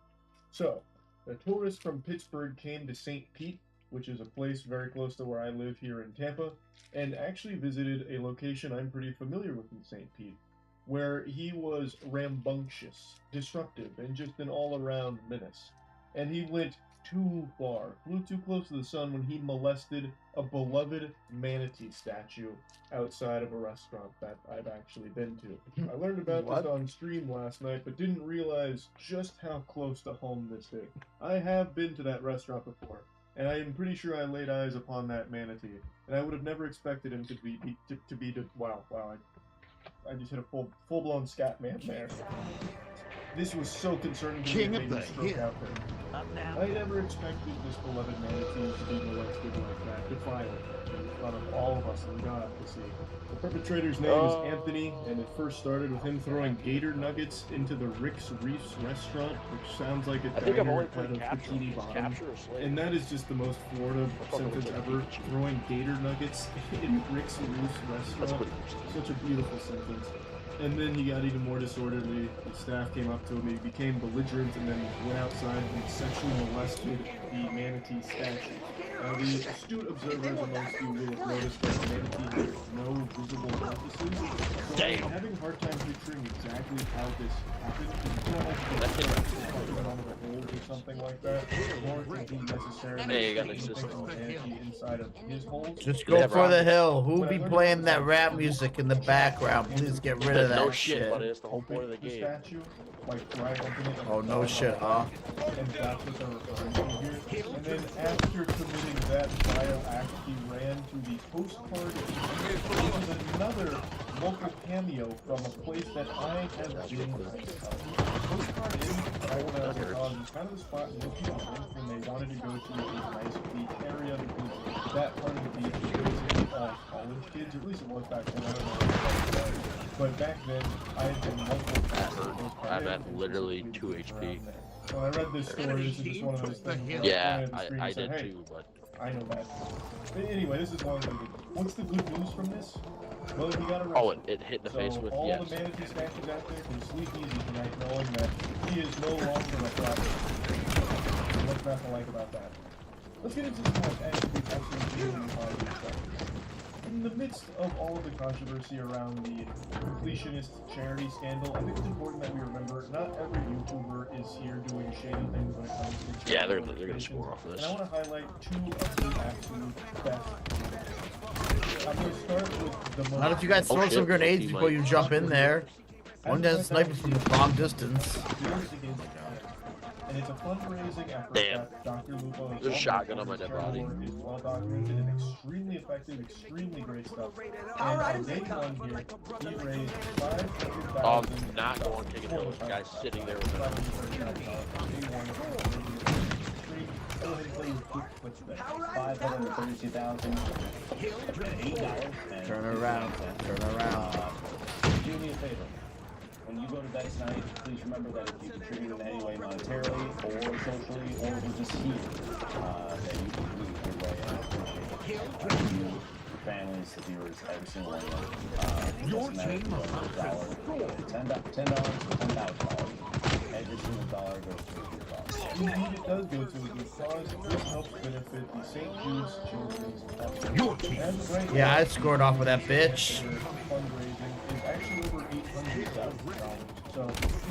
So, a tourist from Pittsburgh came to St. Pete, which is a place very close to where I live here in Tampa, and actually visited a location I'm pretty familiar with in St. Pete, where he was rambunctious, disruptive, and just an all-around menace. And he went too far, flew too close to the sun when he molested a beloved manatee statue outside of a restaurant that I've actually been to. I learned about this on stream last night, but didn't realize just how close to home this is. I have been to that restaurant before, and I am pretty sure I laid eyes upon that manatee, and I would have never expected him to be wow, I just hit a full-blown scat man there. This was so concerning to me, it made me stroke out there. I never expected this beloved manatee to be molested like that, defiled, in front of all of us and God to see. The perpetrator's name is Anthony, and it first started with him throwing gator nuggets into the Rick's Reefs restaurant, which sounds like a diner out of Bikini Bottom. And that is just the most Florida sentence ever, throwing gator nuggets in Rick's Reefs restaurant. Such a beautiful sentence. And then he got even more disorderly. The staff came up to him, he became belligerent, and then went outside and sexually molested the manatee statue. Now, the astute observers amongst you will have noticed that the manatee has no visible orifices. So I'm having a hard time picturing exactly how this happened. It's not like the one of the holes or something like that, nor could he necessarily anything from the manatee inside of his holes. Just go for the hill. Who be playing that rap music in the background? Please get rid of that no shit, buddy. It's the whole point of the game. Oh, no shit, huh? And that's what they're referring to here. And then after committing that vile act, he ran to the postcard, which is another local cameo from a place that I have been. The postcard is, I want to kind of the spot most people went when they wanted to go to a nice beach area because that part of the beach is basically all all college kids, or at least it was back then. I don't know what it's like today. But back then, I had been multiple times. I'm at literally 2 HP. When I read this story, this is just one of those things. Where Yeah, I I did hey, too, but I know that. Anyway, this is one thing. What's the good news from this? Well, he got arrested. oh, it hit in the face with all yes. the manatee snatchers out there can sleep easy tonight, knowing that he is no longer a threat. What's not to like about that? Let's get into some more actually absolutely stuff. In the midst of all of the controversy around the completionist charity scandal, I think it's important that we remember not every YouTuber is here doing shady things when it comes to Yeah, they're gonna score off this. And I want to highlight two of the absolute best. I'm going to start with the most... Not if you guys throw some grenades before you jump in there. One does sniping from the long distance. And it's a fundraising effort Damn. that Dr. Lupo has There's a shotgun on my dead body. is well documented and extremely effective, extremely great stuff. And on day one here, he raised $500,000. Not the one taking those guys sitting there with Turn around. Turn around. Do me a favor. When you go to bed tonight, please remember that if you contribute in any way monetarily or socially or just here, that you can do your way, and I appreciate it. You, your families, the viewers, every single one of them. Your team $10 to $10,000. Every single dollar goes to a good cause. Indeed, it does go to a good cause. This helps benefit the St. Jude's Children's Hospital. Right Yeah, I scored off with that bitch. Fundraising is actually over $800,000. So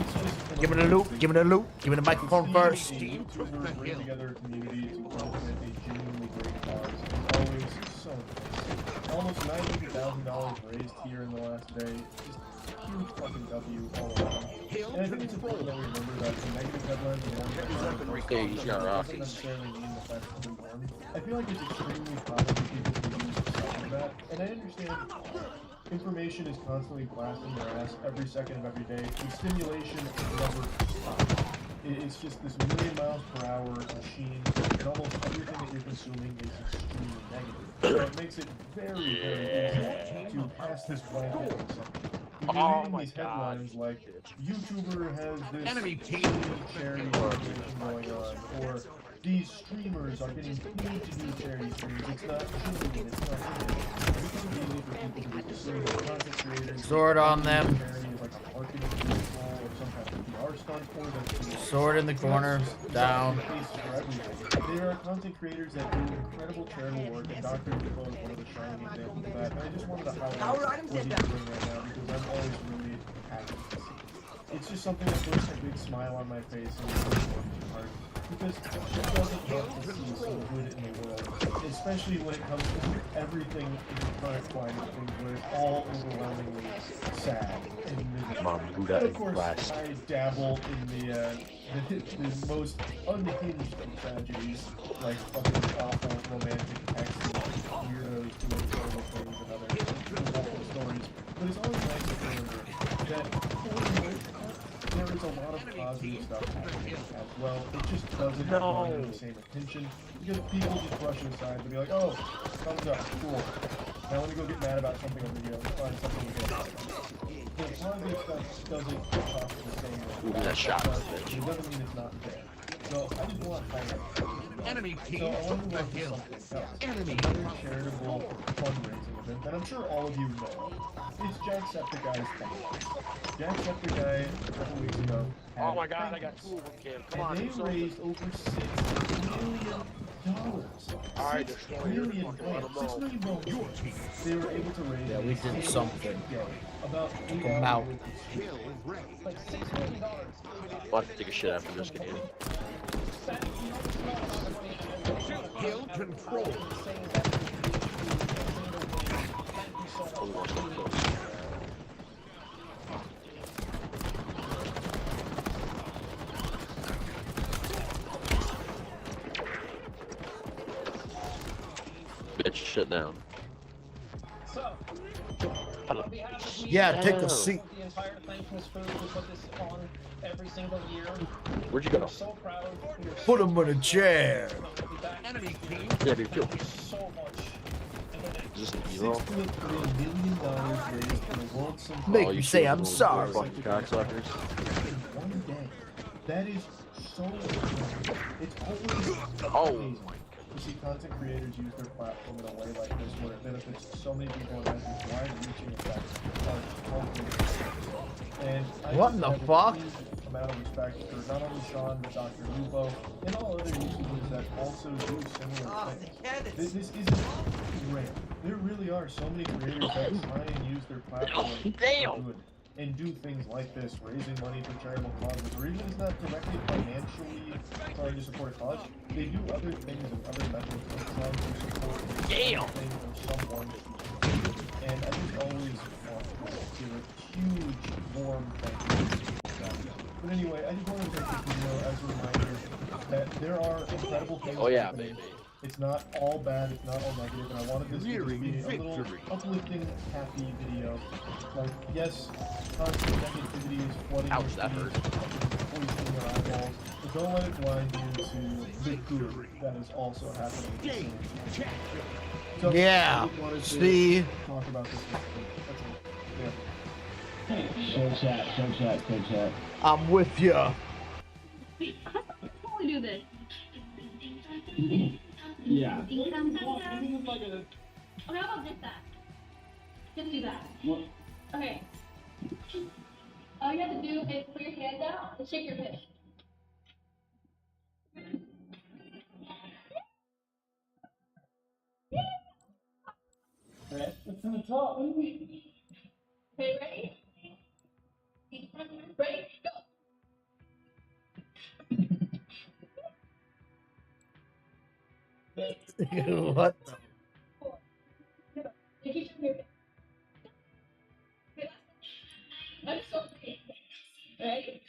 it's just Give it a loop. Give it a loop. Give it a microphone first. YouTubers bring together a community to benefit a genuinely great cause. It's always so nice. Almost $900,000 raised here in the last day. Just huge fucking W all around. And I think it's important that we remember that the negative headlines and doesn't necessarily mean the fact that we won. I feel like it's extremely common for people to use something like that, and I understand information is constantly blasting your ass every second of every day, and stimulation never stops. It's just this million miles per hour machine, and almost everything that you're consuming is extremely negative. So it makes it very, very easy to pass this blanket on something. If you're reading these headlines like, YouTuber has this charity organization going on, or these streamers are getting paid to do charity streams, it's not true, it's not true. It's easy for people to be considered content creators. Sword on them. Like a marketing vehicle or some kind of PR stunt for them. Sword in the corner. Down. There are content creators that do incredible charitable work, and Dr. Lupo is one of the shining examples of that. And I just wanted to highlight what he's doing right now because I'm always really happy to see. It's just something that puts a big smile on my face and really warms your heart. Because it doesn't hurt to see some good in the world, especially when it comes to everything in the current climate of things where it's all overwhelmingly sad and miserable. And of course, I dabble in the most unhinged of tragedies, like fucking awful romantic exes, weirdos doing terrible things and other awful stories. But it's always nice to remember that there is a lot of positive stuff happening as well. It just doesn't have the same attention because people just brush it aside and be like, oh, thumbs up, cool. Now let me go get mad about something over here. Let's find something to get mad about. The positive stuff doesn't cost the same way. That shot was It doesn't mean it's not there. So I just want to highlight enemy team. So I want to move to something else. Another charitable fundraising event that I'm sure all of you know. It's Jacksepticeye's thing. Jacksepticeye a couple weeks ago. Oh my god, I got two of them, Cam. Come on, and they raised over $6 million. Alright, $6 million. $6 million. They were able to raise. Yeah, we did something. About Took them out. like $6 million. I'll have to take a shit after this game. Kill control. Bitch, shit down. Yeah, take a seat. The entire Thankfulness Food, we put this on every single year. Where'd you go? We're so proud. Put him in a chair. Enemy team. Yeah, dude, kill. So much. And Is this Evo? $6.3 million raised for the world's simplest. Make me say I'm sorry. Fucking cocksuckers. One day. That is so incredible. It's always Oh amazing to see content creators use their platform in a way like this where it benefits so many people and has this wide-reaching effect on culture. And I What just the have a fuck? huge amount of respect for not only Sean, but Dr. Lupo, and all other YouTubers that also do similar things. This isn't rare. There really are so many creators that try and use their platform for good and do things like this, raising money for charitable causes, or even if it's not directly financially trying to support a cause, they do other things and other methods of trying to support something or someone. And I just always want to give a huge, warm thank you to them. But anyway, I just wanted to take this video as a reminder that there are incredible things happening. It's not all bad, it's not all negative, and I wanted this to just be a little uplifting, happy video. Like, yes, constant negativity is flooding your feed, poisoning your eyeballs, but don't let it blind you to the good that is also happening at the same time. So, Yeah, I just wanted to see? talk about this. That's all. Yeah. Show chat. I'm with ya. How do we do this? Yeah. Okay, how about just that? Just do that. What? Okay. All you have to do is put your hand out and shake your fist. It's in the top. What do you mean? Okay, ready? Ready? Go. What the? I'm sorry. Ready?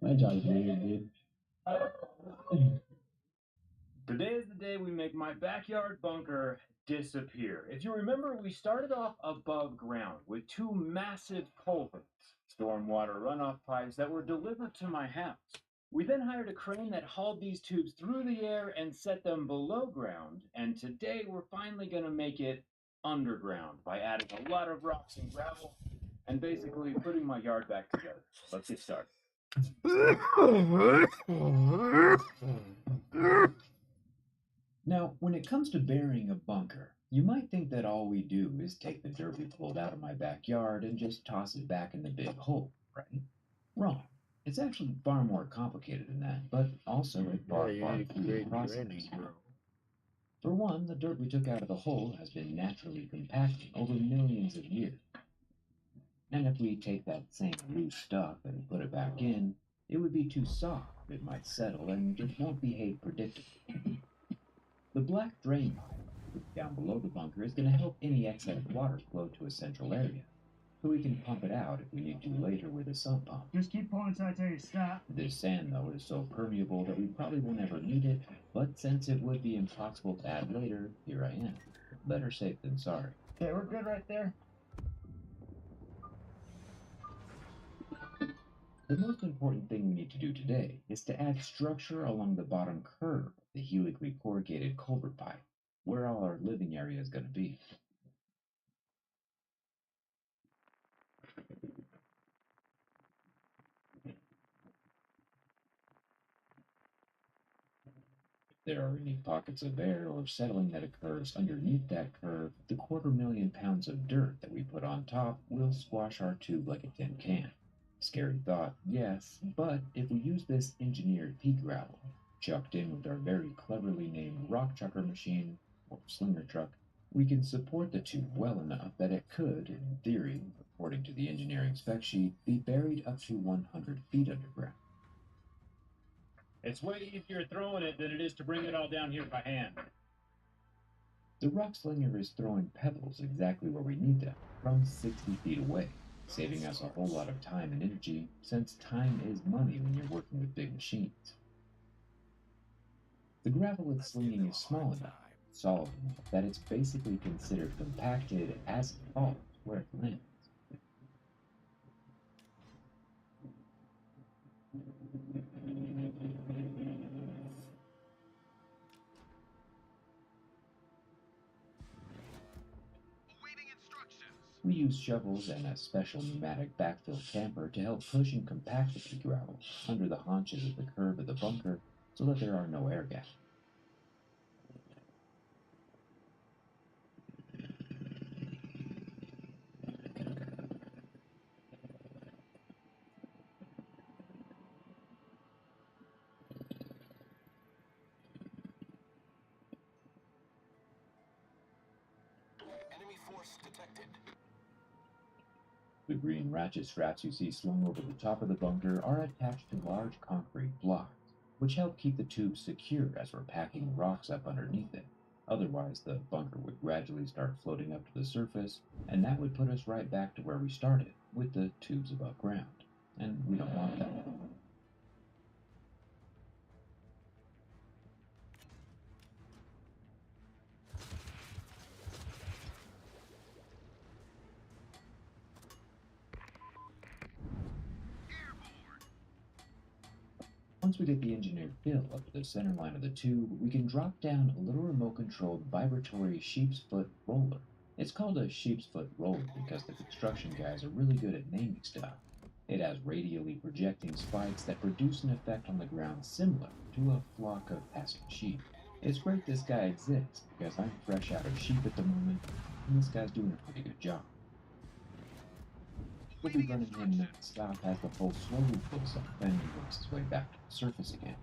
My job's weird, dude. Today is the day we make my backyard bunker disappear. If you remember, we started off above ground with two massive culverts, stormwater runoff pipes that were delivered to my house. We then hired a crane that hauled these tubes through the air and set them below ground, and today we're finally going to make it underground by adding a lot of rocks and gravel and basically putting my yard back together. Let's get started. Now, when it comes to burying a bunker, you might think that all we do is take the dirt we pulled out of my backyard and just toss it back in the big hole, right? Wrong. It's actually far more complicated than that, but also a far fewer process. For one, the dirt we took out of the hole has been naturally compacting over millions of years. And if we take that same loose stuff and put it back in, it would be too soft, it might settle, and it won't behave predictably. The black drain line down below the bunker is going to help any excess water flow to a central area, so we can pump it out if we need to later with a sump pump. Just keep pulling until I tell you to stop. This sand, though, is so permeable that we probably won't ever need it, but since it would be impossible to add later, here I am. Better safe than sorry. Okay, we're good right there. The most important thing we need to do today is to add structure along the bottom curve of the helically corrugated culvert pipe, where all our living area is going to be. If there are any pockets of air or settling that occurs underneath that curve, the 250,000 pounds of dirt that we put on top will squash our tube like a tin can. Scary thought, yes, but if we use this engineered pea gravel, chucked in with our very cleverly named rock chucker machine, or slinger truck, we can support the tube well enough that it could, in theory, according to the engineering spec sheet, be buried up to 100 feet underground. It's way easier throwing it than it is to bring it all down here by hand. The rock slinger is throwing pebbles exactly where we need them, from 60 feet away, saving us a whole lot of time and energy, since time is money when you're working with big machines. The gravel it's slinging is small enough, solid enough, that it's basically considered compacted as it falls where it lands. use shovels and a special pneumatic backfill camper to help push and compact the pea gravel under the haunches of the curb of the bunker so that there are no air gaps. Enemy force detected. The green ratchet straps you see slung over the top of the bunker are attached to large concrete blocks, which help keep the tubes secure as we're packing rocks up underneath it. Otherwise, the bunker would gradually start floating up to the surface, and that would put us right back to where we started, with the tubes above ground. And we don't want that. Once we get the engineered fill up to the center line of the tube, we can drop down a little remote-controlled vibratory sheep's foot roller. It's called a sheep's foot roller because the construction guys are really good at naming stuff. It has radially projecting spikes that produce an effect on the ground similar to a flock of passing sheep. It's great this guy exists because I'm fresh out of sheep at the moment, and this guy's doing a pretty good job. We'll be running him non-stop as the pole slowly fills up and he works his way back to the surface again.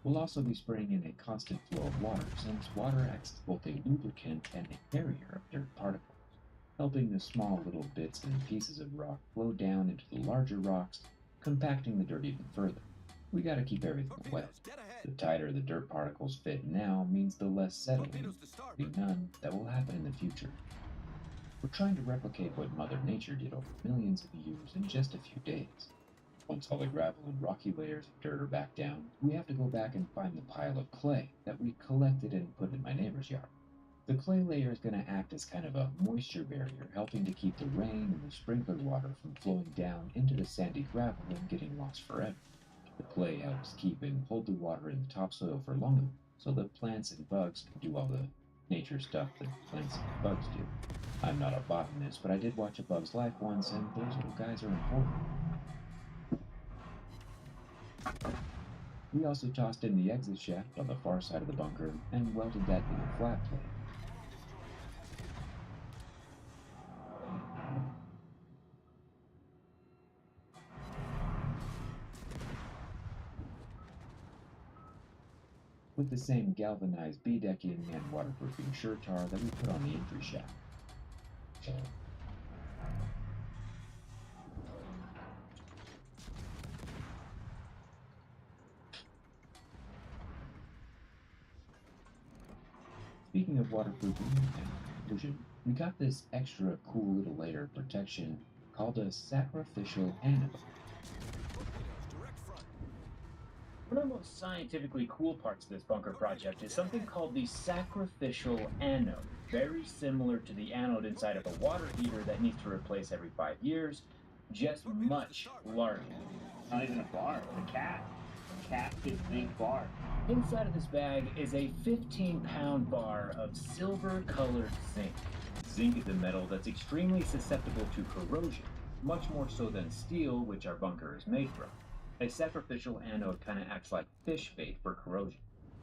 We'll also be spraying in a constant flow of water, since water acts as both a lubricant and a carrier of dirt particles, helping the small little bits and pieces of rock flow down into the larger rocks, compacting the dirt even further. We gotta keep everything wet. The tighter the dirt particles fit now means the less settling, none, that will happen in the future. We're trying to replicate what Mother Nature did over millions of years in just a few days. Once all the gravel and rocky layers of dirt are back down, we have to go back and find the pile of clay that we collected and put in my neighbor's yard. The clay layer is going to act as kind of a moisture barrier, helping to keep the rain and the sprinkler water from flowing down into the sandy gravel and getting lost forever. The clay helps keep and hold the water in the topsoil for longer, so the plants and bugs can do all the nature stuff that plants and bugs do. I'm not a botanist, but I did watch A Bug's Life once, and those little guys are important. We also tossed in the exit shaft on the far side of the bunker and welded that in a flat plate. With the same galvanized beadecking and waterproofing Shurtar that we put on the entry shaft. Speaking of waterproofing and inclusion, we got this extra cool little layer of protection called a sacrificial anode. One of the most scientifically cool parts of this bunker project is something called the sacrificial anode. Very similar to the anode inside of a water heater that needs to replace every 5 years, just much larger. Not even a bar, a cat. A casted zinc bar. Inside of this bag is a 15-pound bar of silver-colored zinc. Zinc is a metal that's extremely susceptible to corrosion, much more so than steel, which our bunker is made from. A sacrificial anode kind of acts like fish bait for corrosion.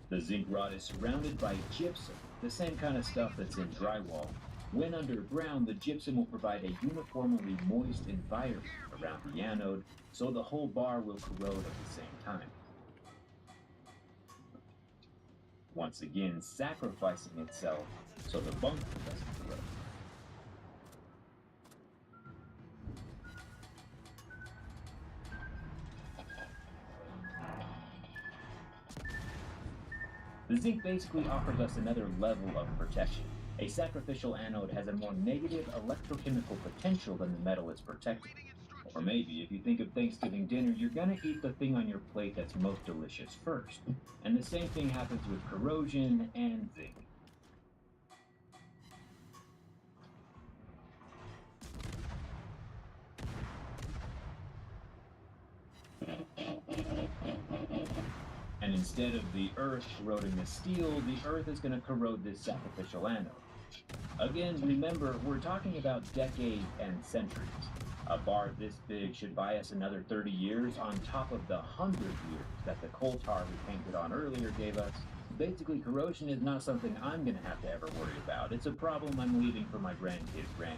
The zinc rod is surrounded by gypsum, the same kind of stuff that's in drywall. When underground, the gypsum will provide a uniformly moist environment around the anode, so the whole bar will corrode at the same time. Once again, sacrificing itself so the bunker doesn't corrode. The zinc basically offers us another level of protection. A sacrificial anode has a more negative electrochemical potential than the metal it's protecting. Or maybe, if you think of Thanksgiving dinner, you're gonna eat the thing on your plate that's most delicious first. And the same thing happens with corrosion and zinc. And instead of the earth corroding the steel, the earth is going to corrode this sacrificial anode. Again, remember, we're talking about decades and centuries. A bar this big should buy us another 30 years on top of the 100 years that the coal tar we painted on earlier gave us. Basically, corrosion is not something I'm going to have to ever worry about. It's a problem I'm leaving for my grandkids' grandkids.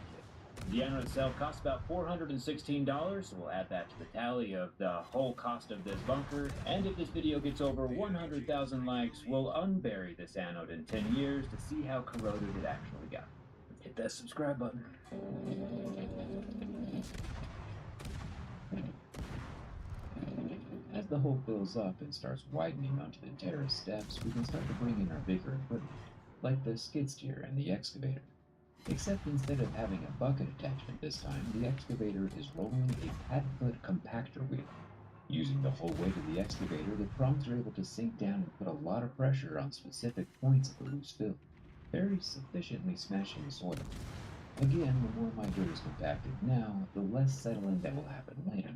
The anode itself costs about $416, so we'll add that to the tally of the whole cost of this bunker. And if this video gets over 100,000 likes, we'll unbury this anode in 10 years to see how corroded it actually got. Hit that subscribe button. As the hole fills up and starts widening onto the terrace steps, we can start to bring in our bigger equipment, like the skid steer and the excavator. Except instead of having a bucket attachment this time, the excavator is rolling a pad-foot compactor wheel. Using the whole weight of the excavator, the prongs are able to sink down and put a lot of pressure on specific points of the loose fill, very sufficiently smashing the soil. Again, the more my dirt is compacted now, the less settling that will happen later.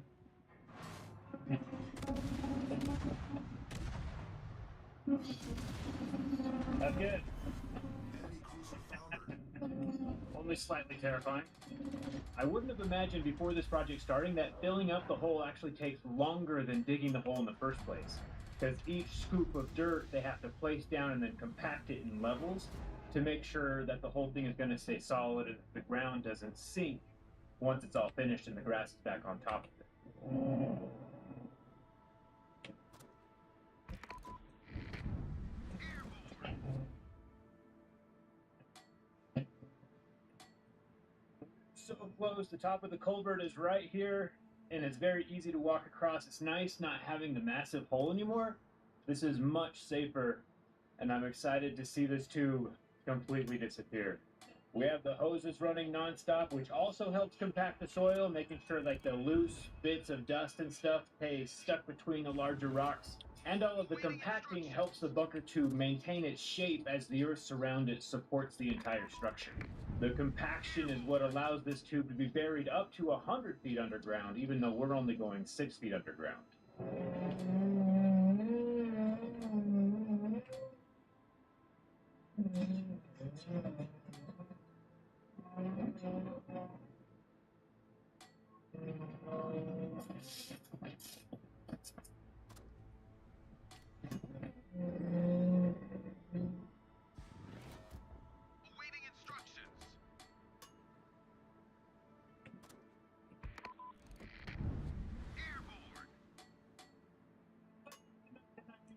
That's good. Only slightly terrifying. I wouldn't have imagined before this project starting that filling up the hole actually takes longer than digging the hole in the first place. Because each scoop of dirt they have to place down and then compact it in levels to make sure that the whole thing is going to stay solid and the ground doesn't sink once it's all finished and the grass is back on top of it. So close, the top of the culvert is right here, and it's very easy to walk across. It's nice not having the massive hole anymore. This is much safer, and I'm excited to see this tube completely disappear. We have the hoses running non-stop, which also helps compact the soil, making sure like the loose bits of dust and stuff stay stuck between the larger rocks. And all of the compacting helps the bunker tube maintain its shape as the earth surround it supports the entire structure. The compaction is what allows this tube to be buried up to 100 feet underground, even though we're only going 6 feet underground.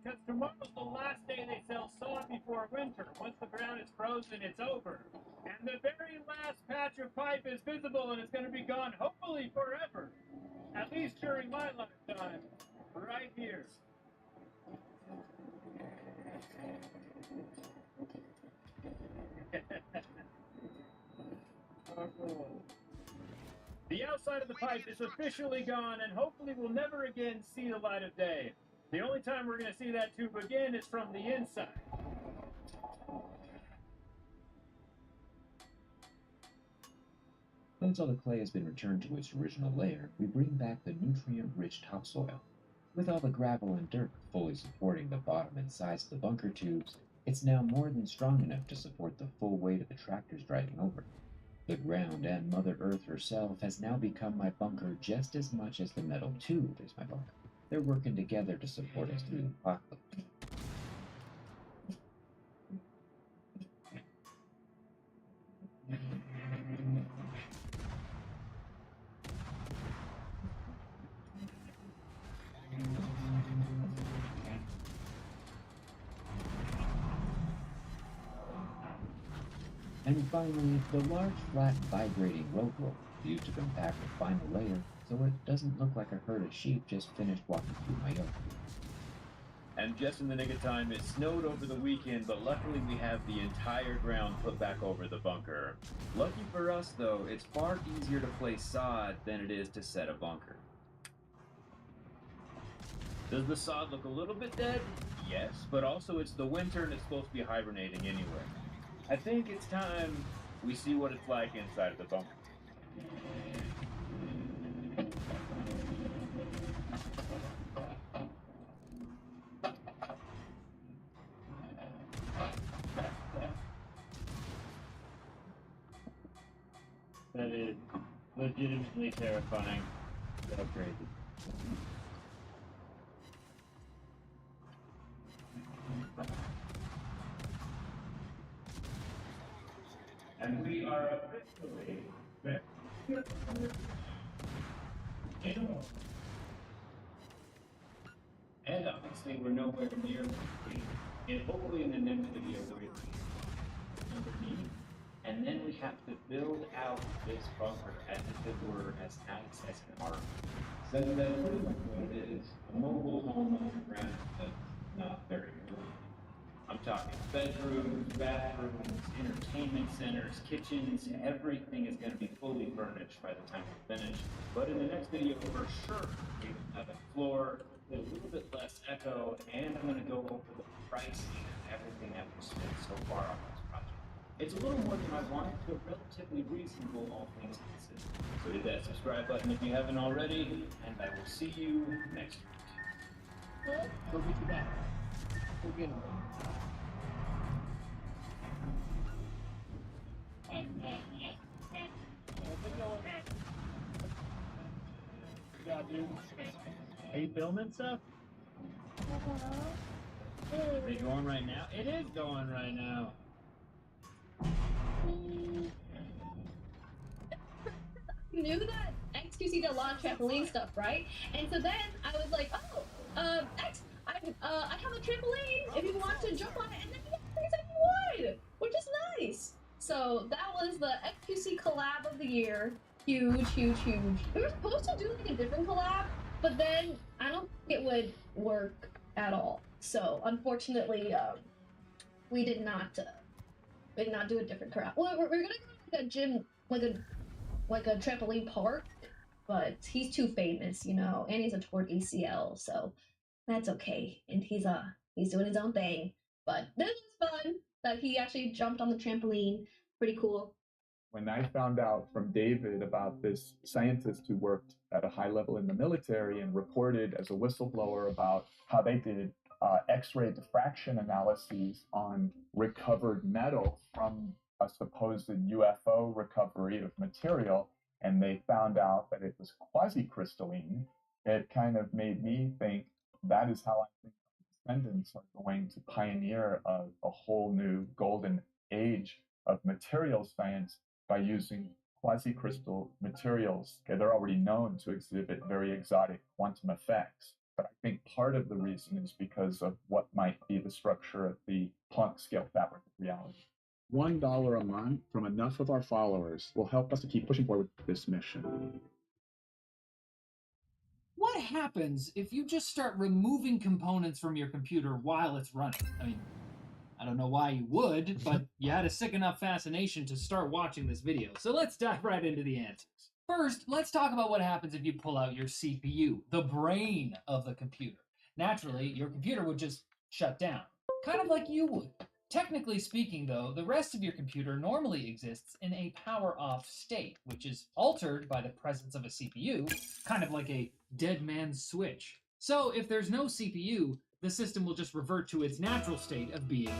Because tomorrow's the last day they sell sod before winter. Once the ground is frozen, it's over. And the very last patch of pipe is visible, and it's going to be gone, hopefully forever. At least during my lifetime. Right here. The outside of the pipe is officially gone, and hopefully we'll never again see the light of day. The only time we're going to see that tube again is from the inside. Once all the clay has been returned to its original layer, we bring back the nutrient-rich topsoil. With all the gravel and dirt fully supporting the bottom and sides of the bunker tubes, it's now more than strong enough to support the full weight of the tractors driving over. The ground and Mother Earth herself has now become my bunker just as much as the metal tube is my bunker. They're working together to support us through the apocalypse. And finally, the large, flat, vibrating rope roller used to compact the final layer so it doesn't look like a herd of sheep just finished walking through my yard. And just in the nick of time, it snowed over the weekend, but luckily we have the entire ground put back over the bunker. Lucky for us, though, it's far easier to place sod than it is to set a bunker. Does the sod look a little bit dead? Yes, but also it's the winter and it's supposed to be hibernating anyway. I think it's time we see what it's like inside of the bunker. That is legitimately terrifying. So crazy. And we are officially back. And obviously we're nowhere near complete. And hopefully in the next video we're underneath. And then we have to build out this bunker as if it were as nice as an ark. So that's pretty much what it is. A mobile home underground that's not very good. I'm talking bedrooms, bathrooms, entertainment centers, kitchens, everything is going to be fully furnished by the time we're finished. But in the next video, for sure, we have a floor with a little bit less echo, and I'm going to go over the pricing and everything that we've spent so far on this project. It's a little more than I wanted, but relatively reasonable, all things considered. So hit that subscribe button if you haven't already, and I will see you next week. Go get your back. Go get him. Are you filming stuff? Is it going right now? It is going right now. Knew that XQC did a lot of trampoline stuff, right? And so then I was like, oh, I have a trampoline if you want to jump on it, and then he said he would, which is nice. So that was the XQC collab of the year. Huge, huge, huge. We were supposed to do like a different collab, but then I don't think it would work at all. So unfortunately, we did not do a different collab. Well, we're gonna go to like a gym, like a trampoline park, but he's too famous, you know, and he's a torn ACL, so that's okay. And he's doing his own thing. But this was fun that he actually jumped on the trampoline. Pretty cool. When I found out from David about this scientist who worked at a high level in the military and reported as a whistleblower about how they did X-ray diffraction analyses on recovered metal from a supposed UFO recovery of material, and they found out that it was quasi-crystalline, it kind of made me think that is how I think descendants are going to pioneer a whole new golden age of material science by using quasi-crystal materials. Okay, they're already known to exhibit very exotic quantum effects, but I think part of the reason is because of what might be the structure of the Planck scale fabric of reality. $1 a month from enough of our followers will help us to keep pushing forward this mission. What happens if you just start removing components from your computer while it's running? I mean, I don't know why you would, but you had a sick enough fascination to start watching this video. So let's dive right into the antics. First, let's talk about what happens if you pull out your CPU, the brain of the computer. Naturally, your computer would just shut down, kind of like you would. Technically speaking, though, the rest of your computer normally exists in a power-off state, which is altered by the presence of a CPU, kind of like a dead man's switch. So if there's no CPU, the system will just revert to its natural state of being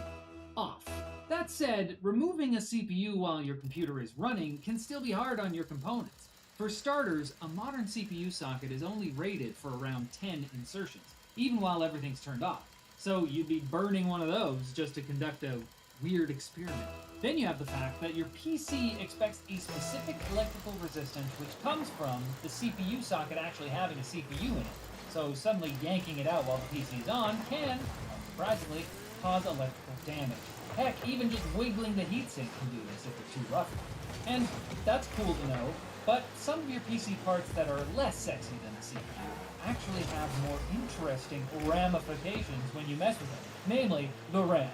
off. That said, removing a CPU while your computer is running can still be hard on your components. For starters, a modern CPU socket is only rated for around 10 insertions, even while everything's turned off. So you'd be burning one of those just to conduct a weird experiment. Then you have the fact that your PC expects a specific electrical resistance which comes from the CPU socket actually having a CPU in it. So suddenly yanking it out while the PC is on can, unsurprisingly, cause electrical damage. Heck, even just wiggling the heatsink can do this if it's too rough. And that's cool to know, but some of your PC parts that are less sexy than the CPU actually have more interesting ramifications when you mess with them, namely the RAM.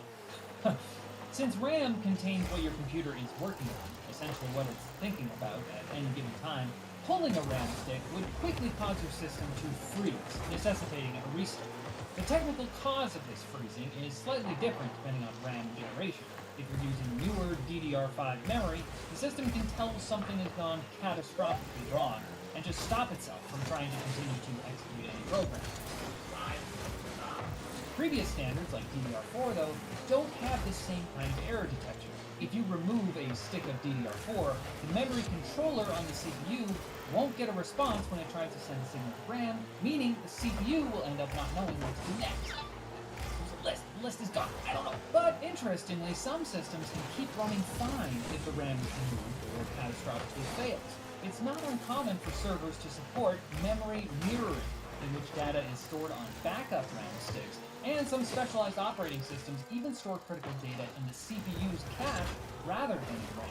Since RAM contains what your computer is working on, essentially what it's thinking about at any given time, pulling a RAM stick would quickly cause your system to freeze, necessitating a restart. The technical cause of this freezing is slightly different depending on RAM generation. If you're using newer DDR5 memory, the system can tell something has gone catastrophically wrong and just stop itself from trying to continue to execute any program. Previous standards, like DDR4 though, don't have this same kind of error detection. If you remove a stick of DDR4, the memory controller on the CPU won't get a response when it tries to send a signal to RAM, meaning the CPU will end up not knowing what to do next. There's a list. The list is done. I don't know. But interestingly, some systems can keep running fine if the RAM is removed or catastrophically fails. It's not uncommon for servers to support memory mirroring, in which data is stored on backup RAM sticks, and some specialized operating systems even store critical data in the CPU's cache rather than in RAM.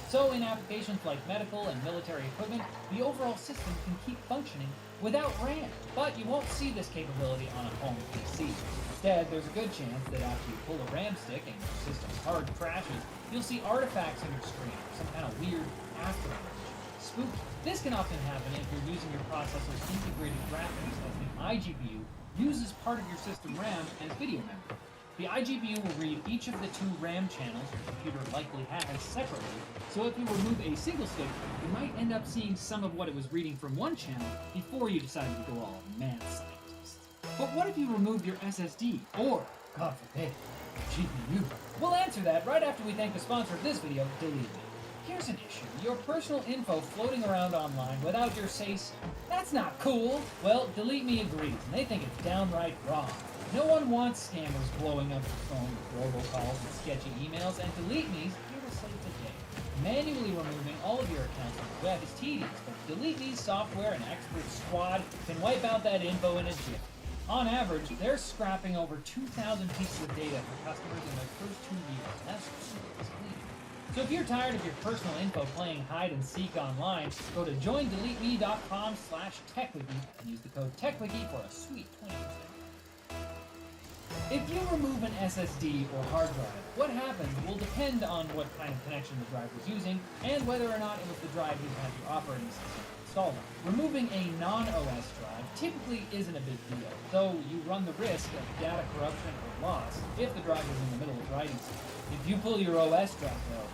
So in applications like medical and military equipment, the overall system can keep functioning without RAM. But you won't see this capability on a home PC. Instead, there's a good chance that after you pull a RAM stick and your system's hard crashes, you'll see artifacts on your screen or some kind of weird after image. Spooky. This can often happen if you're using your processor's integrated graphics, as the iGPU uses part of your system RAM as video memory. The iGPU will read each of the 2 RAM channels your computer likely has separately, so if you remove a single stick, you might end up seeing some of what it was reading from one channel before you decided to go all mad scientist. But what if you remove your SSD, or, God forbid, GPU? We'll answer that right after we thank the sponsor of this video, Delete Me. Here's an issue. Your personal info floating around online without your say-so. That's not cool. Well, Delete Me agrees, and they think it's downright wrong. No one wants scammers blowing up your phone with robocalls and sketchy emails, and Delete Me's here to save the day. Manually removing all of your accounts on the web is tedious, but Delete Me's software and expert squad can wipe out that info in a jiff. On average, they're scrapping over 2,000 pieces of data for customers in their first 2 years. That's clean. So if you're tired of your personal info playing hide and seek online, go to joindeleteme.com/techwiki and use the code TechWiki for a sweet 20%. If you remove an SSD or hard drive, what happens will depend on what kind of connection the drive was using and whether or not it was the drive you had your operating system installed on. Removing a non-OS drive typically isn't a big deal, though you run the risk of data corruption or loss if the drive is in the middle of writing something. If you pull your OS drive though,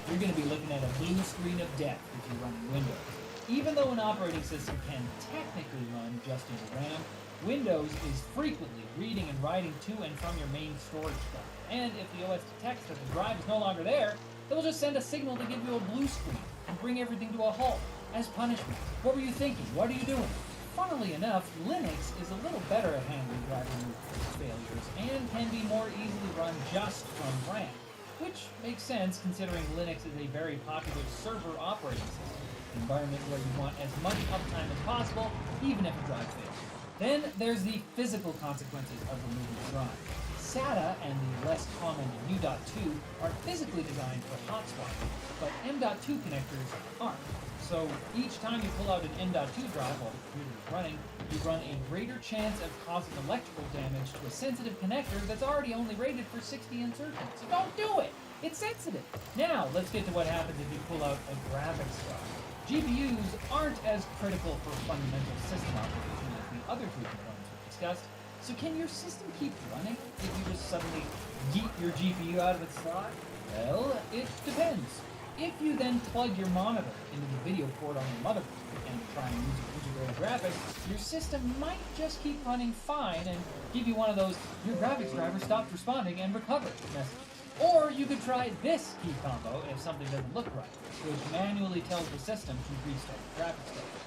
you're going to be looking at a blue screen of death if you're running Windows. Even though an operating system can technically run just in RAM, Windows is frequently reading and writing to and from your main storage drive. And if the OS detects that the drive is no longer there, it will just send a signal to give you a blue screen and bring everything to a halt as punishment. What were you thinking? What are you doing? Funnily enough, Linux is a little better at handling drive removal failures and can be more easily run just from RAM, which makes sense considering Linux is a very popular server operating system, an environment where you want as much uptime as possible, even if a drive fails. Then there's the physical consequences of removing the drive. SATA and the less common U.2 are physically designed for hot swapping, but M.2 connectors aren't. So each time you pull out an M.2 drive while the computer is running, you run a greater chance of causing electrical damage to a sensitive connector that's already only rated for 60 insertions. So don't do it! It's sensitive! Now, let's get to what happens if you pull out a graphics drive. GPUs aren't as critical for fundamental system operation as the other 2 components we discussed, so can your system keep running if you just suddenly yeet your GPU out of its slot? Well, it depends. If you then plug your monitor into the video port on your motherboard and try and use your integrated graphics, your system might just keep running fine and give you one of those "your graphics driver stopped responding and recovered" messages. Or you could try this key combo if something doesn't look right, which manually tells the system to restart the graphics driver.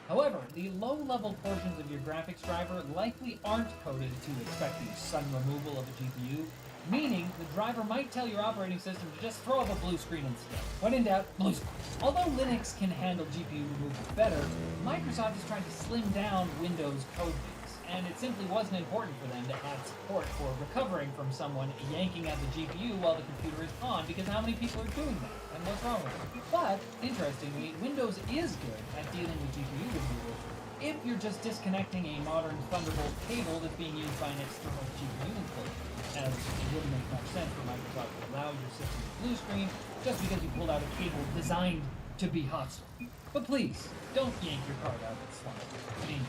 However, the low-level portions of your graphics driver likely aren't coded to expect the sudden removal of a GPU, meaning the driver might tell your operating system to just throw up a blue screen instead. When in doubt, blue screen. Although Linux can handle GPU removal better, Microsoft is trying to slim down Windows code base, and it simply wasn't important for them to add support for recovering from someone yanking at the GPU while the computer is on, because how many people are doing that, and what's wrong with it? But, interestingly, Windows is good at dealing with GPU removal if you're just disconnecting a modern Thunderbolt cable that's being used by an external GPU enclosure, as it wouldn't make much sense for Microsoft to allow your system to blue screen just because you pulled out a cable designed to be hostile. But please, don't yank your card out of its slot. I mean,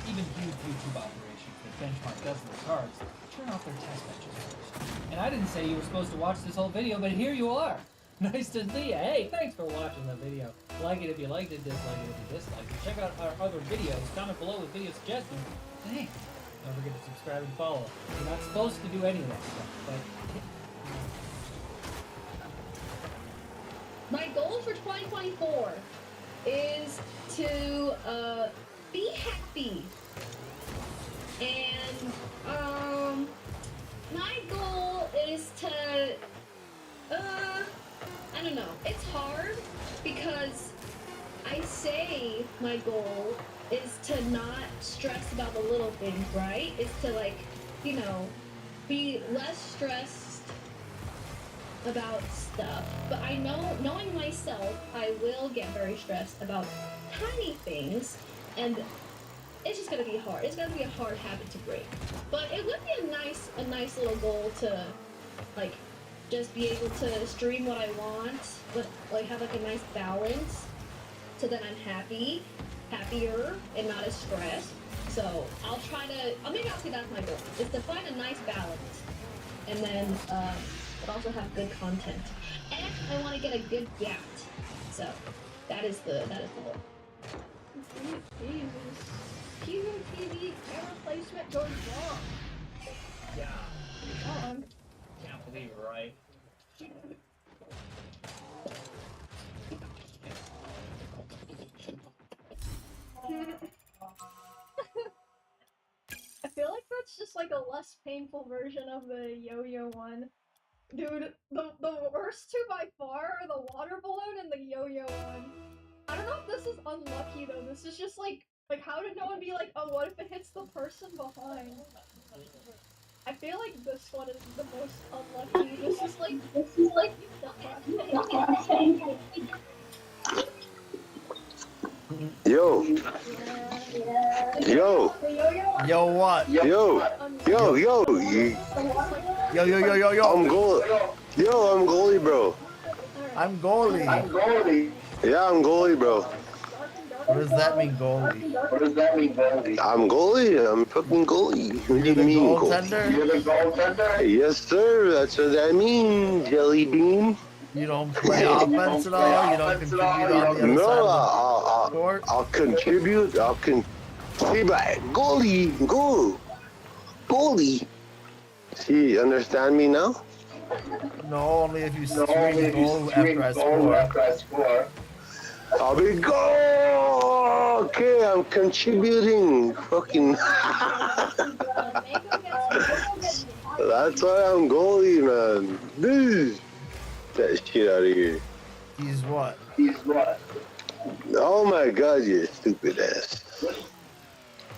even huge YouTube operations that benchmark dozens of cards turn off their test benches first. And I didn't say you were supposed to watch this whole video, but here you are! Nice to see you! Hey, thanks for watching the video. Like it if you liked it, dislike it if you disliked it. Check out our other videos, comment below with video suggestions. Thanks! Don't forget to subscribe and follow. You're not supposed to do any of that stuff, but My goal for 2024 is to be happy. And my goal is to I don't know. It's hard because I say my goal is to not stress about the little things, right? Is to like, you know, be less stressed about stuff. But I know, knowing myself, I will get very stressed about tiny things, and it's just gonna be hard. It's gonna be a hard habit to break. But it would be a nice little goal to, like, just be able to stream what I want, but like have like a nice balance, so that I'm happier, and not as stressed. So I'll try to. Maybe I'll say that's my goal: is to find a nice balance, and then but also have good content. And I want to get a good GAT. So that is the goal. Jesus. Hero TV camera placement goes wrong. yeah. Wrong. Can't believe it, right? I feel like that's just like a less painful version of the yo-yo one. Dude, the worst two by far are the water balloon and the yo-yo one. I don't know if this is unlucky though. This is just like how did no one be like, oh, what if it hits the person behind? I feel like this one is the most unlucky. This is like Yo. Yo. Yo, what? Yo. Yo. Yo. Yo, yo, yo, yo, yo. I'm goalie. Yo, I'm goalie, bro. I'm goalie. Yeah, I'm goalie, bro. What does that mean, goalie? I'm goalie. I'm fucking goalie. What do you mean, goaltender? You're the goaltender? Yes, sir. That's what I mean, Jelly Bean. You don't play offense at all? You don't contribute on the other No, side of the court? I'll contribute. See, but goalie. See, understand me now? No, only if you stream goal after I score. I'll be goal. Okay, I'm contributing. Fucking. That's why I'm goalie, man. Dude. That shit out of here. He's what? Oh my god, you stupid ass.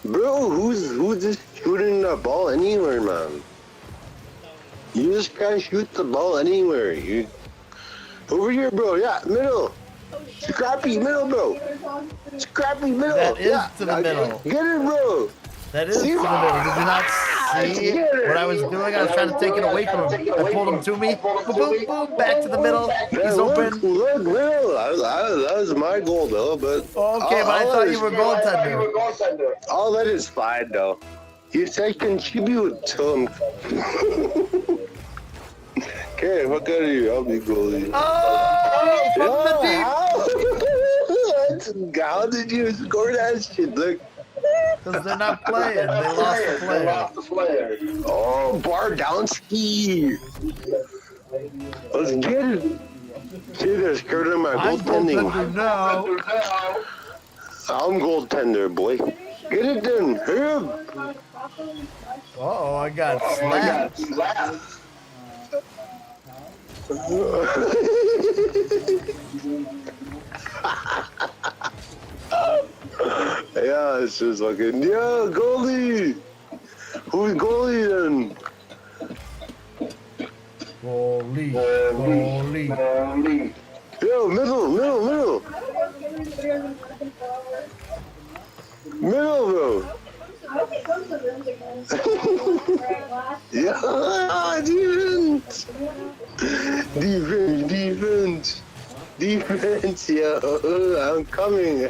Bro, who's just shooting the ball anywhere, man? You just can't shoot the ball anywhere. You over here, bro. Yeah, middle. Scrappy middle, bro. Scrappy middle. That is yeah. to the middle. Get it, bro. That is to the middle. Did you not see what I was doing? I was trying to take it away from him. I pulled him to me. Boom, boom, boom. Back to the middle. He's open. Look, middle. That was my goal, though. But okay, but I thought you were goaltender. All that is fine, though. You said contribute to him. Okay, what kind of you? I'll be goalie. Oh, from the deep. How did you score that shit? Look. Because they're not playing. They lost the player. Oh, Bardowski. Let's get it. See, they're skirting my goaltending. No. I'm goaltender, boy. Get it done. Hurry up. Uh-oh, I got slapped. Yeah, it's just fucking, yeah, goalie! Who's goalie then? Goalie. Yo, middle! Middle, bro! Yeah, defense, yo, I'm coming.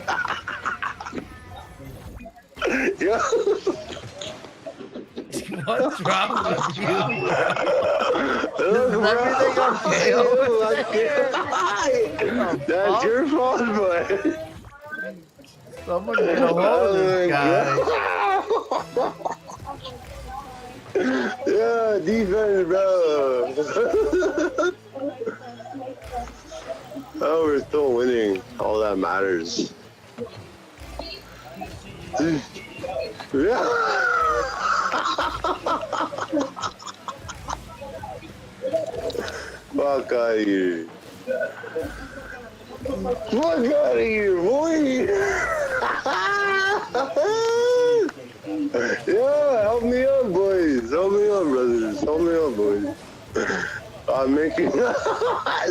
Yo. What's wrong with you? Is everything okay? That's your fault, boy. Someone get a hold of this guy. Yeah, defense, bro. Oh, we're still winning. All that matters. Yeah. Fuck out of here. Fuck out of here, boy. Yeah, help me up, boys. Help me up, brothers. Help me up, boys. I'm making.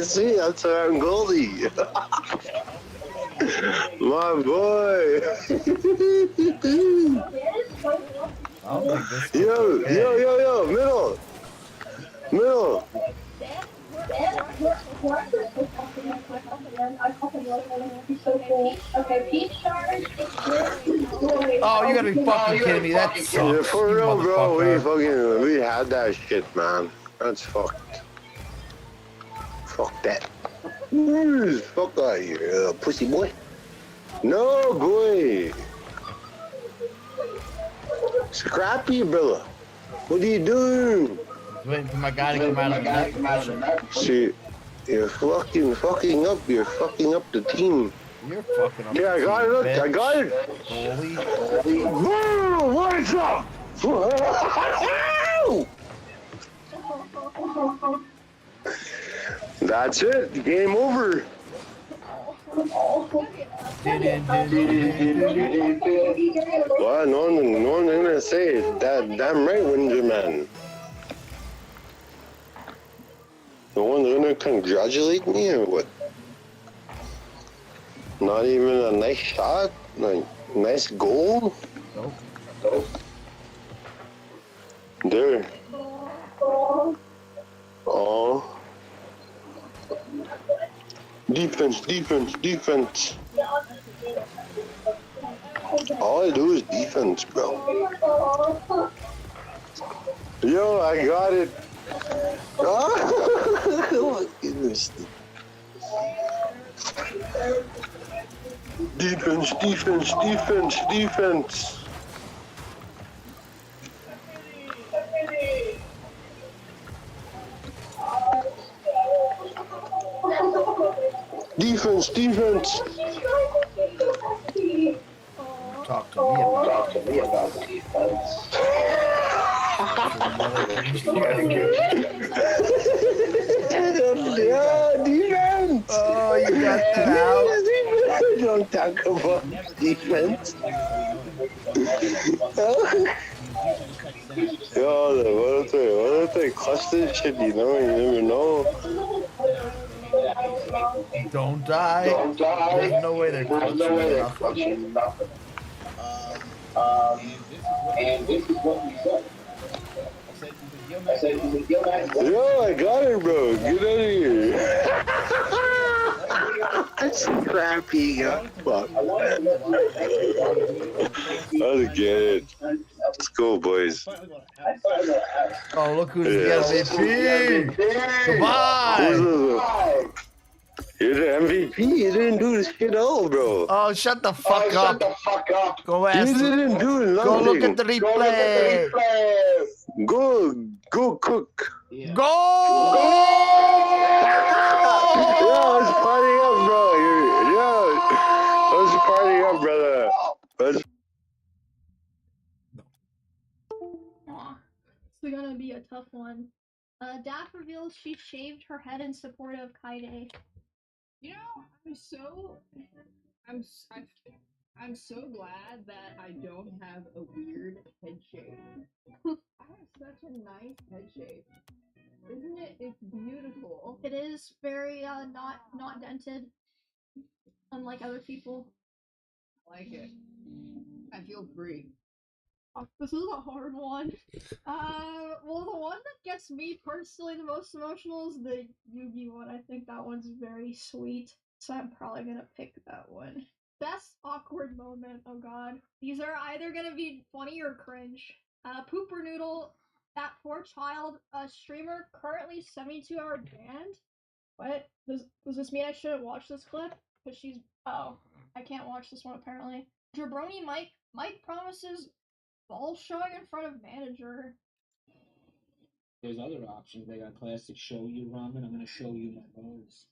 See, that's why I'm Goldie. My boy. Yo, middle. Oh, you gotta be fucking kidding me. That sucks. Yeah, for real, bro. We had that shit, man. That's fucked. Fuck that. Fuck out of here, pussy boy. No, boy. Scrappy, brother. What are you doing? Waiting for my guy to come out of the net. See, you're fucking up. You're fucking up the team. You're fucking up. Yeah, I got it. Look, I got it. Whoa, what's up? That's it. Game over. Well, no one's gonna say it. Damn right, Windsor man. No one's gonna congratulate me or what? Not even a nice shot? Like, nice goal? Nope. There. Oh. Defense. All I do is defense, bro. Yo, I got it. Oh my goodness. Defense. Defense. Talk to me about defense. Yeah, defense. Oh, you got that out. Don't talk about defense. Yo, what if they clutch this shit, you never know. Don't die. There's no way they're clutching nothing. And this is what we said. Yo, I got it, bro. Get out of here. That's crappy. Fuck. I'll get it. Let's go, boys. Oh, look who's the MVP. Goodbye. You're the MVP. You didn't do this shit all, bro. Oh, shut the fuck up. Go ask. You didn't do nothing. Go look at the replay. Go cook. Yeah. Go! Yo, let's party up, bro. Let's party up, brother. It's gonna be a tough one. Daph reveals she shaved her head in support of Kaide. You know, I'm so glad that I don't have a weird head shape. I have such a nice head shape. Isn't it? It's beautiful. It is very not dented, unlike other people. I like it. I feel free. This is a hard one. Well, the one that gets me personally the most emotional is the Yugi one. I think that one's very sweet, so I'm probably gonna pick that one. Best awkward moment. Oh god, these are either gonna be funny or cringe. Pooper Noodle, that poor child, streamer currently 72-hour banned. What? Does this mean I shouldn't watch this clip? Cause she's I can't watch this one apparently. Jabroni Mike promises ball showing in front of manager. There's other options. They got plastic show you ramen. I'm gonna show you my bows.